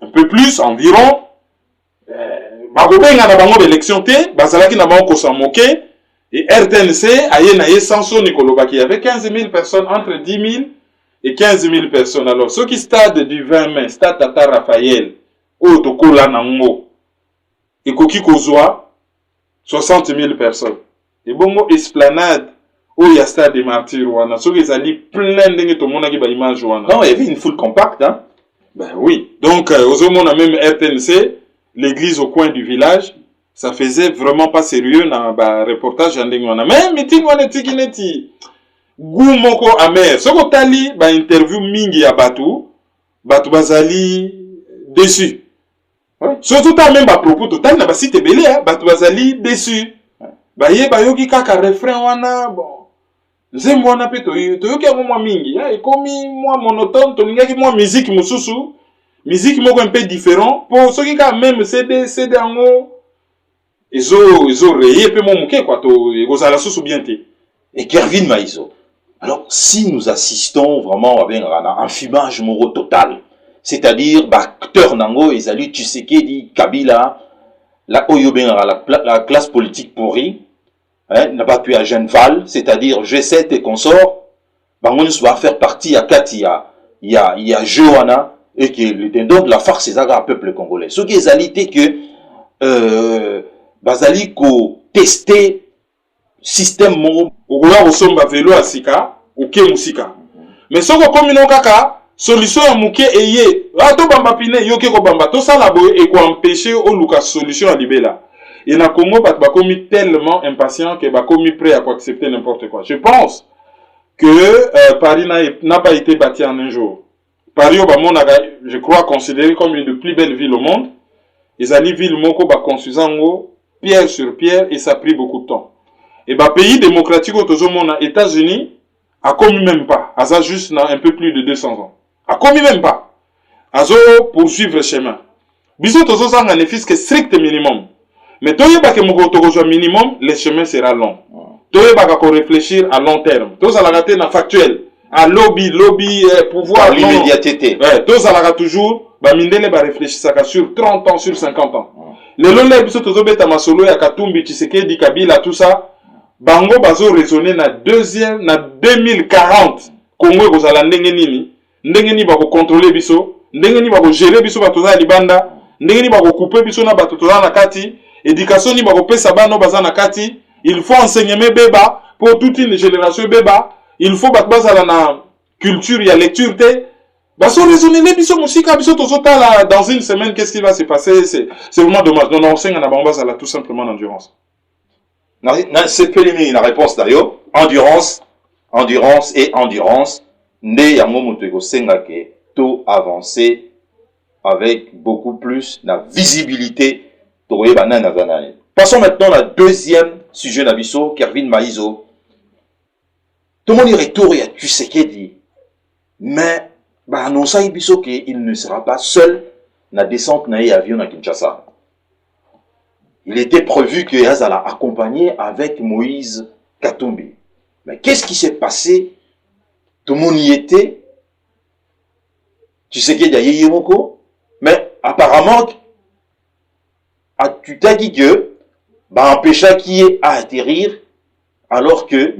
un peu plus environ. Ba kobenga na bango ba élection te, ba zalaki na bango ko s'en moquer. Et RTNC, aye Sanso Nikoloba, qui avait 15 000 personnes, entre 10 000 et 15 000 personnes. Alors, ceux qui stade du 20 mai, stade Tata Raphaël, Otokola Nango, et Koki Kozwa, 60 000 personnes. Et bongo esplanade, où il y a stade des martyrs, ceux qui allaient plein de tout le monde qui va image. Non, il y avait une foule compacte, hein? Ben oui. Donc, aux hommes, on a même RTNC, l'église au coin du village. Ça faisait vraiment pas sérieux dans le reportage en Dengwana. Mais meeting on est neti goût moko amer. Ce que tali ba interview mingi ya batu bazali déçu. Ouais. Surtout ta même ba propos total na ba site belé hein, batu bazali déçu. Ba ye ba yoki kaka refrain wana bon. Nzembo wana pe to yoki mwa mingi. Et comme moi monotone to ngaki moi musique mususu. Musique moko un peu différent pour ceux qui quand même CD en ils ont rayé peu mon mouké quoi to gozala sous bien té. Et Kervin Maïzo. Alors si nous assistons vraiment à un enfumage moro total, c'est-à-dire acteur nango ezali Tshisekedi Kabila la oyoben la classe politique pourrie hein n'a pas pu à Genval, c'est-à-dire G7 et consorts, bango va faire partie à Katia, il y a Johanna et que le dindon de la farce c'est à peuple congolais. Ce qui est alité que bazali ko tester système mo okola kosomba velo asika oke musika mais soko komi no kaka solution ya muke eye to bamba pine yoke ko bamba to sala boye et ko empêcher o luka solution à libela et na Congo bat ba komi tellement impatient que ba komi prêt à accepter n'importe quoi. Je pense que Paris n'a pas été bâti en un jour. Paris au monde je crois considéré comme une des plus belles villes au monde. Ezali ville moko ba construisant pierre sur pierre et ça a pris beaucoup de temps. Et bah pays démocratique au monde États-Unis a commis même pas, a ça juste dans un peu plus de 200 ans. A commis même pas. A zo poursuivre le chemin. Biso tozo ça un bénéfice que strict minimum. Mais toye ba ke moko tozo minimum, le chemin sera long. Toye ba ko réfléchir à long terme. Tozo la rater na factuel. À lobby pouvoir l'immédiateté. Ouais, tozo la toujours ba mindele ba réfléchir ça sur 30 ans sur 50 ans. Le lolé biso tozo beta masolo ya Katumbi Tshisekedi Kabila tout ça bango bazo raisonner na 2040 Congo kozala ndenge nini ba ko contrôler biso ndenge nini ba ko gérer biso bato za libanda ndenge nini ba ko couper biso na bato toza na kati éducation ni ba ko pesa bano baza na kati il faut enseigner beba pour toute une génération beba il faut bato bazala na culture ya lecture te. Baso raisonner les biso musika biso tozota là dans une semaine qu'est-ce qui va se passer c'est vraiment dommage. Non on sait on a bamba ça là tout simplement endurance. C'est préliminaire la réponse d'ailleurs endurance et endurance né yango moto ko senga ke to avancer avec beaucoup plus de visibilité. Passons maintenant au deuxième sujet d'Abisso, Kervin Maïzo. Tout le monde y retourne à Tshisekedi, mais annonce à Ibiso qu'il ne sera pas seul dans la descente dans l'avion à Kinshasa. Il était prévu que Yazala accompagné avec Moïse Katumbi. Mais qu'est-ce qui s'est passé? Tout le monde y était. Tshisekedi a yéyé moko, mais apparemment, tu t'as dit que empêcha qui est à atterrir alors que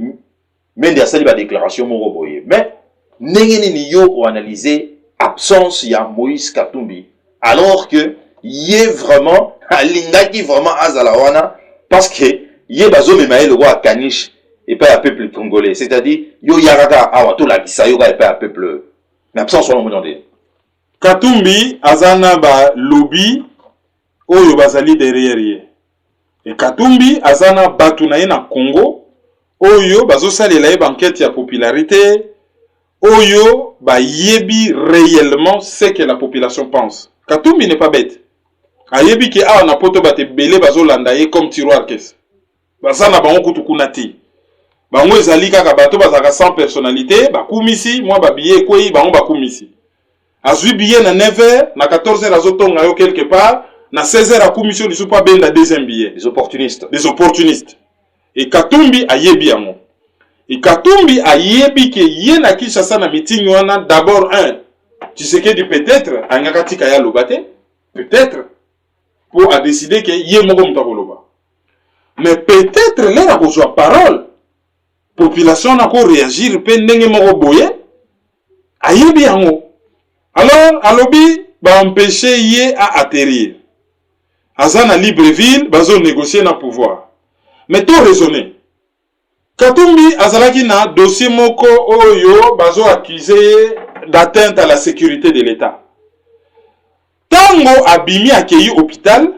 même a sali ba déclaration moroboye. Mais n'engeni yo ou analyser absence ya Moïse Katumbi alors que y est vraiment alingaki vraiment azalawana parce que y bazo memaye le roi Kanish et pas un peuple congolais, c'est-à-dire yo yaraka awato la bisa yo pas un peuple mais absence on demandé. Katumbi azana ba lobby oyo bazali derrière ye. Et Katumbi azana batu na ye na Congo oyo bazo salela ye enquête ya popularité oyo ba yebi réellement ce que la population pense. Katumbi n'est pas bête. Ayebi ki awa na poto bate belé bazo landa ye comme tiroir caisse. Bazana bango kutu kunati. Bango ezali kaka bato bazaka sans personnalité, bakumisi, moi ba billet kwei bango bakumisi. Azui billet na 9h, na 14h azotonga yo quelque part, na 16h a commission du pas benda deuxième billet. Des opportunistes. Des opportunistes. Et Katumbi a yebi yango. Et Katumbi a yebi ke ye na Kinshasa na meeting wana d'abord un. Tu sais que peut-être angakati kaya lobate, peut-être pour a décider que ye moko mtakoloba. Mais peut-être là na kozwa parole. Population na ko réagir pe ndenge moko boye. A yebi yango. Alors, alobi, ba empêcher yé à atterrir. Azana Libreville, bazo négocier na pouvoir. Mais tout raisonner. Katumbi azalaki na dossier moko oyo bazo accusé d'atteinte à la sécurité de l'État. Tango abimi accueilli hôpital,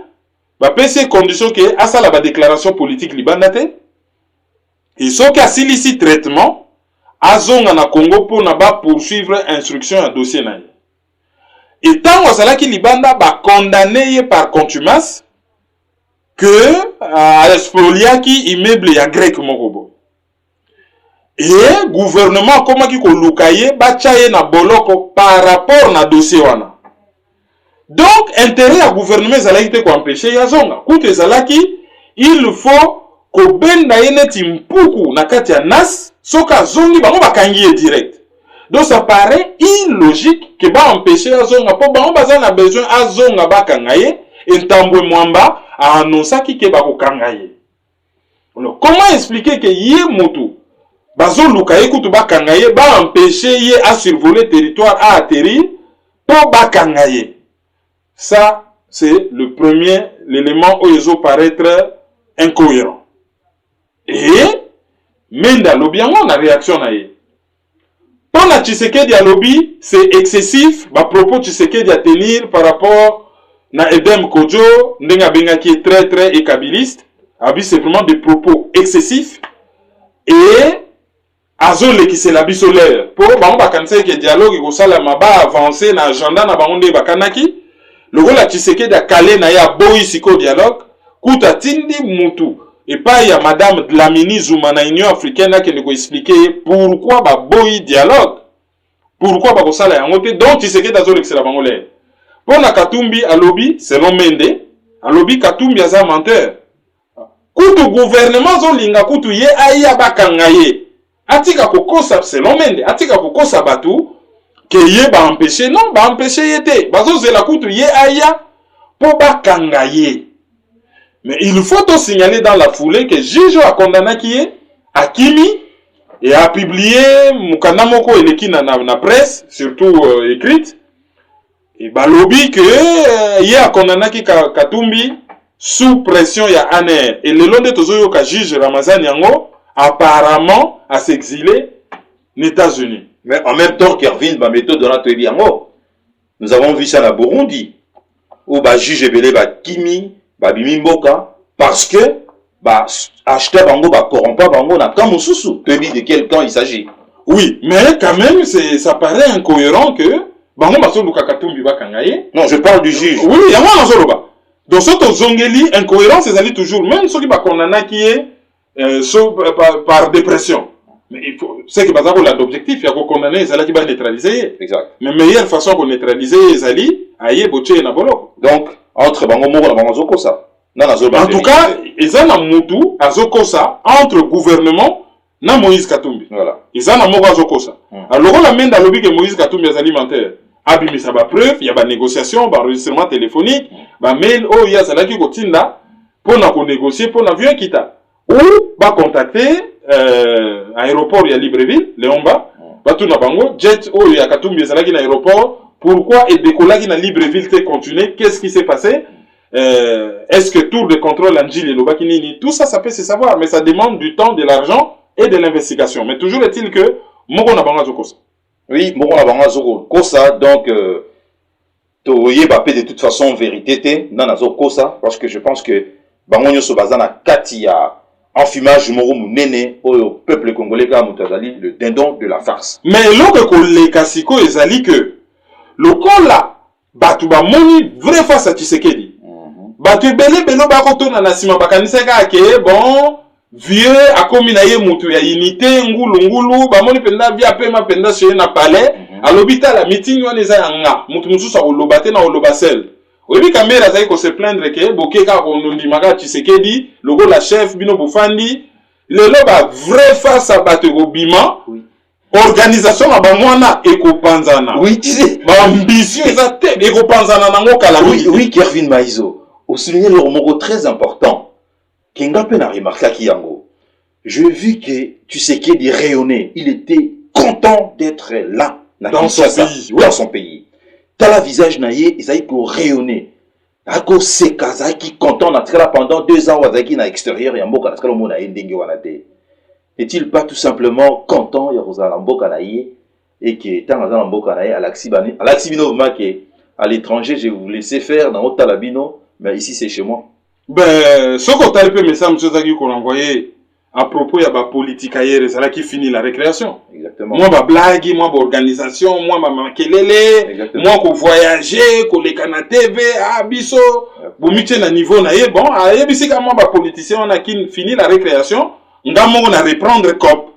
ba pese condition que asala ba déclaration politique libandate. Et so ka silisi traitement, azonga na Congo pour na ba poursuivre instruction à dossier na. Et tant que libanda ba condamné par contumace que à l'expoliaki immeuble ya grec mokobo. Et gouvernement comment ki ko lukaye ba chaye na boloko par rapport na dossier wana. Donc intérêt à gouvernement zalaki te ko empêcher ya zonga. Kutu zalaki il faut ko benda yeneti mpuku na kati ya nas soka zongi bango bakangi direct. Donc ça paraît illogique que ba empêcher azonga po bango baza na besoin azonga bakangaye et Tambwe Mwamba a annoncé que ba kokangaye. Alors comment expliquer que yé moto bazo lukaye kutu bakangaye ba empêcher yé à survoler territoire à atterrir po bakangaye. Ça c'est le premier l'élément où ils ont paraître incohérent. Et Menda lobiango na réaction na yé. Pour la Tshisekedi à lobby, c'est excessif, bah propos Tshisekedi à tenir par rapport na Edem Kodjo, ndenga benga qui est très ékabiliste, abi c'est vraiment des propos excessifs et azole qui c'est l'habit solaire. Pour bah on va cancer que dialogue et sala maba avancer na agenda na bangonde bakanaki, le rôle la Tshisekedi a calé na ya boy siko dialogue, kuta tindi mutu. Et pas il y a madame Dlamini Zouma na Union africaine qui nous expliquer pourquoi ba boy dialogue. Pourquoi ba kosala yango te donc Tshisekedi azole excellent bangolais. Pour na Katumbi à lobby selon Mende, à lobby Katumbi aza menteur. Kutu gouvernement zo linga kutu ye aya bakangaye. Atika kokosa selon Mende, atika kokosa batu que ye ba empêcher non, ba empêcher yete. Bazo zela kutu ye aya po bakangaye. Mais il faut aussi signaler dans la foulée que Jijo a condamné qui est Akimi et a publié Mukanamoko et l'équipe na presse, surtout écrite. Et balobi que il a condamné qui Katumbi sous pression ya Aner. Et le long de Tozoyo ka Jige Ramazan Yango apparemment à s'exiler aux États-Unis. Mais en même temps, Kervin ba méthode de notre Yango. Nous avons vu ça à Burundi où ba Jige belé ba Kimi Babimi Mboka, parce que acheter bango corrompa bango na quand mususu tu dis de quel camp il s'agit. Oui, mais quand même ça paraît incohérent que bango bazoluka Katumbi bakanga ye. Non, je parle du juge. Oui, il y a moi nazoloba. Donc soto zongeli incohérence ezali toujours même ceux qui ba condamna qui est par dépression. Mais il faut c'est que bazako la d'objectif ya ko condamner ezala qui ba neutraliser. Exact. Mais meilleure façon de neutraliser ezali aye boche na boloko. Donc entre bango moko na bango zokosa. En tout cas, ezana mutu azokosa entre gouvernement na Moïse Katumbi. Voilà. Ezana moko azokosa. Alors la main dans lobby que Moïse Katumbi est alimentaire. Abimisa ba preuve, il y a ba négociation, ba enregistrement téléphonique, ba mail o ya zalaki kotinda pour na ko négocier pour na vieux kita. Ou ba contacter aéroport ya Libreville, Léomba, ba tout na bango jet o ya Katumbi zalaki na aéroport, pourquoi et décollagi na Libreville te continuer, qu'est-ce qui s'est passé? Est-ce que tour de contrôle Angil et Lobakinini, tout ça, ça peut se savoir, mais ça demande du temps, de l'argent et de l'investigation. Mais toujours est-il que Moko Nabanga Zokosa. Oui, Moko Nabanga Zokosa, donc, Toye Bapé de toute façon, vérité, Nana Zokosa, parce que je pense que Bangonyo Sobazana Katia, enfumage Moro Mounene, au peuple congolais, le dindon de la farce. Mais l'autre que Kasiko ezali que le Kola, Batuba Moni, vrai face à Tshisekedi. Batu bele belo bakoto na nasima bakanisa ke bon vieux akomi na ye mutu ya unité ngulu bamoni penda via pema penda chez na palais à l'hôpital la meeting wana eza yanga mutu mususu akoloba te na oloba sel oyebi kamera zai ko se plaindre ke bokeka ko ndimaka Tshisekedi logo la chef bino bufandi lelo ba vrai face à batu ko bima organisation na bamwana ekopanzana oui tu sais ba ambition eza te ekopanzana nango kala oui Kervin Maizo. Au souligner le mot très important, Kengapen a remarqué Kiyango. Je vis que tu sais qu'il est rayonné. Il était content d'être là, dans son pays. Dans son pays. T'as la visage naïe, il s'agit pour rayonner. Ako seka, qui content d'être là pendant 2 ans, avec na extérieur, yamboka, parce que le monde a une wanate. Est-il pas tout simplement content, yarosa lamboka naïe, et que tant à lamboka naïe, à l'axibino, à l'étranger, je vais vous laisser faire dans votre talabino. Mais ici, c'est chez moi. Ben, ce qu'on t'a le message, M. Zagui, qu'on a envoyé à propos, il y a la politique ailleurs, c'est là qui finit la récréation. Exactement. Moi, ma blague, moi, ma organisation, moi, ma makelele, moi, qu'on voyager, qu'on les canne TV, ah, biso, bon, mitié na niveau na bon, ah, et bisi, quand moi, ma politicien, on a qui finit la récréation, on a reprendre COP.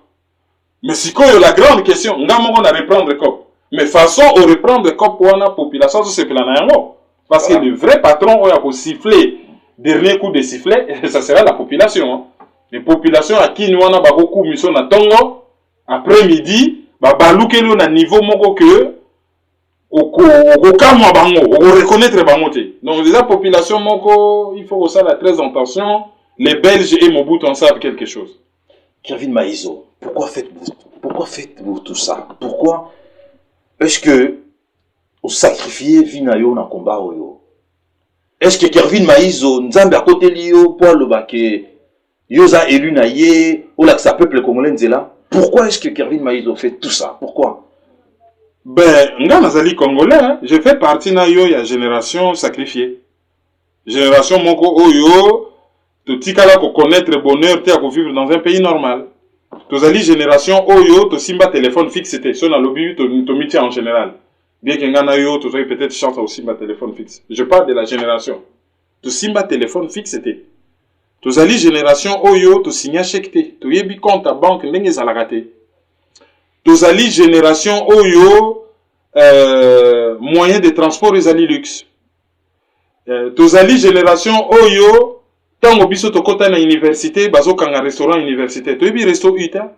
Mais c'est quoi la grande question? On a reprendre COP. Mais façon, on reprendre COP pour la population, c'est plan na yango. Parce que le vrai patron, on a siffler, dernier coup de sifflet, ça sera la population. Hein. Les populations à qui nous on a beaucoup mis sur Tongo, après-midi, balouke nous na niveau moko que, au cas moi bango, au reconnaître bangote. Donc, les populations moko, il faut ça la très attention. Les Belges et Mobutu en savent quelque chose. Kervin Maizo, pourquoi faites-vous tout ça? Pourquoi est-ce que ou sacrifier Vinayo dans combat oyo? Est-ce que Kervin Maizo nzambe à côté liyo pour le baké yoza élu na ye ou là que ça peuple congolais nzela? Pourquoi est-ce que Kervin Maizo fait tout ça? Pourquoi? Ben nga nazali congolais, hein? Je fais partie na yo ya génération sacrifiée. Génération moko oyo to tikala ko connaître bonheur te ko vivre dans un pays normal. Tozali génération oyo to simba téléphone fixe te so na lobby to miti en général. Bien que ngana yo, tu aurais peut-être chance aussi ma téléphone fixe. Je parle de la génération. Tu simba téléphone fixe était. Tu ali génération oyo, tu signa chèque té. Tu yebi compte à banque ndenge zalagate. Tu ali génération oyo, moyen de transport ezali luxe. Tu ali génération oyo, tango biso to kota na université, bazo kanga restaurant université. Tu yebi resto uta.